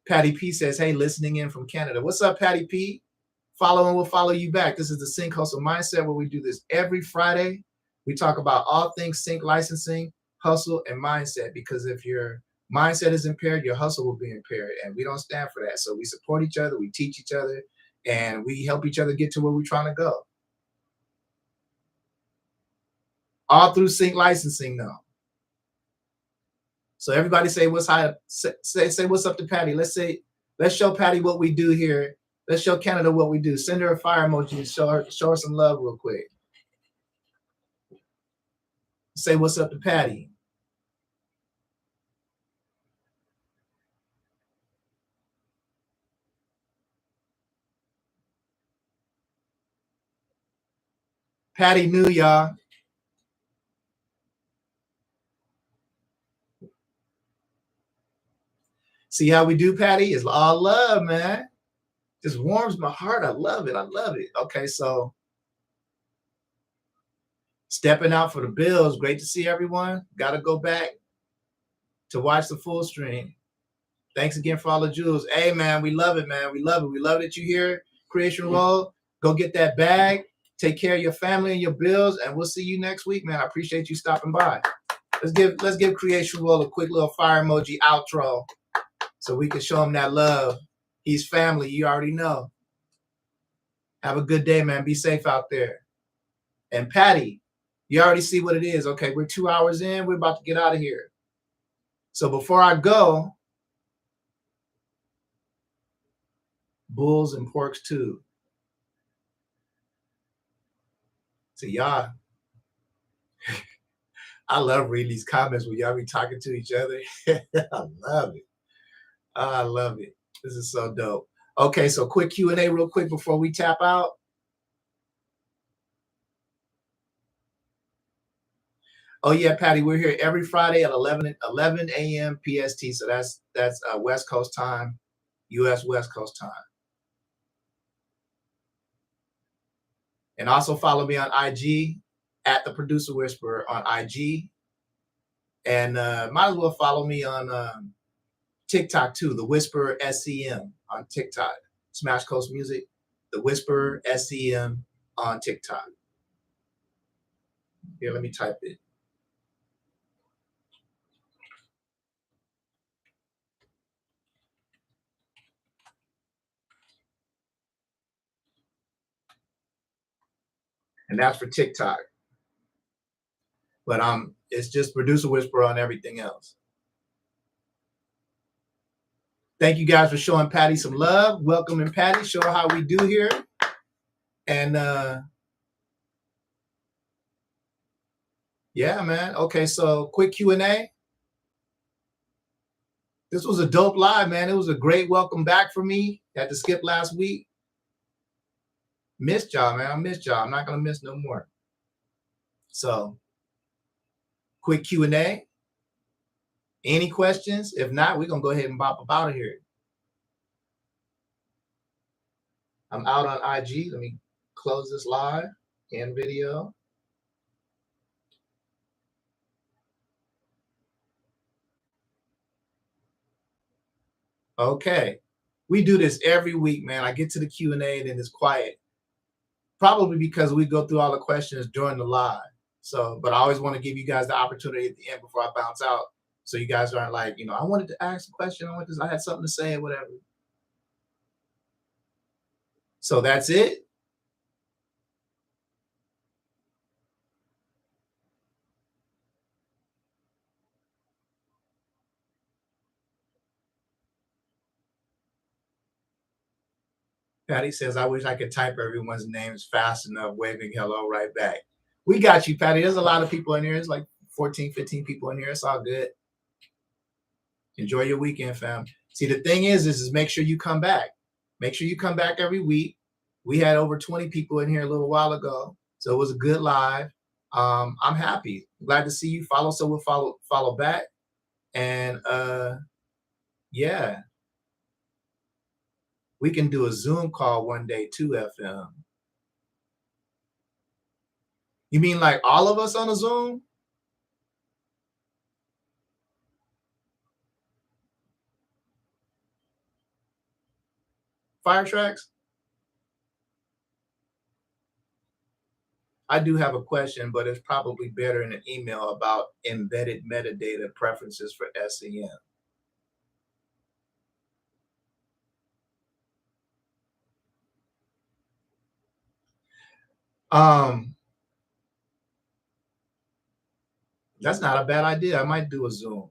Patty P says, "Hey, listening in from Canada. What's up, Patty P? Following will follow you back. This is the Sync Hustle Mindset where we do this every Friday. We talk about all things sync licensing, hustle, and mindset. Because if your mindset is impaired, your hustle will be impaired, and we don't stand for that. So we support each other, we teach each other, and we help each other get to where we're trying to go. All through sync licensing, though. So everybody say what's high. Say what's up to Patty. Let's show Patty what we do here. Let's show Canada what we do. Send her a fire emoji and show her some love real quick. Say what's up to Patty. Patty knew y'all. See how we do, Patty? It's all love, man. Just warms my heart. I love it. I love it. Okay, so stepping out for the Bills. Great to see everyone. Got to go back to watch the full stream. Thanks again for all the jewels. Hey, man, we love it, man. We love it. We love that you're here. Creation Roll. Go get that bag. Take care of your family and your bills, and we'll see you next week, man. I appreciate you stopping by. Let's give Creation Roll a quick little fire emoji outro so we can show him that love. He's family. You already know. Have a good day, man. Be safe out there. And Patty, you already see what it is. Okay, we're 2 hours in. We're about to get out of here. So before I go, bulls and porks too. So y'all, I love reading these comments when y'all be talking to each other. I love it. I love it. This is so dope. Okay, so quick Q&A real quick before we tap out. Oh yeah, Patty, we're here every Friday at 11 a.m. PST. So that's West Coast time, US West Coast time. And also follow me on IG at the Producer Whisperer on IG. And might as well follow me on TikTok too, the Whisperer SCM on TikTok. Smash Coast Music, the Whisperer SCM on TikTok. Here, let me type it. And that's for TikTok. But it's just Producer Whisperer on everything else. Thank you guys for showing Patty some love. Welcoming Patty, show her how we do here. And yeah, man. Okay, so quick Q&A. This was a dope live, man. It was a great welcome back for me. Had to skip last week. Missed y'all, man. I missed y'all. I'm not gonna miss no more. So quick Q&A. Any questions? If not, we're gonna go ahead and bop up out of here. I'm out on IG. Let me close this live and video. Okay. We do this every week, man. I get to the Q&A and then it's quiet. Probably because we go through all the questions during the live. So, but I always want to give you guys the opportunity at the end before I bounce out. So you guys aren't like, I wanted to ask a question. I had something to say or whatever. So that's it. Patty says, I wish I could type everyone's names fast enough, waving hello right back. We got you, Patty. There's a lot of people in here. It's like 14, 15 people in here. It's all good. Enjoy your weekend, fam. See, the thing is make sure you come back. Make sure you come back every week. We had over 20 people in here a little while ago. So it was a good live. I'm happy. Glad to see you. Follow, so we'll follow back. And yeah. We can do a Zoom call one day too, FM. You mean like all of us on a Zoom? Firetracks? I do have a question, but it's probably better in an email about embedded metadata preferences for SEM. That's not a bad idea. I might do a Zoom.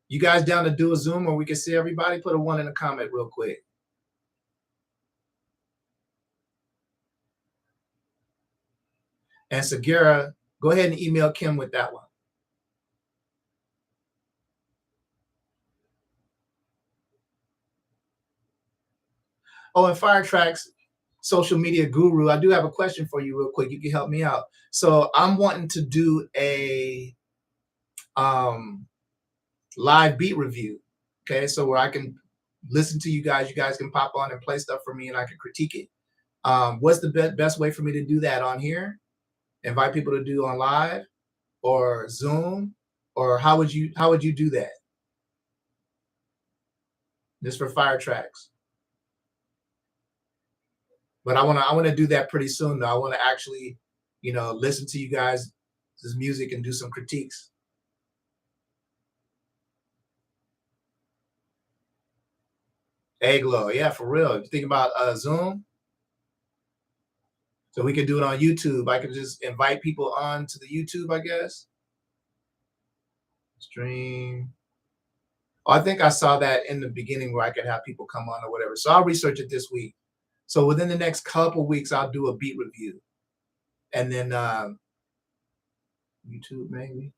You guys down to do a Zoom where we can see everybody? Put a 1 in the comment real quick. And Segura, go ahead and email Kim with that one. Oh, and Firetracks, social media guru, I do have a question for you real quick. You can help me out. So I'm wanting to do a live beat review. Okay, so where I can listen to you guys can pop on and play stuff for me and I can critique it. What's the best way for me to do that on here? Invite people to do on live or Zoom, or how would you do that? This for Firetracks. But I want to do that pretty soon though. I want to actually, listen to you guys' music and do some critiques. Aglow, yeah, for real. You think about Zoom? So we could do it on YouTube. I could just invite people on to the YouTube, I guess. Stream. Oh, I think I saw that in the beginning where I could have people come on or whatever. So I'll research it this week. So within the next couple weeks, I'll do a beat review. And then YouTube maybe.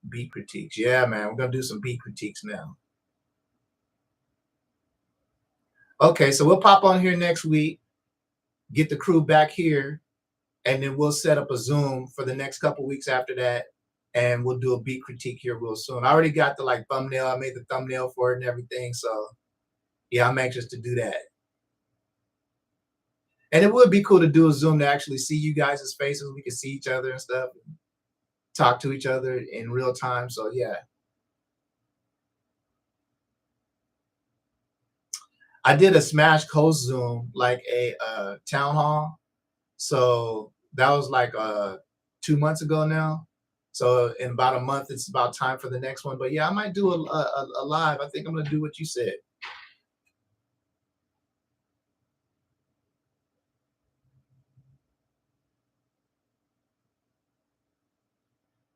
Beat critiques. Yeah, man, we're going to do some beat critiques now. Okay, so we'll pop on here next week, get the crew back here, and then we'll set up a Zoom for the next couple weeks after that, and we'll do a beat critique here real soon. I already got the thumbnail. I made the thumbnail for it and everything. So yeah, I'm anxious to do that. And it would be cool to do a Zoom to actually see you guys' faces. We can see each other and stuff, and talk to each other in real time. So yeah. I did a Smash Coast Zoom, like a town hall. So that was like 2 months ago now. So in about a month, it's about time for the next one. But yeah, I might do a live. I think I'm gonna do what you said.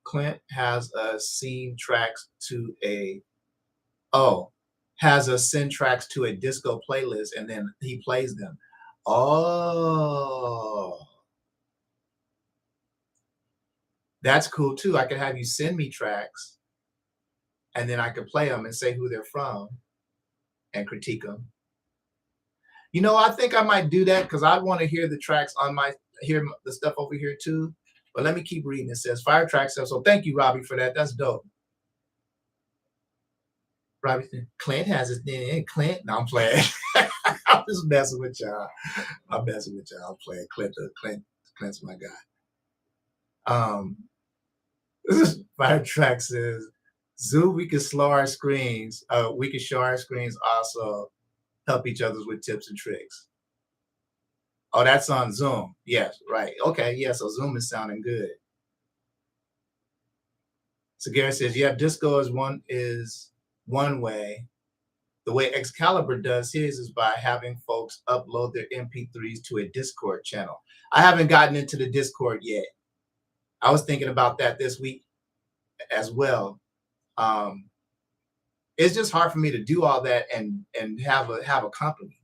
Clint has a scene tracks to a has a send tracks to a disco playlist and then he plays them. Oh, that's cool too. I could have you send me tracks and then I could play them and say who they're from and critique them. I think I might do that because I want to hear the tracks hear the stuff over here too. But let me keep reading. It says Firetrack says, so thank you, Robbie, for that. That's dope. Robbie said, Clint has his name. Clint. No, I'm playing. I'm just messing with y'all. I'm messing with y'all. I'm playing. Clint's my guy. This is Firetrack says, Zoom, we can slow our screens. We can show our screens, also help each other with tips and tricks. Oh, that's on Zoom. Yes, right. Okay, yeah, so Zoom is sounding good. So Gary says, yeah, Disco is one way. The way Excalibur does his is by having folks upload their MP3s to a Discord channel. I haven't gotten into the Discord yet. I was thinking about that this week as well. It's just hard for me to do all that and have a company,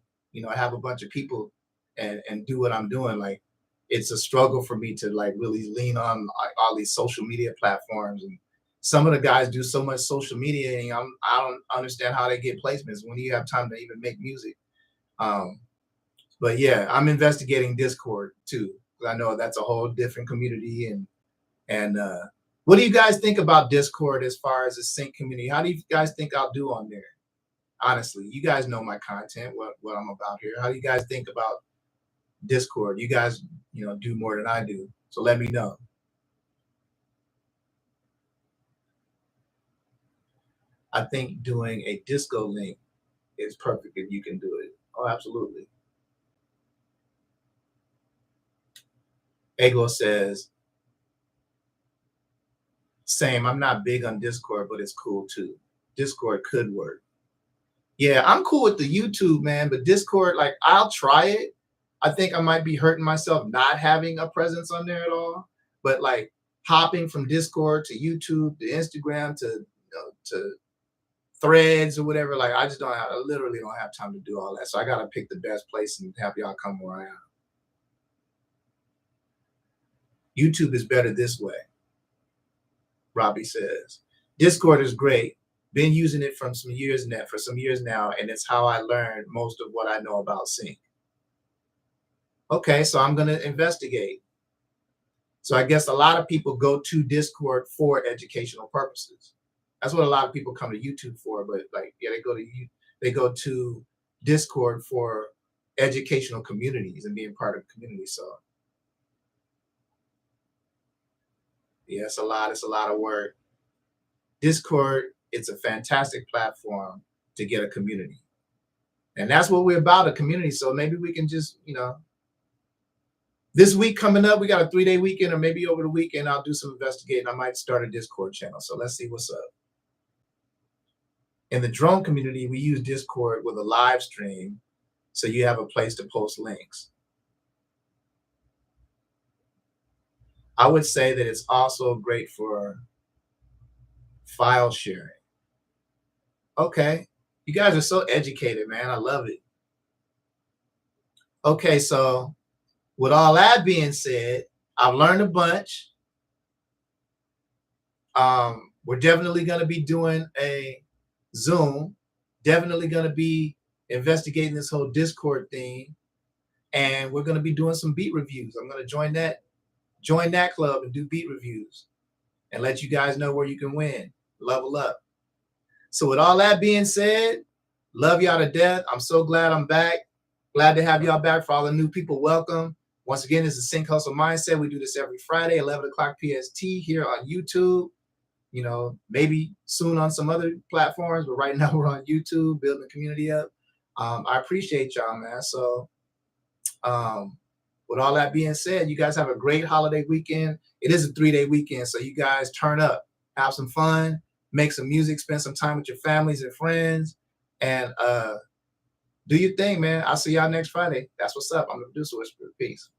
have a bunch of people and do what I'm doing. Like, it's a struggle for me to like really lean on all these social media platforms, and some of the guys do so much social media, and I don't understand how they get placements when you have time to even make music. But yeah, I'm investigating Discord too, because I know that's a whole different community. And what do you guys think about Discord as far as the sync community? How do you guys think I'll do on there? Honestly, you guys know my content, what I'm about here. How do you guys think about Discord? You guys, do more than I do, so let me know. I think doing a disco link is perfect if you can do it. Oh, absolutely. Ego says, same. I'm not big on Discord, but it's cool too. Discord could work. Yeah, I'm cool with the YouTube, man, but Discord, like, I'll try it. I think I might be hurting myself not having a presence on there at all. But like hopping from Discord to YouTube to Instagram to Threads or whatever, like I literally don't have time to do all that. So I gotta pick the best place and have y'all come where I am. YouTube is better this way, Robbie says. Discord is great. Been using it for some years now, and it's how I learned most of what I know about sync. Okay, so I'm gonna investigate. So I guess a lot of people go to Discord for educational purposes. That's what a lot of people come to YouTube for. But like, yeah, they go to Discord for educational communities and being part of the community. So yeah, it's a lot of work. Discord, it's a fantastic platform to get a community. And that's what we're about, a community. So maybe we can just, this week coming up, we got a 3-day weekend, or maybe over the weekend, I'll do some investigating. I might start a Discord channel. So let's see what's up. In the drone community, we use Discord with a live stream, so you have a place to post links. I would say that it's also great for file sharing. Okay, you guys are so educated, man. I love it. Okay, so with all that being said, I've learned a bunch. We're definitely going to be doing a Zoom, definitely going to be investigating this whole Discord thing, and we're going to be doing some beat reviews. I'm going to join that club and do beat reviews and let you guys know where you can win, level up. So with all that being said, love y'all to death. I'm so glad I'm back. Glad to have y'all back. For all the new people, welcome. Once again, this is Sync Hustle Mindset. We do this every Friday, 11 o'clock PST here on YouTube. Maybe soon on some other platforms, but right now we're on YouTube, building the community up. I appreciate y'all, man. So with all that being said, you guys have a great holiday weekend. It is a 3-day weekend, so you guys turn up, have some fun, make some music, spend some time with your families and friends, and do your thing, man. I'll see y'all next Friday. That's what's up. I'm the producer whisperer. Peace.